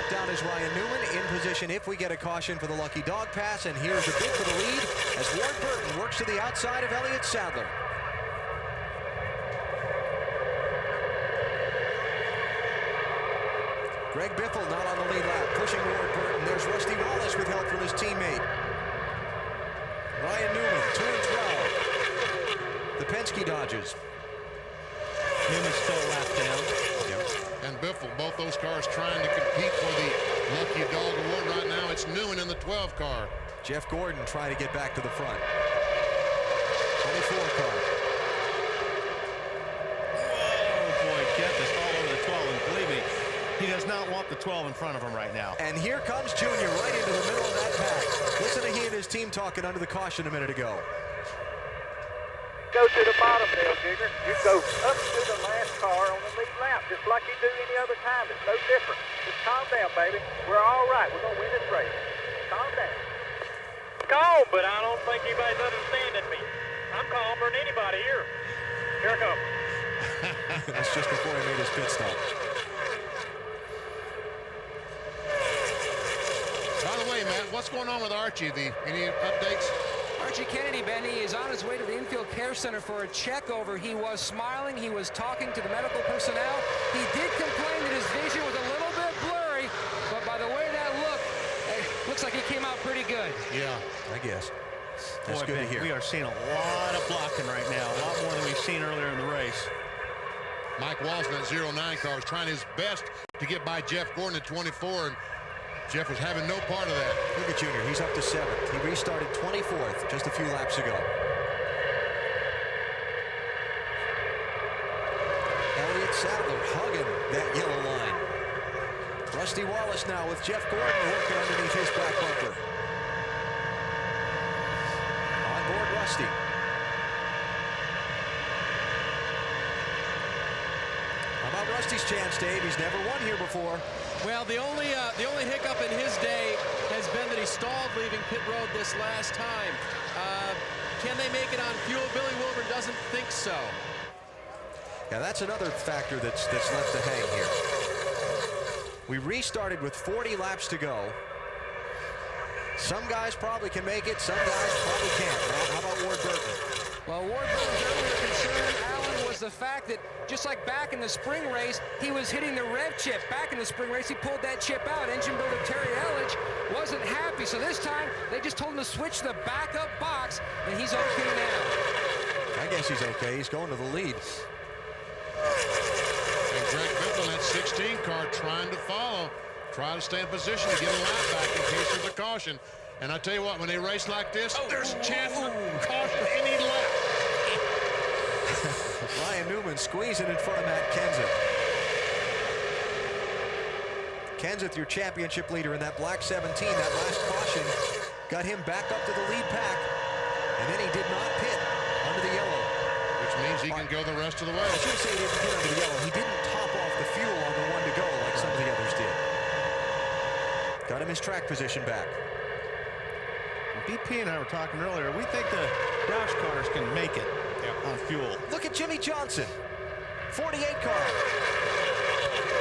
Down is Ryan Newman in position if we get a caution for the Lucky Dog pass, and here's a bid for the lead as Ward Burton works to the outside of Elliott Sadler. Greg Biffle not on the lead lap, pushing Ward Burton. There's Rusty Wallace with help from his teammate. Ryan Newman, 2 and 12. The Penske Dodgers. Newman's still a lap down. And Biffle, both those cars trying to compete for the Lucky Dog Award right now. It's Newman in the 12 car. Jeff Gordon trying to get back to the front. 24 car. Oh boy, Jeff is all over the 12, and believe me, he does not want the 12 in front of him right now. And here comes Junior right into the middle of that pack. Listen to he and his team talking under the caution a minute ago. Go to the bottom, Dale Jr. You go up to the last car on the lead lap, just like you do any other time. It's no different. Just calm down, baby. We're all right. We're going to win this race. Calm down. Calm, but I don't think anybody's understanding me. I'm calmer than anybody here. Here I come. That's just before he made his pit stop. By the way, Matt, what's going on with Archie? Any updates? Archie Kennedy, Benny, is on his way to the Infield Care Center for a check-over. He was smiling. He was talking to the medical personnel. He did complain that his vision was a little bit blurry, but by the way that looked, it looks like he came out pretty good. Yeah, I guess. That's Boy, good Ben, to hear. we are seeing a lot of blocking right now, a lot more than we've seen earlier in the race. Mike Walsh in that 09 car was trying his best to get by Jeff Gordon at 24, and Jeff was having no part of that. Look at Junior. He's up to 7th. He restarted 24th just a few laps ago. Elliott Sadler hugging that yellow line. Rusty Wallace now with Jeff Gordon working underneath his back bumper. On board Rusty. How about Rusty's chance, Dave? He's never won here before. Well, the only hiccup in his day has been that he stalled leaving pit road this last time. Can they make it on fuel? Billy Wilburn doesn't think so. Yeah, that's another factor that's left to hang here. We restarted with 40 laps to go. Some guys probably can make it, some guys probably can't. Well, how about Ward Burton? Well, Warburton's earlier concern, Alan, was the fact that just like back in the spring race, he was hitting the rev chip. Back in the spring race, he pulled that chip out. Engine builder Terry Elledge wasn't happy. So this time, they just told him to switch the backup box, and he's okay now. I guess he's okay. He's going to the lead. And Greg Biffle in that 16 car trying to follow, try to stay in position to get a lap back in case there's a caution. And I tell you what, when they race like this, there's a chance for caution any lap. Ryan Newman squeezing in front of Matt Kenseth. Kenseth, your championship leader in that black 17. That last caution got him back up to the lead pack. And then he did not pit under the yellow. Which means he can go the rest of the way. I should say he didn't pit under the yellow. He didn't top off the fuel on the one to go like some of the others did. Got him his track position back. BP and I were talking earlier. We think the Roush cars can make it on fuel. Look at Jimmy Johnson, 48 car.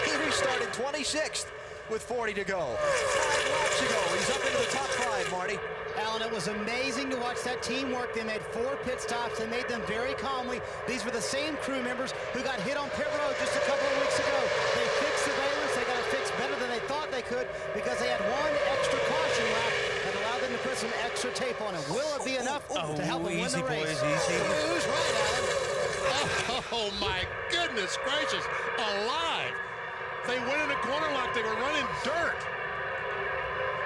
He restarted 26th with 40 to go. 5 laps to go. He's up into the top 5, Marty. Alan, it was amazing to watch that team work. They made 4 pit stops. They made them very calmly. These were the same crew members who got hit on pit road just a couple of weeks ago. They fixed the valence. They got it fixed better than they thought they could because they had 1 extra caution lap that allowed them to put some extra tape on it. Will it be enough to help them win the race? Boys, easy. Who's right, Alan? Oh my goodness gracious, alive. They went in a corner like they were running dirt.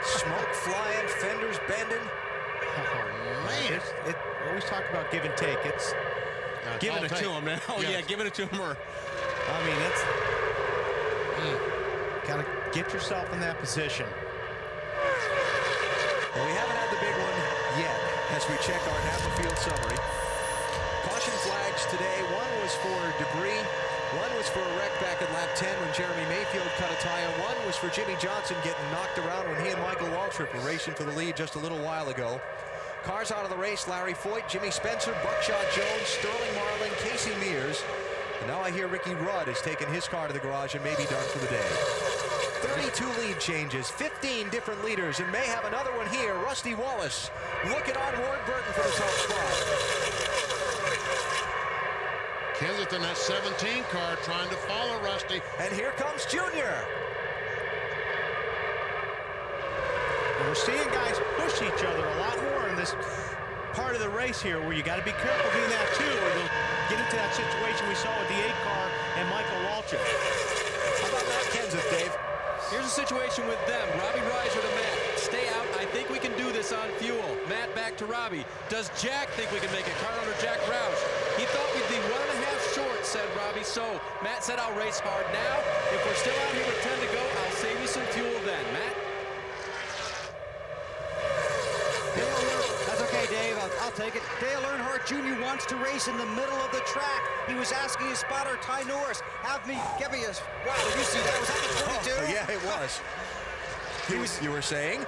Smoke flying, fenders bending. Oh, man. We always talk about give and take. It's giving it to them now. Yeah, giving it to them. Or, I mean, it's got to get yourself in that position. Well, we haven't had the big one yet as we check our Napa Field summary. Caution flags today. One was for debris. One was for a wreck back at lap 10 when Jeremy Mayfield cut a tire. One was for Jimmy Johnson getting knocked around when he and Michael Waltrip were racing for the lead just a little while ago. Cars out of the race: Larry Foyt, Jimmy Spencer, Buckshot Jones, Sterling Marlin, Casey Mears. And now I hear Ricky Rudd has taken his car to the garage and may be done for the day. 32 lead changes, 15 different leaders, and may have another one here. Rusty Wallace looking on Ward Burton for the top spot. Kenseth in that 17 car trying to follow Rusty. And here comes Junior. We're seeing guys push each other a lot more in this part of the race here, where you got to be careful doing that too, or you'll get into that situation we saw with the 8 car and Michael Waltrip. How about Matt Kenseth, Dave? Here's a situation with them. Robbie Reiser to Matt. Stay out. I think we can do this on fuel. Matt back to Robbie. Does Jack think we can make it? Car owner Jack Roush. He thought we'd be 1.5 short, said Robbie. So Matt said, I'll race hard now. If we're still out here with 10 to go, I'll save you some fuel then. Matt? That's okay, Dave. I'll take it. Dale Earnhardt Jr. wants to race in the middle of the track. He was asking his spotter, Ty Norris, give me a... Wow, did you see that? Was that the 22? Oh, yeah, it was. You were saying?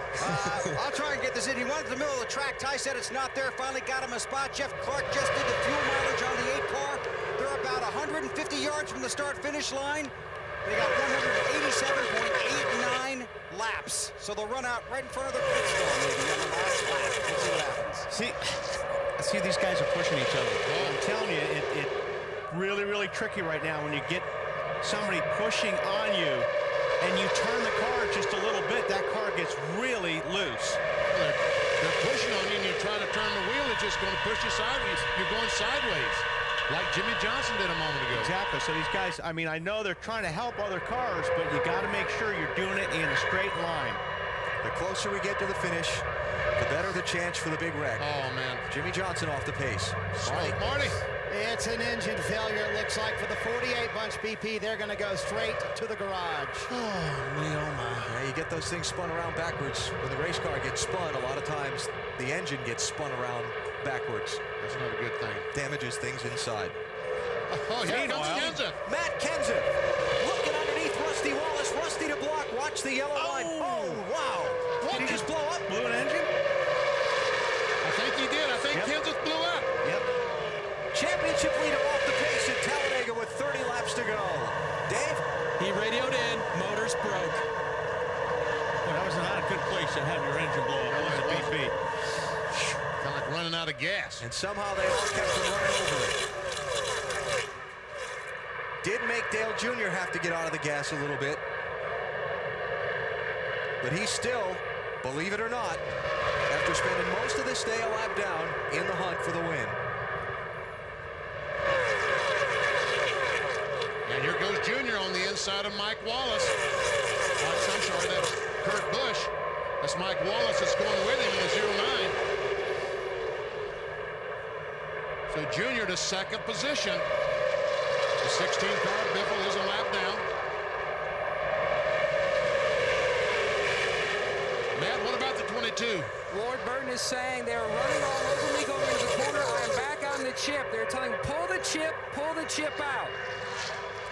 I'll try and get this in. He wanted the middle of the track. Ty said it's not there. Finally got him a spot. Jeff Clark just did the fuel mileage on the 8 car. They're about 150 yards from the start-finish line. They got 187.89 laps. So they'll run out right in front of the pit stop maybe on the last lap. We'll see what happens. See these guys are pushing each other. I'm telling you, it really, really tricky right now when you get somebody pushing on you and you turn the car just a little bit, that car gets really loose. They're pushing on you and you try to turn the wheel, it's just going to push you sideways. You're going sideways, like Jimmy Johnson did a moment ago. Exactly. So these guys, I mean, I know they're trying to help other cars, but you got to make sure you're doing it in a straight line. The closer we get to the finish, the better the chance for the big wreck. Oh, man. Jimmy Johnson off the pace. Marty. It's an engine failure, it looks like, for the 48 bunch BP. They're going to go straight to the garage. Oh, my. Yeah, you get those things spun around backwards. When the race car gets spun, a lot of times the engine gets spun around backwards. That's not a good thing. Damages things inside. Oh, here comes Kenseth. Matt Kenseth looking underneath Rusty Wallace. Rusty to block. Watch the yellow line. Oh, wow. What? Did he just blow up? Blew an engine? I think he did. I think Kenseth blew up. Yep. Championship leader off the pace at Talladega with 30 laps to go. Dave? He radioed in. Motors broke. Well, that was not a good place to have your engine blow up. That was a BP. Kind of like running out of gas. And somehow they all kept from running over it. Did make Dale Jr. have to get out of the gas a little bit. But he's still, believe it or not, after spending most of this day a lap down, in the hunt for the win. And here goes Junior on the inside of Mike Wallace. I'm sorry, that's Kurt Busch. That's Mike Wallace that's going with him in the 09. So Junior to second position. The 16-car Biffle is a lap down. Matt, what about the 22? Ward Burton is saying they're running all over me going into the corner. I'm back on the chip. They're telling me, pull the chip out.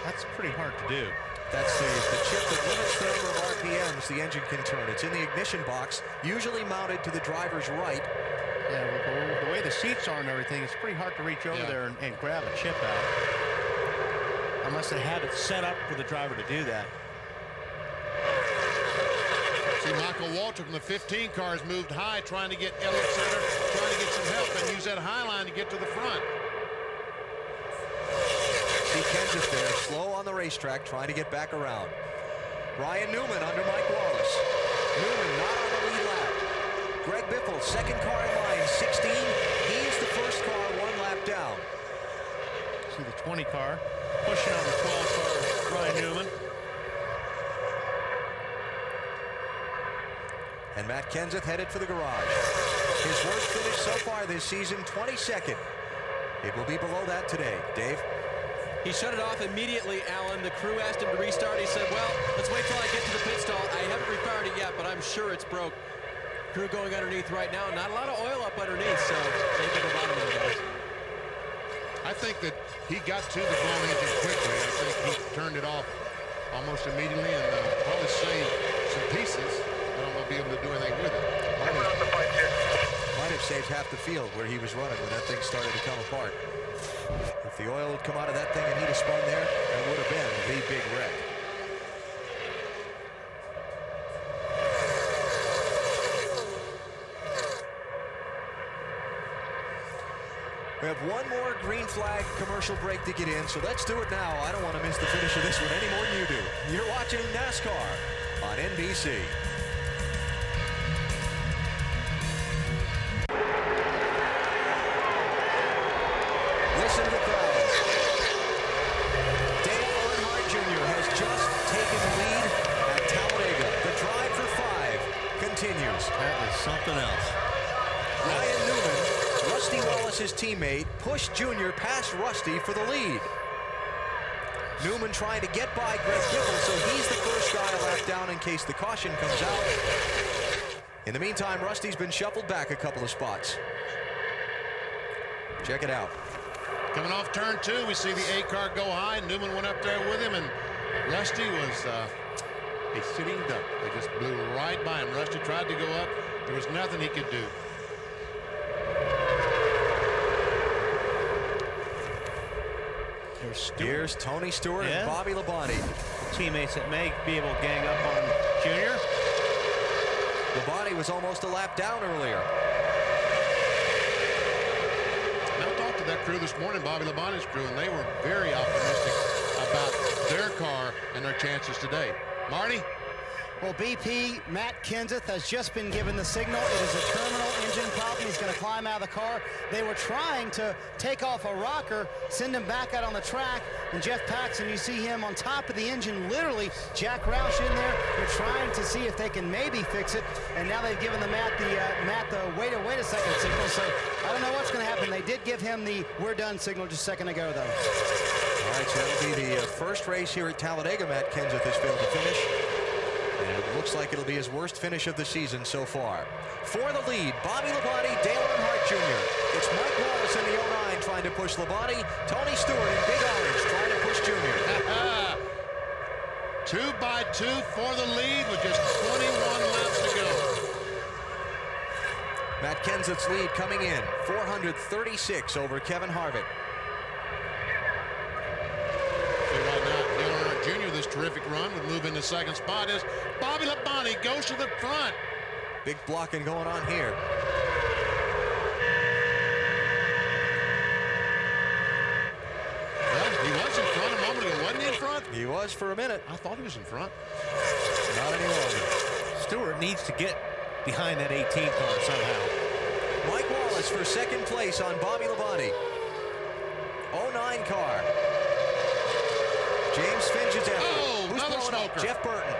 That's pretty hard to do. That's the chip that limits the number of RPMs the engine can turn. It's in the ignition box, usually mounted to the driver's right. Yeah, the way the seats are and everything, it's pretty hard to reach over there and grab a chip out. Unless they had it set up for the driver to do that. See, Michael Waltrip from the 15 car has moved high, trying to get Elliott Sutter, trying to get some help and use that high line to get to the front. See Kenseth there, slow on the racetrack, trying to get back around. Ryan Newman under Mike Wallace. Newman not on the lead lap. Greg Biffle, second car in line, 16. He's the first car, one lap down. See the 20 car pushing on the 12 car, Ryan Newman. And Matt Kenseth headed for the garage. His worst finish so far this season, 22nd. It will be below that today. Dave? He shut it off immediately, Alan. The crew asked him to restart. He said, well, let's wait till I get to the pit stall. I haven't refired it yet, but I'm sure it's broke. Crew going underneath right now. Not a lot of oil up underneath, so take it to the bottom of the guys. I think that he got to the blown engine quickly. I think he turned it off almost immediately and probably saved some pieces. I don't know if he'll be able to do anything with it. Might have saved half the field where he was running when that thing started to come apart. If the oil had come out of that thing and he'd have spun there, that would have been the big wreck. We have one more green flag commercial break to get in, so let's do it now. I don't want to miss the finish of this one any more than you do. You're watching NASCAR on NBC. Listen to the crowd. Dale Earnhardt Jr. has just taken the lead at Talladega. The drive for 5 continues. That is something else. Ryan Newman, Rusty Wallace's teammate, pushed Jr. past Rusty for the lead. Newman trying to get by Greg Biffle, so he's the first guy a lap down in case the caution comes out. In the meantime, Rusty's been shuffled back a couple of spots. Check it out. Coming off turn 2, we see the A car go high. Newman went up there with him, and Rusty was a sitting duck. They just blew right by him. Rusty tried to go up. There was nothing he could do. Here's Tony Stewart and Bobby Labonte. Teammates that may be able to gang up on Junior. Labonte was almost a lap down earlier. I talked to that crew this morning, Bobby Labonte's crew, and they were very optimistic about their car and their chances today. Marty? Well, BP, Matt Kenseth has just been given the signal. It is a terminal engine problem. He's going to climb out of the car. They were trying to take off a rocker, send him back out on the track. And Jeff Paxton, you see him on top of the engine, literally. Jack Roush in there. They're trying to see if they can maybe fix it. And now they've given the Matt the wait a second signal. So I don't know what's going to happen. They did give him the we're done signal just a second ago, though. All right, so that'll be the first race here at Talladega Matt Kenseth has failed to finish. And it looks like it'll be his worst finish of the season so far. For the lead, Bobby Labonte, Dale Earnhardt Jr. It's Mike Wallace in the 09 trying to push Labonte. Tony Stewart in Big Orange trying to push Jr. 2 by 2 for the lead with just 21 laps to go. Matt Kenseth's lead coming in, 436 over Kevin Harvick. Jr. this terrific run would move into second spot as Bobby Labonte goes to the front. Big blocking going on here. front? He was for a minute. I thought he was in front. Not any longer. Stewart needs to get behind that 18 car somehow. Mike Wallace for second place on Bobby Labonte. 09 car. James Finch's effort. Oh, who's another blowing up? smoker. Jeff Burton.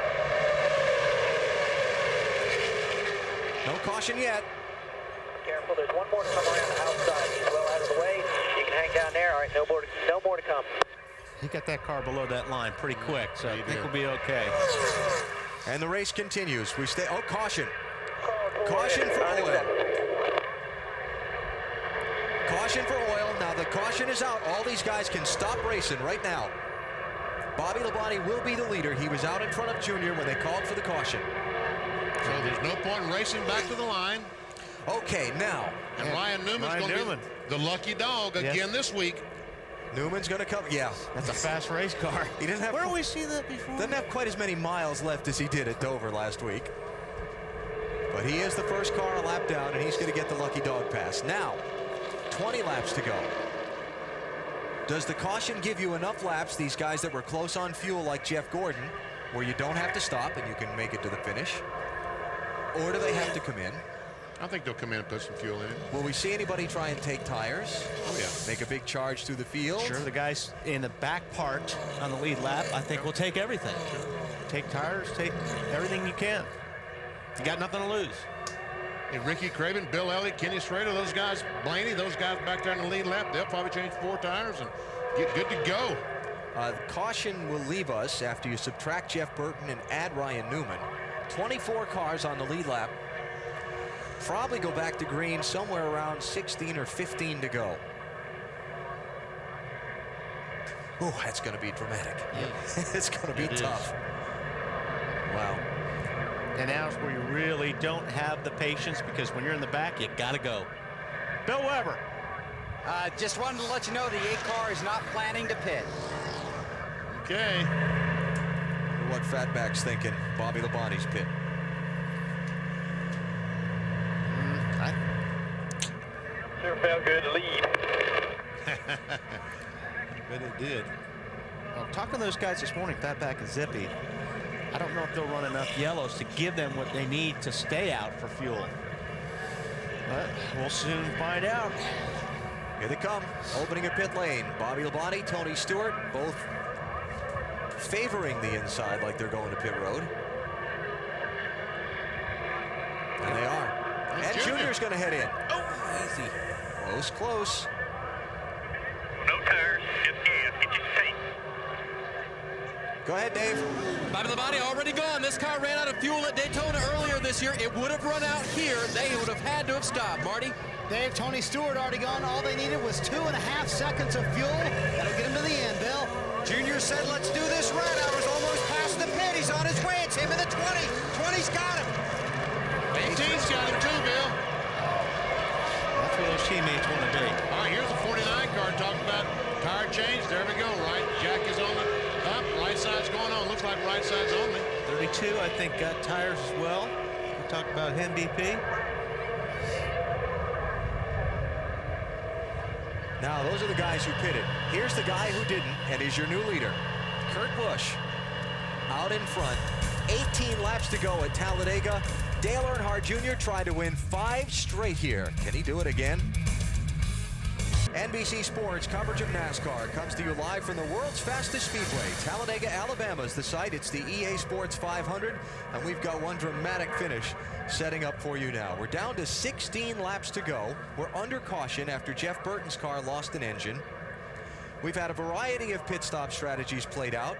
No caution yet. Careful, there's one more to come around the outside. He's well out of the way. You can hang down there. All right, no more to come. He got that car below that line pretty quick, so I think we'll be okay. And the race continues. We stay. Oh, caution. Caution for oil. Caution for oil. Now the caution is out. All these guys can stop racing right now. Bobby Labonte will be the leader. He was out in front of Junior when they called for the caution. So there's no point in racing back to the line. Okay, now. And Ryan Newman's going to be the lucky dog again this week. Newman's going to come. Yeah. That's a fast race car. He didn't have. Where have we seen that before? Doesn't have quite as many miles left as he did at Dover last week. But he is the first car a lap down, and he's going to get the lucky dog pass. Now, 20 laps to go. Does the caution give you enough laps, these guys that were close on fuel like Jeff Gordon, where you don't have to stop and you can make it to the finish? Or do they have to come in? I think they'll come in and put some fuel in it. Will we see anybody try and take tires? Oh, yeah. Make a big charge through the field? Sure, the guys in the back part on the lead lap, I think will take everything. Take tires, take everything you can. You got nothing to lose. Hey, Ricky Craven, Bill Elliott, Kenny Schrader, those guys, Blaney, those guys back there in the lead lap, they'll probably change 4 tires and get good to go. Caution will leave us after you subtract Jeff Burton and add Ryan Newman. 24 cars on the lead lap. Probably go back to green somewhere around 16 or 15 to go. Oh, that's going to be dramatic. It's going to be tough. Wow. And now's where you really don't have the patience, because when you're in the back, you got to go. Bill Weber. Just wanted to let you know the 8 car is not planning to pit. Okay. What Fatback's thinking. Bobby Labonte's pit. Sure felt good to lead. But it did. Well, talking to those guys this morning, Fatback and Zippy, I don't know if they'll run enough yellows to give them what they need to stay out for fuel. But we'll soon find out. Here they come, opening a pit lane. Bobby Labonte, Tony Stewart, both favoring the inside like they're going to pit road. And they are. That's And Junior. Junior's going to head in. Oh, easy. Close, close. No tires, just gas. Get your seat. Go ahead, Dave. Bobby Labonte already gone. This car ran out of fuel at Daytona earlier this year. It would have run out here. They would have had to have stopped. Marty? Dave, Tony Stewart already gone. All they needed was 2.5 seconds of fuel. That'll get him to the end, Bill. Junior said, let's do this red. I was almost past the pit. He's on his way. It's him in the 20. 20's got him. 18's got him too, Bill. That's where those teammates want to be. All right, here's the 49 car talking about tire change. There we go, right? Jack is on the up. Right side's going on. Looks like right side's only. 32, I think, got tires as well. We talked about him, BP. Now, those are the guys who pitted. Here's the guy who didn't, and is your new leader. Kurt Busch, out in front. 18 laps to go at Talladega. Dale Earnhardt Jr. tried to win 5 straight here. Can he do it again? NBC Sports coverage of NASCAR comes to you live from the world's fastest speedway. Talladega, Alabama is the site. It's the EA Sports 500, and we've got one dramatic finish setting up for you now. We're down to 16 laps to go. We're under caution after Jeff Burton's car lost an engine. We've had a variety of pit stop strategies played out.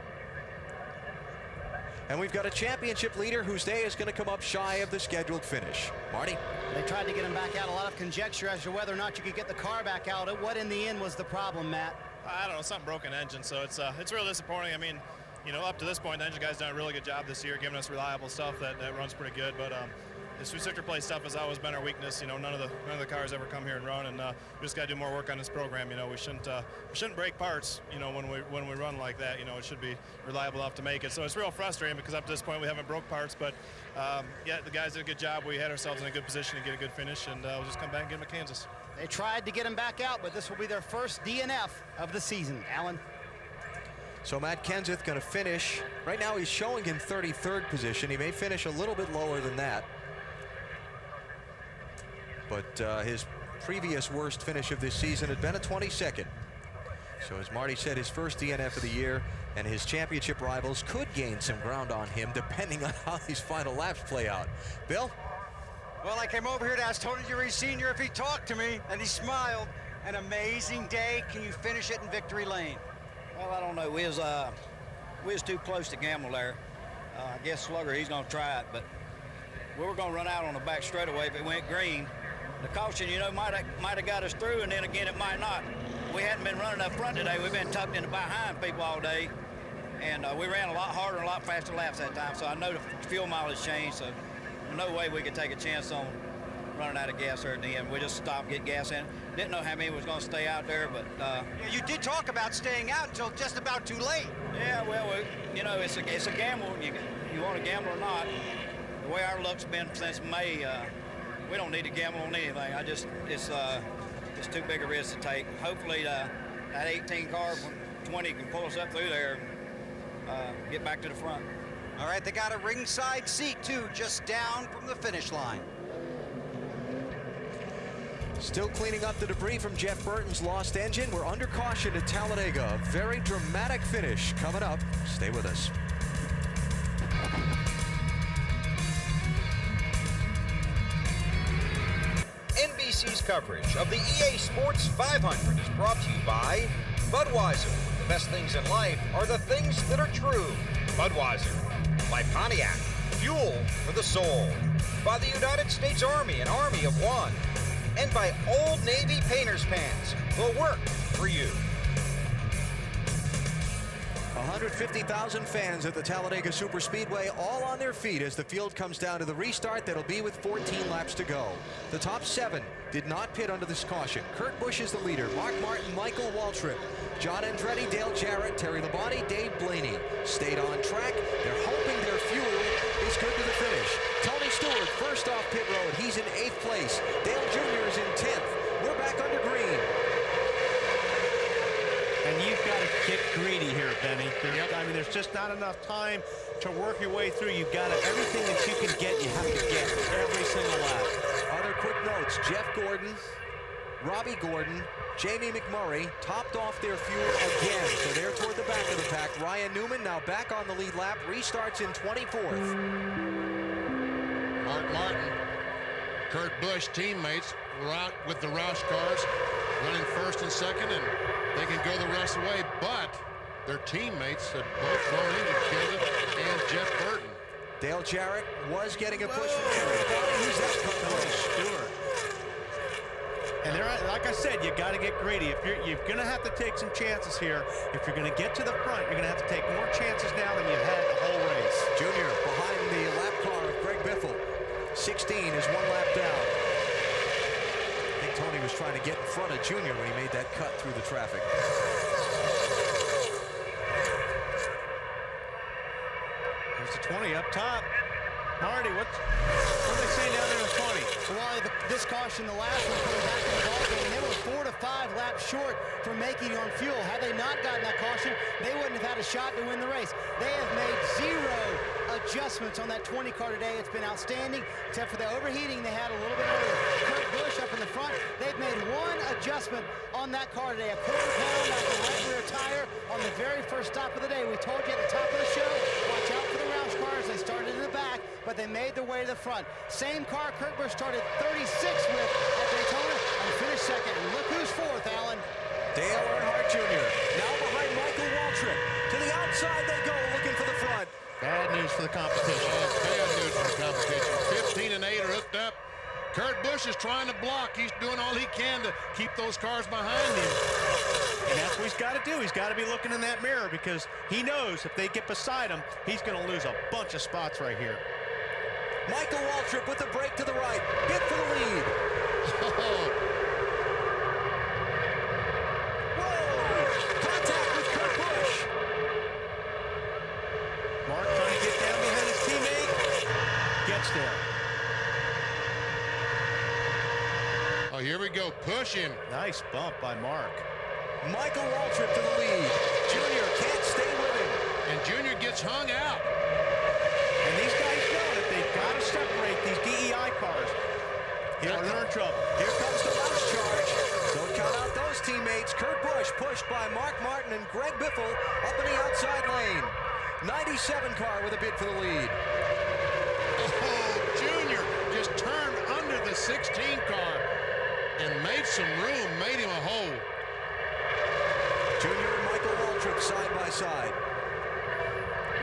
And we've got a championship leader whose day is going to come up shy of the scheduled finish. Marty? They tried to get him back out. A lot of conjecture as to whether or not you could get the car back out. What in the end was the problem, Matt? I don't know, something broken engine, so it's real disappointing. I mean, you know, up to this point, the engine guy's done a really good job this year, giving us reliable stuff that runs pretty good. But this restrictor plate stuff has always been our weakness. You know, none of the cars ever come here and run, and we just got to do more work on this program. You know, we shouldn't break parts. You know, when we run like that, you know, it should be reliable enough to make it. So it's real frustrating because up to this point we haven't broke parts. But yeah, the guys did a good job. We had ourselves in a good position to get a good finish, and we'll just come back and get them at Kansas. They tried to get him back out, but this will be their first DNF of the season. Alan? So Matt Kenseth going to finish. Right now he's showing in 33rd position. He may finish a little bit lower than that. But his previous worst finish of this season had been a 22nd. So as Marty said, his first DNF of the year, and his championship rivals could gain some ground on him depending on how these final laps play out. Bill? Well, I came over here to ask Tony Gurry Sr. if he talked to me, and he smiled. An amazing day. Can you finish it in victory lane? Well, I don't know. We was too close to gamble there. I guess Slugger, he's going to try it, but we were going to run out on the back straightaway if it went green. The caution, you know, might have got us through, and then again, it might not. We hadn't been running up front today. We've been tucked in behind people all day, and we ran a lot harder and a lot faster laps that time, so I know the fuel mileage changed, so no way we could take a chance on running out of gas there at the end. We just stopped, get gas in. Didn't know how many was going to stay out there, but... yeah, you did talk about staying out until just about too late. Yeah, well, you know, it's a gamble. You want to gamble or not. The way our luck's been since May, we don't need to gamble on anything. It's too big a risk to take. Hopefully, that 18 car from 20 can pull us up through there and get back to the front. All right, they got a ringside seat, too, just down from the finish line. Still cleaning up the debris from Jeff Burton's lost engine. We're under caution at Talladega. A very dramatic finish coming up. Stay with us. NBC's coverage of the EA Sports 500 is brought to you by Budweiser. The best things in life are the things that are true. Budweiser. By Pontiac. Fuel for the soul. By the United States Army, an army of one. And by Old Navy Painter's Pants. Will work for you. 150,000 fans at the Talladega Superspeedway, all on their feet as the field comes down to the restart that'll be with 14 laps to go. The top 7 did not pit under this caution. Kurt Busch is the leader. Mark Martin, Michael Waltrip, John Andretti, Dale Jarrett, Terry Labonte, Dave Blaney stayed on track. They're hoping their fuel is good to the finish. Tony Stewart, first off pit road. He's in 8th place. Dale Jr. is in 10th. We're back under green. And you've got to get greedy here, Benny. I mean, there's just not enough time to work your way through. You've got to, everything that you can get, you have to get every single lap. Other quick notes, Jeff Gordon, Robbie Gordon, Jamie McMurray topped off their fuel again, so they're toward the back of the pack. Ryan Newman now back on the lead lap, restarts in 24th. Mark Martin, Kurt Busch teammates were out with the Roush cars, running first and second, and they can go the rest of the way, but their teammates had both flown into Kenseth and Jeff Burton. Dale Jarrett was getting a push from Terry. Who's that coming? Stewart. And there, like I said, you got to get greedy. If you're going to have to take some chances here. If you're going to get to the front, you're going to have to take more chances now than you've had the whole race. Junior behind the lap car of Greg Biffle. 16 is 1 lap down. I think Tony was trying to get in front of Junior when he made that cut through the traffic. There's the 20 up top. Marty, what are they saying down there in the 20? Well, this caution, the last one, coming back in the ballgame, they were 4 to 5 laps short from making on fuel. Had they not gotten that caution, they wouldn't have had a shot to win the race. They have made 0 adjustments on that 20 car today. It's been outstanding, except for the overheating they had a little bit earlier. Kurt Busch up in the front, they've made 1 adjustment on that car today. A quarter-pound out the right rear tire on the very first stop of the day. We told you at the top of the show, watch out for the Roush cars. They started in the back, but they made their way to the front. Same car Kurt Busch started 36 with at Daytona and finished second. And look who's 4th, Alan. Dale Earnhardt Jr. now behind Michael Waltrip. To the outside they go, looking for the front. Bad news for the competition. Bad news for the competition. 15 and 8 are hooked up. Kurt Busch is trying to block. He's doing all he can to keep those cars behind him. And that's what he's got to do. He's got to be looking in that mirror because he knows if they get beside him, he's going to lose a bunch of spots right here. Michael Waltrip with the brake to the right. Bit for the lead. Whoa! Contact with Kurt Busch. Mark trying to get down behind his teammate. Gets there. Oh, here we go. Push him. Nice bump by Mark. Michael Waltrip to the lead. Junior can't stay trouble. Here comes the Roush charge. Don't count out those teammates. Kurt Busch pushed by Mark Martin and Greg Biffle up in the outside lane. 97 car with a bid for the lead. Oh, Junior just turned under the 16 car and made some room, made him a hole. Junior and Michael Waltrip side by side.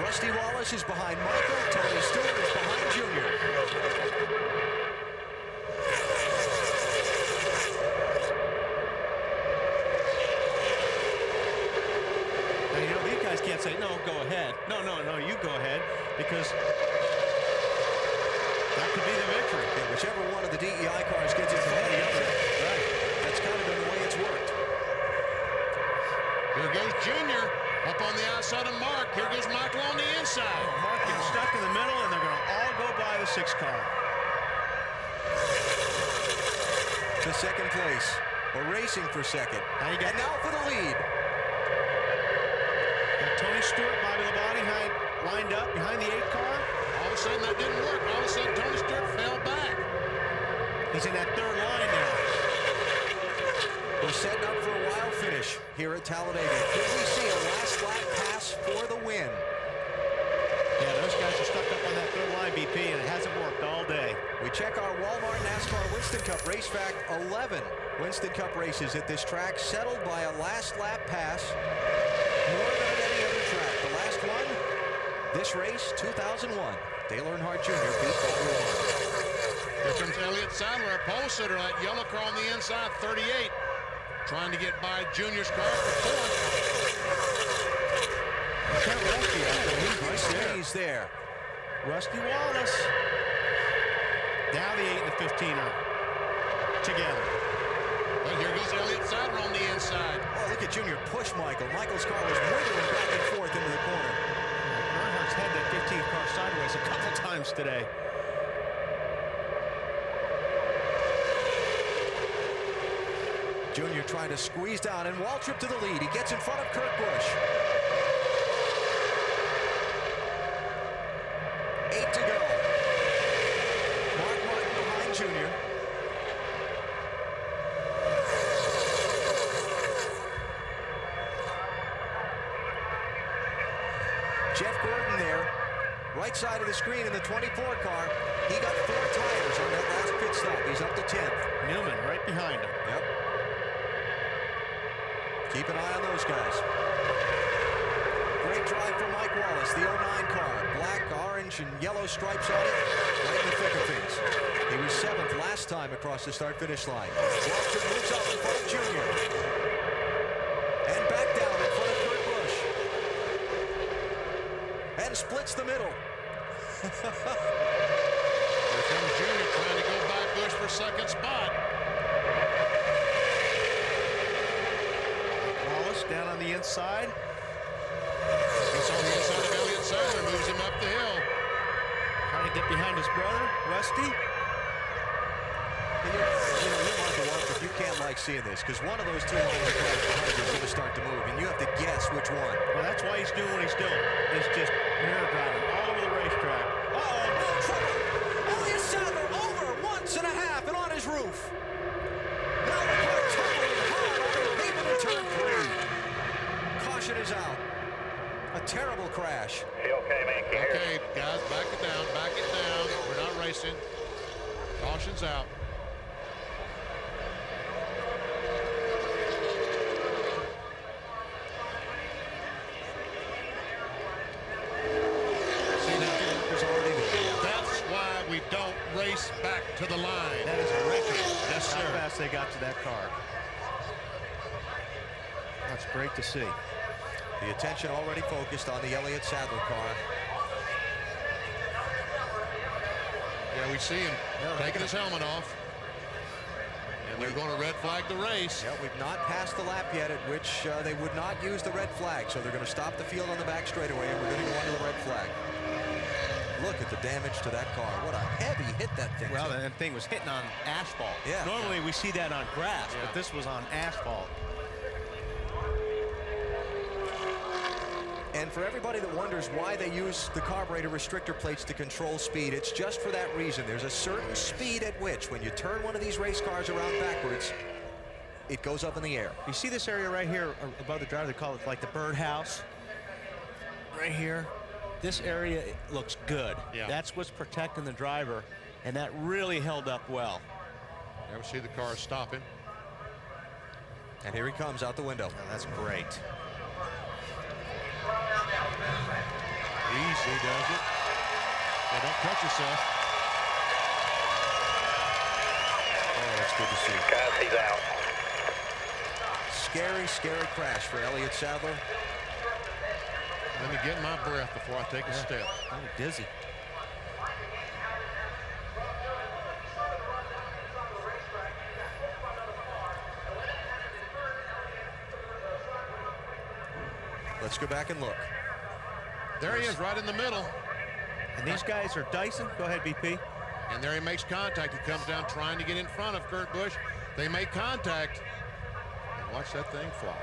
Rusty Wallace is behind Michael. Tony Stewart is behind Junior. Now, you know, these guys can't say, no, go ahead. No, you go ahead, because that could be the victory. Yeah, whichever one of the DEI cars gets in front of the other. Right. That's kind of been the way it's worked. Here goes Junior up on the outside of Mark. Here goes Michael on the inside. Oh, Mark gets stuck in the middle, and they're going to all go by the 6 car. To second place. We're racing for second. Now and now for the lead. Got Tony Stewart, Bobby Labonte lined up behind the 8 car. All of a sudden, that didn't work. All of a sudden, Tony Stewart fell back. He's in that 3rd line now. We're setting up for a wild finish here at Talladega. Here we see a last lap pass for the win. Yeah, those guys are stuck up on that 3rd line, BP, and it hasn't worked all day. We check our Walmart NASCAR Winston Cup race fact. 11 Winston Cup races at this track settled by a last lap pass. More than at any other track. The last one, this race, 2001. Dale Earnhardt Jr. beat Bobby Labonte. Here comes Elliott Sadler, a pole sitter, that yellow car on the inside, 38. Trying to get by Junior's car for 4th. He's there. Rusty Wallace. Now the 8 and the 15 are together. Well, here goes Elliott Sadler on the inside. Oh, look at Junior push Michael. Michael's car was wiggling back and forth into the corner. Earnhardt's had that 15 car sideways a couple times today. Junior trying to squeeze down, and Waltrip to the lead. He gets in front of Kurt Busch. 8 to go. Mark Martin behind Junior. Jeff Gordon there, right side of the screen in the 24 car. He got 4 tires on that last pit stop. He's up to 10th. Newman right behind him. Yep. Keep an eye on those guys. Great drive from Mike Wallace, the 09 car. Black, orange, and yellow stripes on it. Right in the thick of things. He was 7th last time across the start-finish line. Waltrip moves up in front of Junior. And back down in front of Kurt Busch. And splits the middle. Here comes Junior trying to go by Busch for 2nd spot. Wallace down on the inside. Gets on the inside of Elliott Sadler, moves him up the hill. Trying to get behind his brother, Rusty. And you're Michael Waltrip, you can't like seeing this, because one of those 2 lines of cars behind you is going to start to move, and you have to guess which one. Well, that's why he's doing what he's doing. He's just mirror driving all over the racetrack. Uh-oh, trouble! Elliott Sadler over 1.5 and on his roof. Now the car tumbling hard on the pavement in turn 3. Caution is out. A terrible crash. Hey, okay, man. Okay, guys, back it down, back it down. We're not racing. Caution's out. That's why we don't race back to the line. That is a record. Yes, sir. How fast they got to that car. That's great to see. The attention already focused on the Elliott Sadler car. Yeah, we see him taking his helmet off. And they're going to red flag the race. Yeah, we've not passed the lap yet at which they would not use the red flag. So they're going to stop the field on the back straightaway, and we're going to go under the red flag. Look at the damage to that car. What a heavy hit that thing. Well, that thing was hitting on asphalt. Yeah. Normally we see that on grass, but this was on asphalt. And for everybody that wonders why they use the carburetor restrictor plates to control speed, it's just for that reason. There's a certain speed at which, when you turn one of these race cars around backwards, it goes up in the air. You see this area right here above the driver, they call it like the birdhouse. Right here, this area looks good. Yeah. That's what's protecting the driver, and that really held up well. There we see the car stopping. And here he comes out the window. Oh, that's great. Easy does it. Yeah, don't cut yourself. Oh, that's good to see. Guys, he's out. Scary, scary crash for Elliott Sadler. Let me get my breath before I take a step. I'm dizzy. Let's go back and look. There he is, right in the middle. And these guys are Dyson. Go ahead, BP. And there he makes contact. He comes down trying to get in front of Kurt Busch. They make contact. And watch that thing fly.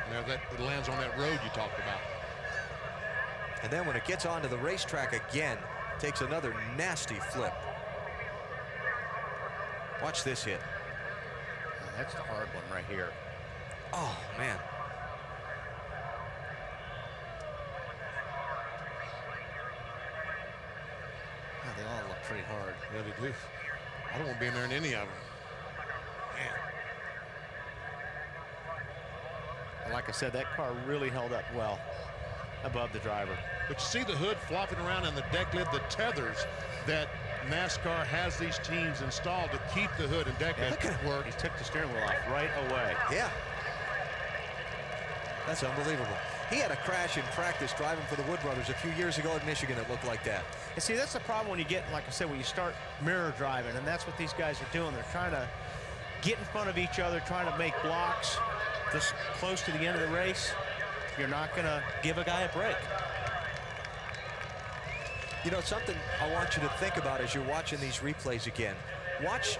And there it lands on that road you talked about. And then when it gets onto the racetrack again, takes another nasty flip. Watch this hit. Oh, that's the hard one right here. Oh, man. Oh, they all look pretty hard. Yeah, they do. I don't want to be in there in any of them. Man. And like I said, that car really held up well above the driver. But you see the hood flopping around and the deck lid, the tethers that NASCAR has these teams installed to keep the hood and deck lid work. He took the steering wheel off right away. Yeah. That's unbelievable. He had a crash in practice driving for the Wood Brothers a few years ago at Michigan. It looked like that. And see, that's the problem when you get, like I said, when you start mirror driving, and that's what these guys are doing. They're trying to get in front of each other, trying to make blocks this close to the end of the race. You're not going to give a guy a break. You know, something I want you to think about as you're watching these replays again. Watch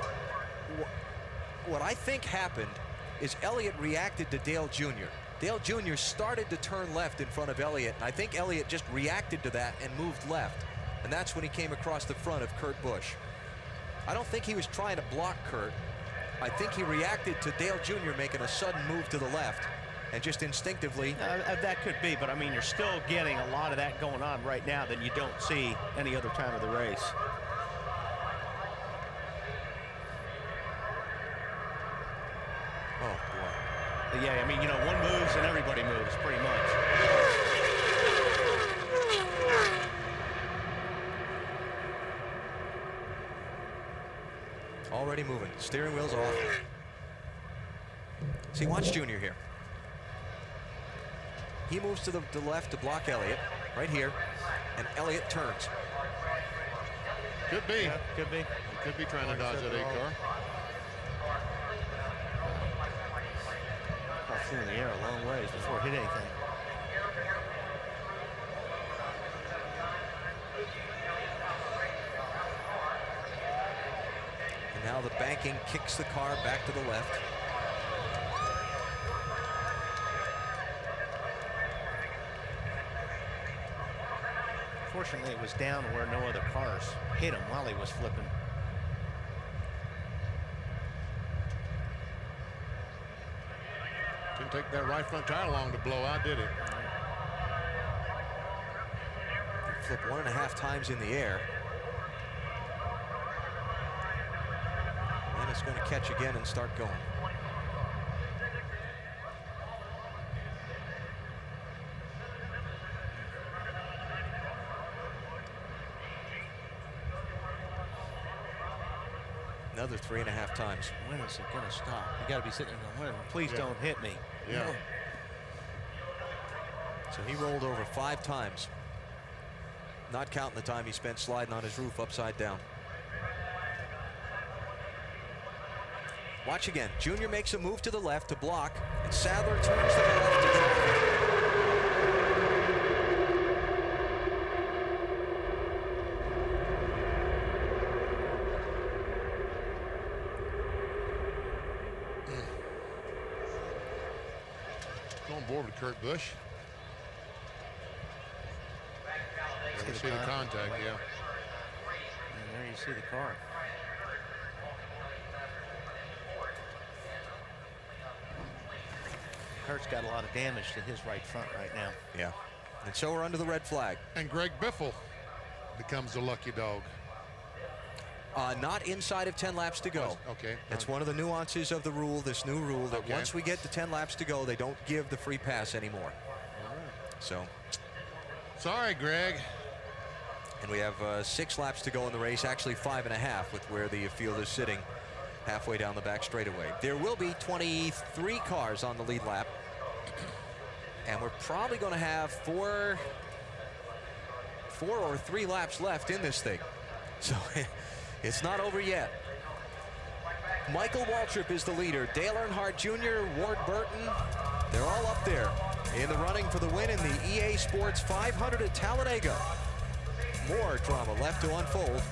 what I think happened is Elliott reacted to Dale Jr. Dale Jr. started to turn left in front of Elliott, and I think Elliott just reacted to that and moved left. And that's when he came across the front of Kurt Busch. I don't think he was trying to block Kurt. I think he reacted to Dale Jr. making a sudden move to the left and just instinctively. That could be, but I mean, you're still getting a lot of that going on right now that you don't see any other time of the race. Oh, boy. But yeah, I mean, you know, one moves and everybody moves pretty much. Already moving. Steering wheel's off. See, watch Junior here. He moves to the left to block Elliott, right here, and Elliott turns. Could be. Yeah, could be. He could be trying to dodge that A car. Flew in the air a long ways before it hit anything. And now the banking kicks the car back to the left. Fortunately, it was down where no other cars hit him while he was flipping. Didn't take that right front tire long to blow out, did it? He flipped 1.5 times in the air. And it's going to catch again and start going. Another 3.5 times. When is it going to stop? You got to be sitting there going, please don't hit me. Yeah. So he rolled over 5 times. Not counting the time he spent sliding on his roof upside down. Watch again. Junior makes a move to the left to block, and Sadler turns to the left to drive. on board with Kurt Busch. There we see the contact, yeah. And there you see the car. Kurt's got a lot of damage to his right front right now. Yeah. And so we're under the red flag. And Greg Biffle becomes the lucky dog. Not inside of 10 laps to go. Okay. It's one of the nuances of the rule, this new rule, that once we get to 10 laps to go, they don't give the free pass anymore. All right. So. Sorry, Greg. And we have 6 laps to go in the race, actually 5.5 with where the field is sitting halfway down the back straightaway. There will be 23 cars on the lead lap. And we're probably going to have 4 or 3 laps left in this thing. So it's not over yet. Michael Waltrip is the leader. Dale Earnhardt Jr., Ward Burton, they're all up there in the running for the win in the EA Sports 500 at Talladega. More drama left to unfold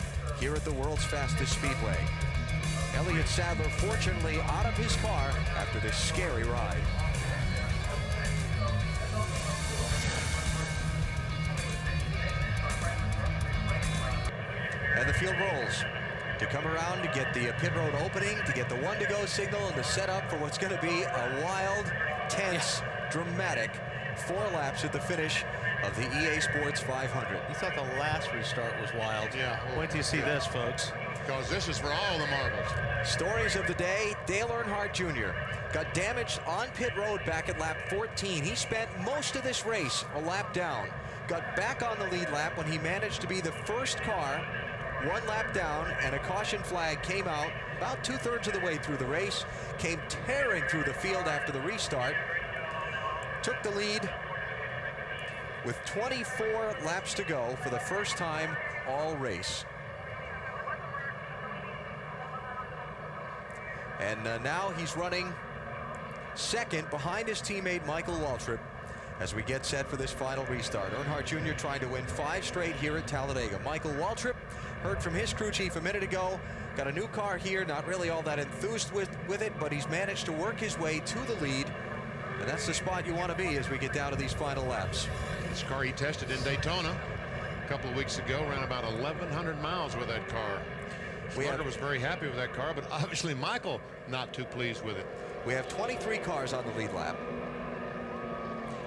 here at the world's fastest speedway. Elliott Sadler fortunately out of his car after this scary ride. And the field rolls to come around to get the pit road opening, to get the 1-to-go signal, and to set up for what's going to be a wild, tense, dramatic 4 laps at the finish of the EA Sports 500. You thought the last restart was wild. Yeah. Wait till you see this, folks. Because this is for all the marbles. Stories of the day. Dale Earnhardt Jr. got damaged on pit road back at lap 14. He spent most of this race a lap down. Got back on the lead lap when he managed to be the first car 1 lap down, and a caution flag came out about 2/3 of the way through the race. Came tearing through the field after the restart. Took the lead with 24 laps to go for the first time all race. And now he's running second behind his teammate Michael Waltrip as we get set for this final restart. Earnhardt Jr. trying to win 5 straight here at Talladega. Michael Waltrip, heard from his crew chief a minute ago, got a new car here, not really all that enthused with it, but he's managed to work his way to the lead. And that's the spot you want to be as we get down to these final laps. This car he tested in Daytona a couple of weeks ago, ran about 1,100 miles with that car. Slugger was very happy with that car, but obviously Michael not too pleased with it. We have 23 cars on the lead lap.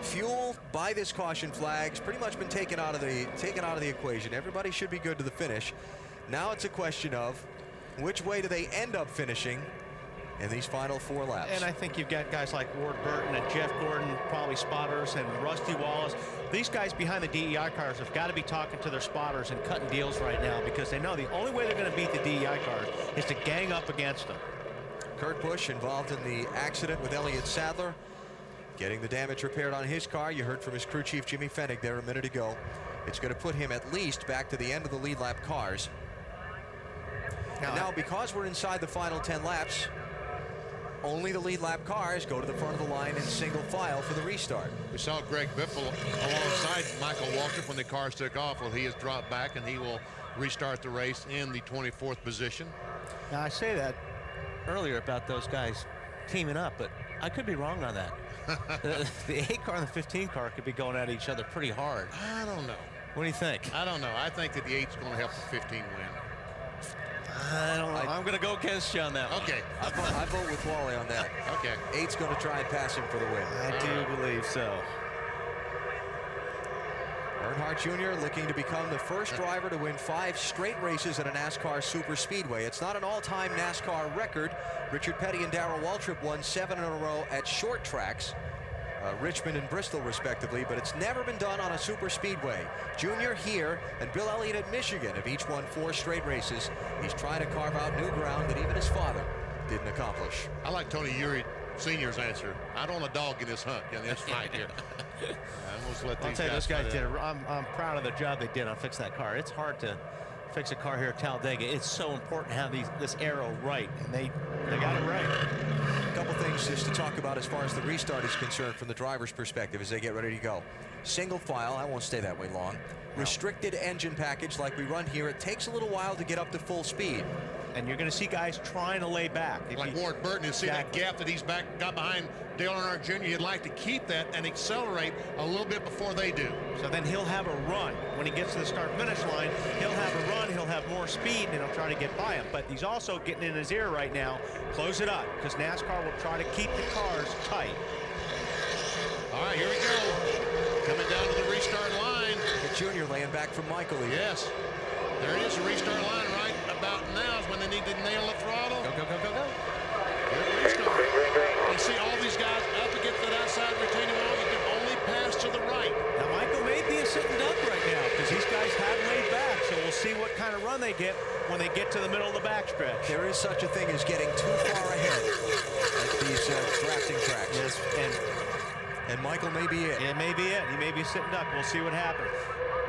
Fuel by this caution flag's pretty much been taken out of the equation. Everybody should be good to the finish. Now it's a question of which way do they end up finishing in these final 4 laps. And I think you've got guys like Ward Burton and Jeff Gordon, probably spotters, and Rusty Wallace. These guys behind the DEI cars have got to be talking to their spotters and cutting deals right now, because they know the only way they're going to beat the DEI cars is to gang up against them. Kurt Busch involved in the accident with Elliott Sadler, getting the damage repaired on his car. You heard from his crew chief Jimmy Fennig there a minute ago. It's going to put him at least back to the end of the lead lap cars. And now, because we're inside the final 10 laps, only the lead lap cars go to the front of the line in single file for the restart. We saw Greg Biffle alongside Michael Waltrip when the cars took off. Well, he has dropped back, and he will restart the race in the 24th position. Now, I say that earlier about those guys teaming up, but I could be wrong on that. The 8 car and the 15 car could be going at each other pretty hard. I don't know. What do you think? I don't know. I think that the 8's going to help the 15 win. I don't know. I'm going to go against you on that one. Okay. I vote with Wally on that. Okay. 8's going to try and pass him for the win. I do believe so. Earnhardt Jr. looking to become the first driver to win 5 straight races at a NASCAR Super Speedway. It's not an all-time NASCAR record. Richard Petty and Darrell Waltrip won 7 in a row at short tracks, Richmond and Bristol respectively, but it's never been done on a super speedway. Junior here and Bill Elliott at Michigan have each won 4 straight races. He's trying to carve out new ground that even his father didn't accomplish. I like Tony Eury Sr.'s answer. I don't want a dog in this hunt, in this fight here. I'll tell you, those guys did. I'm proud of the job they did on fixing that car. It's hard to fix a car here at Talladega. It's so important to have this aero right, and they got it right. A couple things just to talk about as far as the restart is concerned from the driver's perspective as they get ready to go. Single file, I won't stay that way long. Restricted engine package like we run here. It takes a little while to get up to full speed. And you're going to see guys trying to lay back. Like Ward Burton, you see that gap that he's got behind Dale Earnhardt Jr. You'd like to keep that and accelerate a little bit before they do. So then he'll have a run. When he gets to the start-finish line, he'll have a run, he'll have more speed, and he'll try to get by him. But he's also getting in his ear right now, close it up, because NASCAR will try to keep the cars tight. All right, here we go. Coming down to the restart line. The Junior laying back from Michael. Yes. There it is, the restart line right about now is when they need to nail the throttle. Go, go, go, go, go. Restart. You see all these guys up against that outside retaining wall. You can only pass to the right. Now, Michael may be a sitting duck right now because these guys have laid back, so we'll see what kind of run they get when they get to the middle of the backstretch. There is such a thing as getting too far ahead at these drafting tracks. Yes, and Michael may be it. It may be it. He may be sitting duck. We'll see what happens.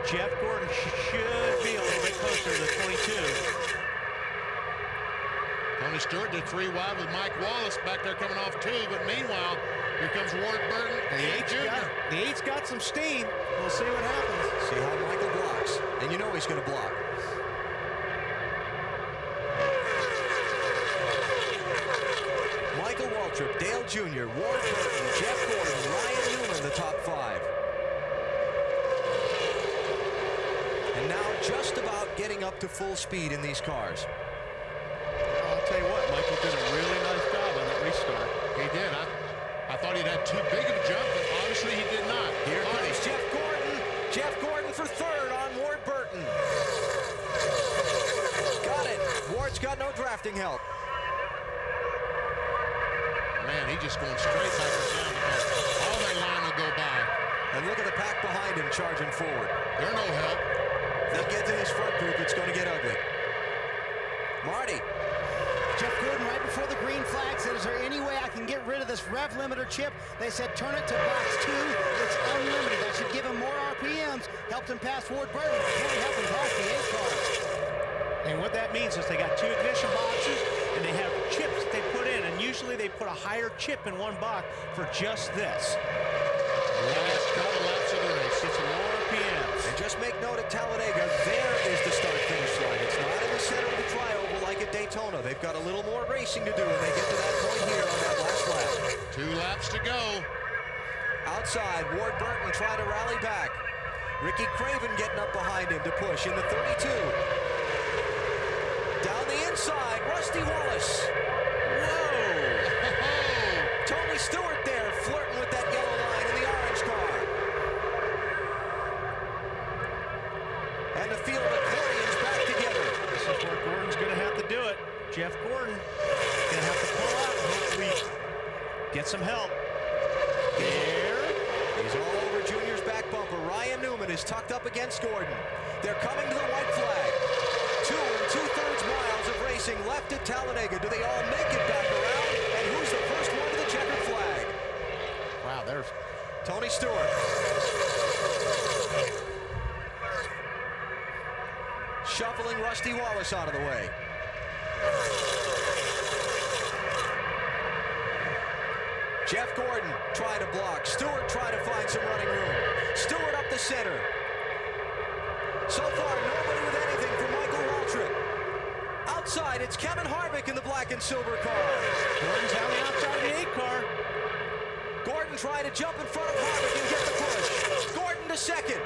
Jeff Gordon should be a little bit closer to the 22. Tony Stewart did 3 wide with Mike Wallace back there coming off 2, but meanwhile, here comes Ward Burton and Junior. The 8's got some steam. We'll see what happens. See how Michael blocks. And you know he's going to block. Michael Waltrip, Dale Jr., Ward Burton, Jeff Gordon, Ryan Newman, the top 5. And now just about getting up to full speed in these cars. I'll tell you what, Michael did a really nice job on that restart. He did. I thought he'd had too big of a jump, but obviously he did not. Here comes Jeff Gordon. Jeff Gordon for 3rd on Ward Burton. Got it. Ward's got no drafting help. Man, he's just going straight back to down because all that line will go by. And look at the pack behind him charging forward. They're no help. They'll get to his front group. It's going to get ugly. Marty. Jeff Gordon, right before the green flag, said, is there any way I can get rid of this rev limiter chip? They said, turn it to box 2. It's unlimited. That should give him more RPMs. Helped him pass Ward Burton. Can't help him pass the 8 car. And what that means is they got 2 ignition boxes, and they have chips that they put in. And usually they put a higher chip in one box for just this. Last couple laps of the race. Get some more RPMs. And just make note at Talladega, there is the start-finish line. It's not in the center of the trioval like at Daytona. They've got a little more racing to do when they get to that point here on that last lap. 2 laps to go. Outside, Ward Burton trying to rally back. Ricky Craven getting up behind him to push in the 32. Down the inside, Rusty Wallace. Whoa! Tony Stewart there flirting with that yellow line in the orange car. And the field accordions back together. This is where Gordon's going to have to do it. Jeff Gordon going to have to pull out and hopefully get some help. There. He's all over Junior's back bumper. Ryan Newman is tucked up against Gordon. They're coming to the white flag. 2 2/3 miles of racing left at Talladega. Do they all make it back around? And who's the first one to the checkered flag? Wow, there's Tony Stewart. Shuffling Rusty Wallace out of the way. Jeff Gordon trying to block. Stewart trying to find some running room. Stewart up the center. So far, nobody with anything from Michael Waltrip. Outside, it's Kevin Harvick in the black and silver car. Gordon's on the outside of the 8 car. Gordon trying to jump in front of Harvick and get the push. Gordon to 2nd.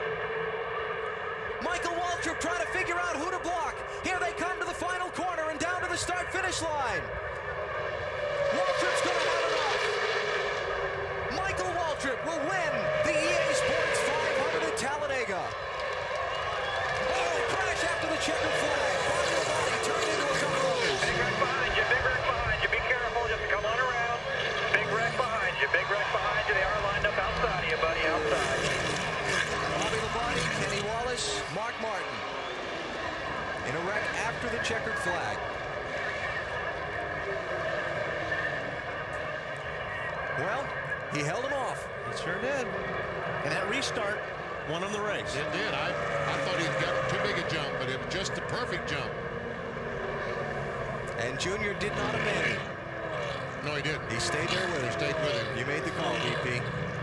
Michael Waltrip trying to figure out who to block. Here they come to the final corner and down to the start-finish line. Waltrip's going to have enough. Michael Waltrip will win the EA Sports 500 at Talladega. Oh, crash after the checkered flag. Bobby Labonte turned into a couple others. Big wreck behind you, big wreck behind you. Be careful, just come on around. Big wreck behind you, big wreck behind you. They are lined up outside of you, buddy, outside. Bobby Labonte, Kenny Wallace, Mark Martin. In a wreck after the checkered flag. Well, he held him off. He sure did. And that restart won him the race. It did. I thought he'd got too big a jump, but it was just the perfect jump. And Junior did not abandon. No, he didn't. He stayed there with him. Stayed with him. You made the call, VP.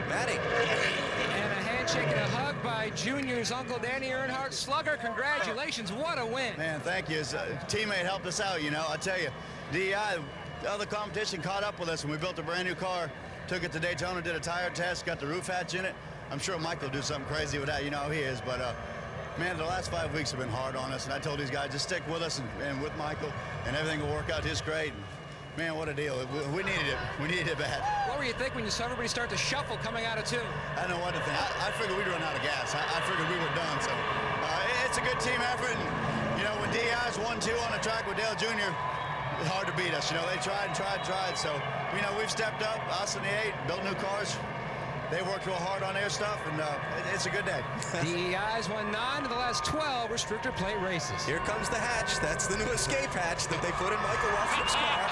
Matty. And a handshake and a hug by by Junior's uncle, Danny Earnhardt. Slugger, congratulations. What a win. Man, thank you. His teammate helped us out, you know. I tell you, DEI, the other competition caught up with us, and we built a brand new car, took it to Daytona, did a tire test, got the roof hatch in it. I'm sure Michael will do something crazy with that. You know how he is. But, man, the last 5 weeks have been hard on us, and I told these guys, just stick with us and with Michael, and everything will work out just great. Man, what a deal. We needed it. We needed it bad. What were you thinking when you saw everybody start to shuffle coming out of 2? I don't know what to think. I figured we'd run out of gas. I figured we were done. So it's a good team effort. And, you know, when DI's 1-2 on the track with Dale Jr., it's hard to beat us. You know, they tried and tried and tried. So, you know, we've stepped up, us and the 8, built new cars. They worked real hard on their stuff, and it's a good day. DEI's won 9 of the last 12 restrictor plate races. Here comes the hatch. That's the new escape hatch that they put in Michael Waltrip's car.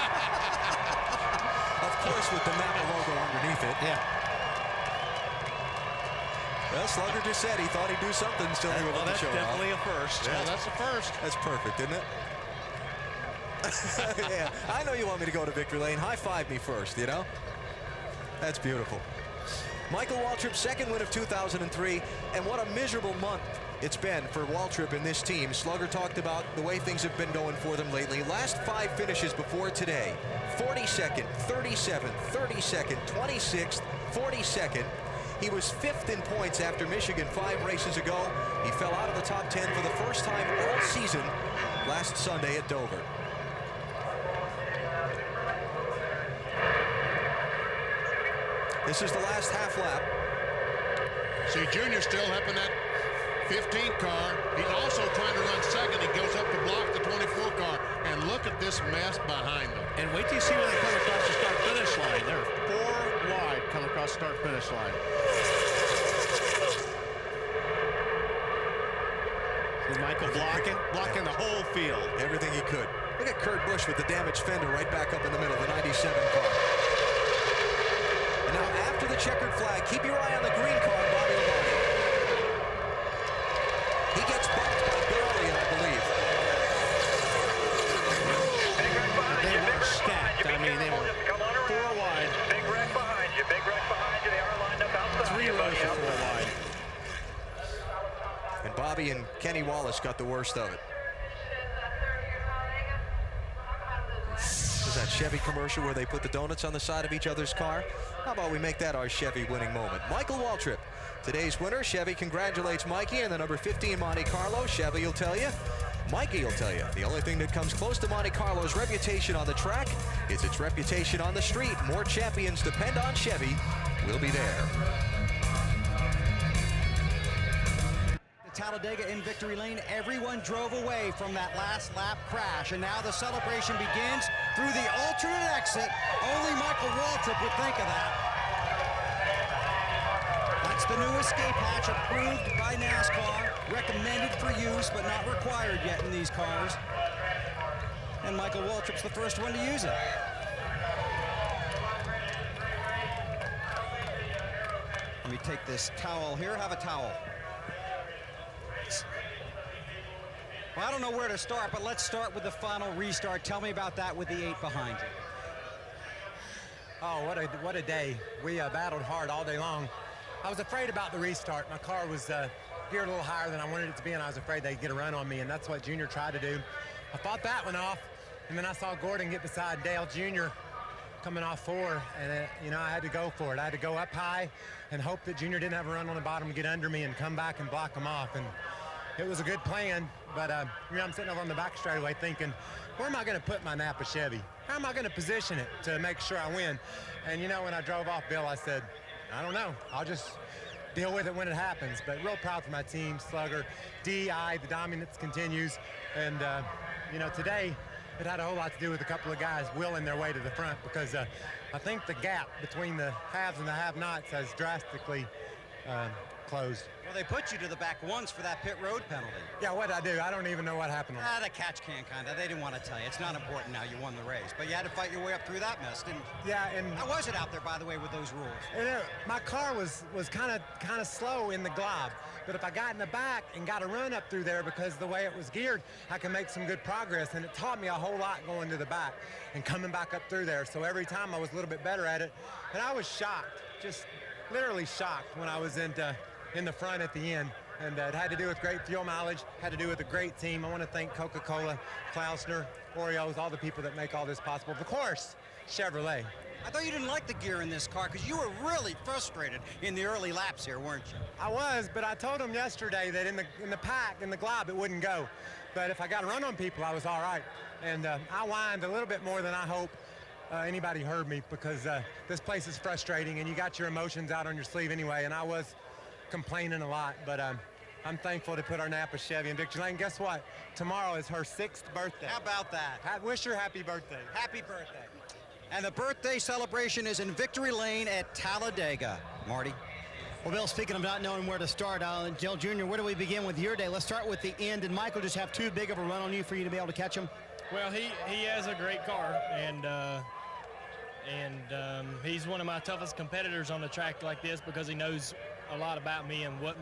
Of course, with the Napa logo underneath it. Yeah. Well, Slugger just said he thought he'd do something. Still here with the show. That's definitely a first. Yeah, that's the first. That's perfect, isn't it? Yeah, I know you want me to go to victory lane. High five me first, you know? That's beautiful. Michael Waltrip's second win of 2003, and what a miserable month it's been for Waltrip and this team. Slugger talked about the way things have been going for them lately. Last 5 finishes before today: 42nd, 37th, 32nd, 26th, 42nd. He was 5th in points after Michigan 5 races ago. He fell out of the top 10 for the first time all season last Sunday at Dover. This is the last half lap. See, Junior still helping that 15 car. He's also trying to run second. He goes up to block the 24 car. And look at this mess behind them. And wait till you see when they come across the start-finish line. They're 4 wide coming across the start-finish line. See Michael blocking the whole field. Everything he could. Look at Kurt Busch with the damaged fender right back up in the middle, the 97 car. And now after the checkered flag, keep your eye on the green car, Bobby Labonte. He gets bumped by Bill Elliott, I believe. They were stacked. I mean, they were 4 wide. Big wreck behind you. Big wreck behind you. They are lined up outside. 3 rows of 4 wide. And Bobby and Kenny Wallace got the worst of it. Is that Chevy commercial where they put the donuts on the side of each other's car? How about we make that our Chevy winning moment? Michael Waltrip, today's winner. Chevy congratulates Mikey and the number 15 Monte Carlo. Chevy will tell you. Mikey will tell you. The only thing that comes close to Monte Carlo's reputation on the track is its reputation on the street. More champions depend on Chevy. We'll be there. Talladega in victory lane. Everyone drove away from that last lap crash, and now the celebration begins through the alternate exit. Only Michael Waltrip would think of that. That's the new escape hatch, approved by NASCAR, recommended for use but not required yet in these cars. And Michael Waltrip's the first one to use it. Let me take this towel here. Have a towel. Well, I don't know where to start, but let's start with the final restart. Tell me about that with the 8 behind you. Oh, what a day. We battled hard all day long. I was afraid about the restart. My car was geared a little higher than I wanted it to be, and I was afraid they'd get a run on me, and that's what Junior tried to do. I fought that one off, and then I saw Gordon get beside Dale Jr. coming off 4, and you know, I had to go for it. I had to go up high and hope that Junior didn't have a run on the bottom, get under me, and come back and block him off. And it was a good plan, but you know, I'm sitting over on the back straightaway thinking, where am I going to put my Napa Chevy? How am I going to position it to make sure I win? And you know, when I drove off Bill, I said, I don't know. I'll just deal with it when it happens. But real proud for my team, Slugger, DI, the dominance continues. And you know, today it had a whole lot to do with a couple of guys willing their way to the front, because I think the gap between the haves and the have-nots has drastically closed. Well, they put you to the back once for that pit road penalty. Yeah, what did I do? I don't even know what happened. The catch can kind of. They didn't want to tell you. It's not important now. You won the race. But you had to fight your way up through that mess, didn't you? Yeah, and how was it out there, by the way, with those rules? And my car was kind of slow in the glob. But if I got in the back and got a run up through there, because the way it was geared, I can make some good progress. And it taught me a whole lot going to the back and coming back up through there. So every time I was a little bit better at it. And I was shocked, just literally shocked when I was into in the front at the end. And it had to do with great fuel mileage, had to do with a great team. I want to thank Coca-Cola, Klausner, Oreos, all the people that make all this possible. Of course, Chevrolet. I thought you didn't like the gear in this car because you were really frustrated in the early laps here, weren't you? I was, but I told them yesterday that in the pack, in the glob, it wouldn't go. But if I got to run on people, I was all right. And I whined a little bit more than I hope anybody heard me, because this place is frustrating and you got your emotions out on your sleeve anyway. And I was complaining a lot, but I'm thankful to put our Napa Chevy in victory lane. Guess what? Tomorrow is her 6th birthday. How about that? Wish her happy birthday. Happy birthday. And the birthday celebration is in Victory Lane at Talladega. Marty? Well, Bill, speaking of not knowing where to start, Dale Jr., where do we begin with your day? Let's start with the end. Did Michael just have too big of a run on you for you to be able to catch him? Well, he has a great car, and he's one of my toughest competitors on the track like this because he knows a lot about me and what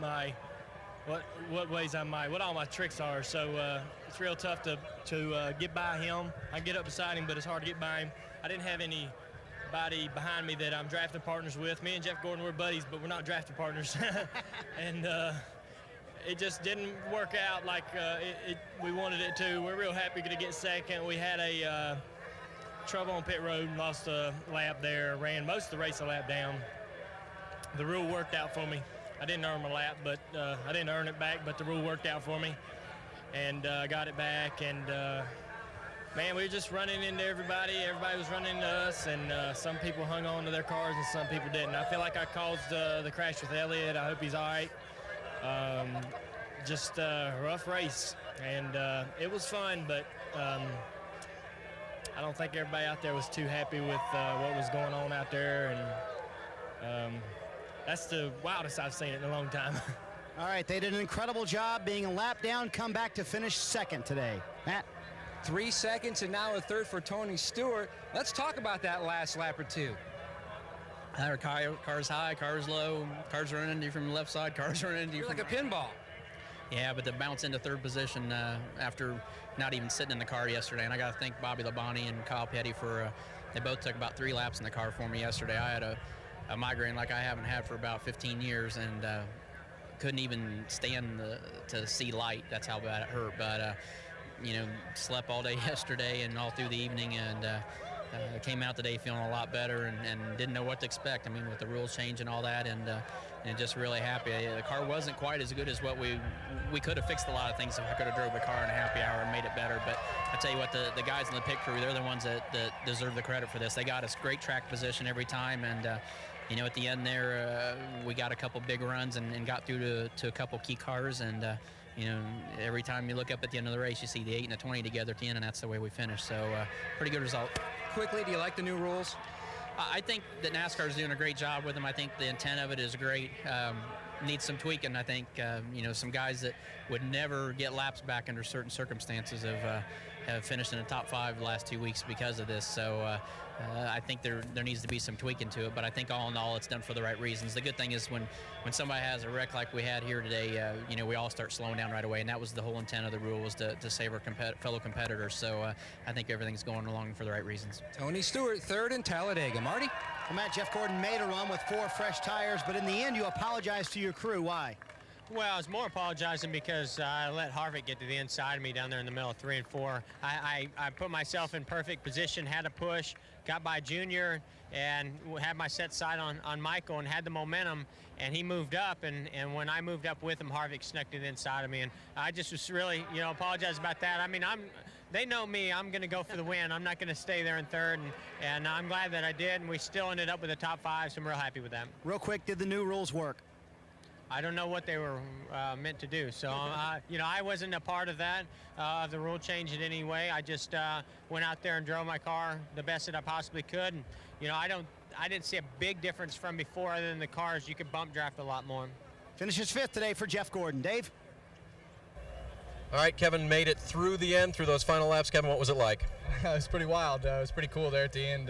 all my tricks are. So it's real tough to get by him. I get up beside him, but it's hard to get by him. I didn't have anybody behind me that I'm drafting partners with. Me and Jeff Gordon were buddies, but we're not drafting partners. And it just didn't work out like we wanted it to. We're real happy to get second. We had a trouble on pit road, lost a lap there, ran most of the race a lap down. The rule worked out for me. I didn't earn my lap, but I didn't earn it back, but the rule worked out for me. And I got it back, and man, we were just running into everybody. Everybody was running into us, and some people hung on to their cars and some people didn't. I feel like I caused the crash with Elliott. I hope he's all right. Just a rough race, and it was fun, but I don't think everybody out there was too happy with what was going on out there, and that's the wildest I've seen it in a long time. All right, they did an incredible job being a lap down, come back to finish second today. Matt? 3 seconds and now a third for Tony Stewart. Let's talk about that last lap or two. Our car's high, car's low, cars running into you from the left side, cars running into you You're from like a pinball. Yeah, but to bounce into third position after not even sitting in the car yesterday, and I got to thank Bobby Labonte and Kyle Petty for, they both took about 3 laps in the car for me yesterday. I had a migraine like I haven't had for about 15 years, and couldn't even stand to see light. That's how bad it hurt. But you know, slept all day yesterday and all through the evening, and came out today feeling a lot better, and didn't know what to expect. I mean, with the rules change and all that, and just really happy. The car wasn't quite as good as what we could have fixed a lot of things if I could have drove the car in a happy hour and made it better. But I tell you what, the guys in the pit crew, they're the ones that deserve the credit for this. They got us great track position every time, and you know, at the end there, we got a couple big runs and got through to a couple key cars, and you know, every time you look up at the end of the race, you see the 8 and the 20 together at the end, and that's the way we finished. So pretty good result. Quickly, do you like the new rules? I think that NASCAR is doing a great job with them. I think the intent of it is great. Needs some tweaking. I think you know, some guys that would never get laps back under certain circumstances have finished in the top 5 the last 2 weeks because of this. So I think there needs to be some tweaking to it, but I think all in all it's done for the right reasons. The good thing is when somebody has a wreck like we had here today, you know, we all start slowing down right away, and that was the whole intent of the rule, was to save our fellow competitors. So I think everything's going along for the right reasons. Tony Stewart, third in Talladega. Marty? Well, Matt, Jeff Gordon made a run with 4 fresh tires, but in the end you apologized to your crew. Why? Well, I was more apologizing because I let Harvick get to the inside of me down there in the middle of 3 and 4. I put myself in perfect position, had a push, got by Junior, and had my set side on Michael and had the momentum, and he moved up, and when I moved up with him, Harvick snuck to the inside of me, and I just was really, you know, apologize about that. I mean, they know me. I'm going to go for the win. I'm not going to stay there in third, and I'm glad that I did, and we still ended up with a top 5, so I'm real happy with that. Real quick, did the new rules work? I don't know what they were meant to do. So, you know, I wasn't a part of that, the rule change in any way. I just went out there and drove my car the best that I possibly could. And, you know, I didn't see a big difference from before other than the cars. You could bump draft a lot more. Finishes 5th today for Jeff Gordon. Dave? All right, Kevin made it through the end, through those final laps. Kevin, what was it like? It was pretty wild. It was pretty cool there at the end.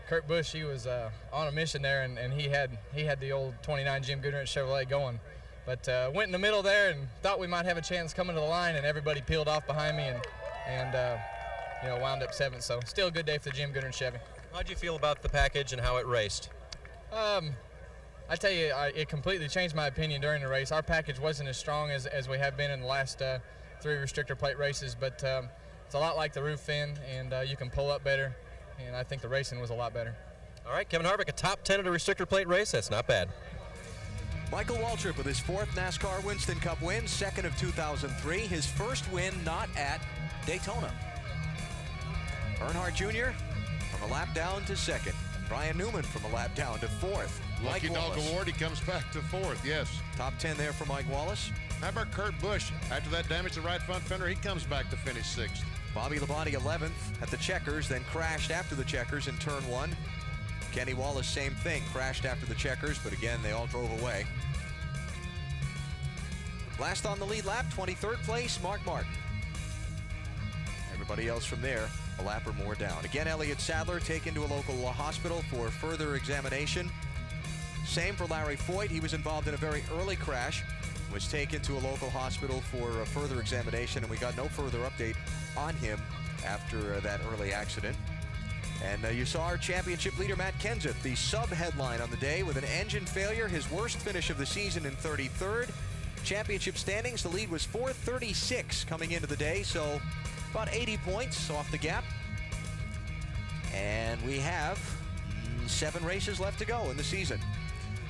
Kurt Busch, he was on a mission there, and he had the old 29 Jim Goodrich Chevrolet going. But went in the middle there and thought we might have a chance coming to the line, and everybody peeled off behind me and you know, wound up 7th. So still a good day for the Jim Goodrich Chevy. How'd you feel about the package and how it raced? I tell you, it completely changed my opinion during the race. Our package wasn't as strong as we have been in the last 3 restrictor plate races, but it's a lot like the roof fin, and you can pull up better, and I think the racing was a lot better. All right, Kevin Harvick, a top 10 at a restrictor plate race. That's not bad. Michael Waltrip with his 4th NASCAR Winston Cup win, 2nd of 2003. His first win not at Daytona. Earnhardt Jr. from a lap down to 2nd. Brian Newman from a lap down to 4th. Lucky Dog Award, he comes back to 4th, yes. Top 10 there for Mike Wallace. How about Kurt Busch? After that damage to the right front fender, he comes back to finish 6th. Bobby Labonte 11th at the checkers, then crashed after the checkers in turn 1. Kenny Wallace, same thing, crashed after the checkers, but again, they all drove away. Last on the lead lap, 23rd place, Mark Martin. Everybody else from there, a lap or more down. Again, Elliott Sadler taken to a local hospital for further examination. Same for Larry Foyt. He was involved in a very early crash, was taken to a local hospital for further examination, and we got no further update on him after that early accident. And you saw our championship leader, Matt Kenseth, the sub-headline on the day with an engine failure, his worst finish of the season in 33rd. Championship standings, the lead was 436 coming into the day, so about 80 points off the gap. And we have 7 races left to go in the season.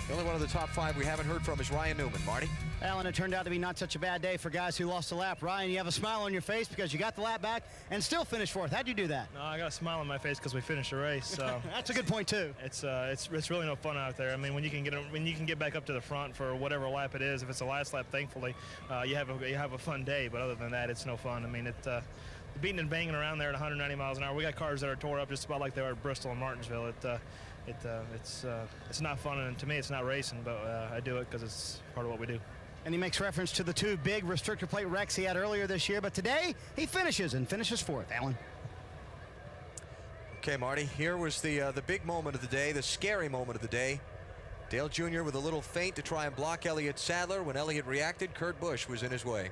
The only one of the top 5 we haven't heard from is Ryan Newman. Marty? Alan, it turned out to be not such a bad day for guys who lost a lap. Ryan, you have a smile on your face because you got the lap back and still finished 4th. How'd you do that? No, I got a smile on my face because we finished the race. So that's a good point too. It's really no fun out there. I mean, when you can get back up to the front for whatever lap it is, if it's the last lap, thankfully, you have a fun day. But other than that, it's no fun. I mean, beating and banging around there at 190 miles an hour. We got cars that are tore up just about like they were at Bristol and Martinsville. It's not fun, and to me, it's not racing. But I do it because it's part of what we do. And he makes reference to the 2 big restrictor plate wrecks he had earlier this year. But today, he finishes 4th. Alan. Okay, Marty, here was the big moment of the day, the scary moment of the day. Dale Jr. with a little feint to try and block Elliott Sadler. When Elliott reacted, Kurt Busch was in his way.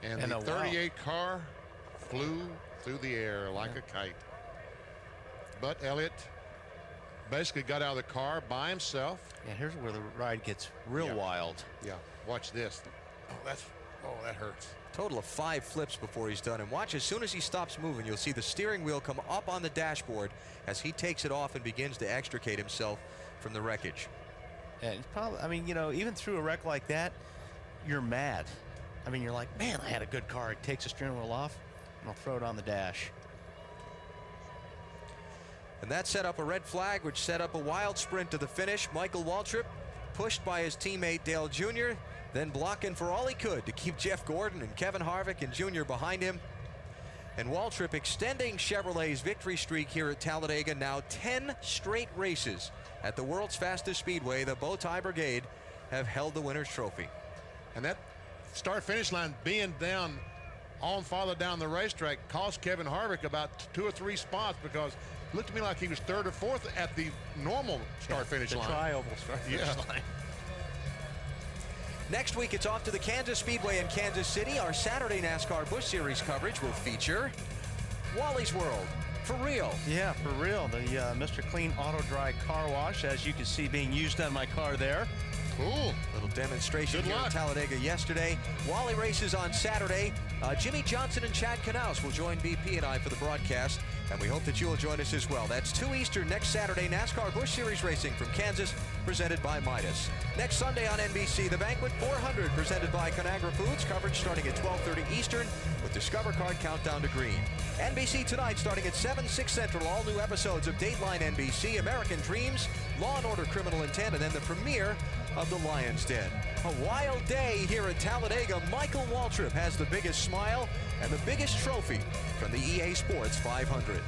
And the 38 car flew through the air like a kite. But Elliott basically got out of the car by himself. Yeah, here's where the ride gets real wild. Yeah, watch this. Oh, that hurts. Total of 5 flips before he's done. And watch, as soon as he stops moving, you'll see the steering wheel come up on the dashboard as he takes it off and begins to extricate himself from the wreckage. Yeah, it's probably, I mean, you know, even through a wreck like that, you're mad. I mean, you're like, man, I had a good car. It takes the steering wheel off, and I'll throw it on the dash. And that set up a red flag, which set up a wild sprint to the finish. Michael Waltrip pushed by his teammate Dale Jr., then blocking for all he could to keep Jeff Gordon and Kevin Harvick and Jr. behind him. And Waltrip extending Chevrolet's victory streak here at Talladega, now 10 straight races at the world's fastest speedway. The Bowtie Brigade have held the winner's trophy. And that start-finish line being down on farther down the racetrack cost Kevin Harvick about 2 or 3 spots, because it looked to me like he was 3rd or 4th at the normal start-finish line. The tri-oval start-finish line. Next week, it's off to the Kansas Speedway in Kansas City. Our Saturday NASCAR Busch Series coverage will feature Wally's World. For real. Yeah, for real. The Mr. Clean Auto Dry Car Wash, as you can see, being used on my car there. Cool. Little demonstration here at Talladega yesterday. Wally races on Saturday. Jimmy Johnson and Chad Knaus will join BP and I for the broadcast, and we hope that you will join us as well. That's 2 Eastern next Saturday. NASCAR Busch Series Racing from Kansas, presented by Midas. Next Sunday on NBC, the Banquet 400, presented by Conagra Foods. Coverage starting at 12:30 Eastern with Discover Card Countdown to Green. NBC tonight starting at 7, 6 Central. All new episodes of Dateline NBC, American Dreams, Law & Order Criminal Intent, and then the premiere of The Lion's Den. A wild day here at Talladega. Michael Waltrip has the biggest smile and the biggest trophy from the EA Sports 500.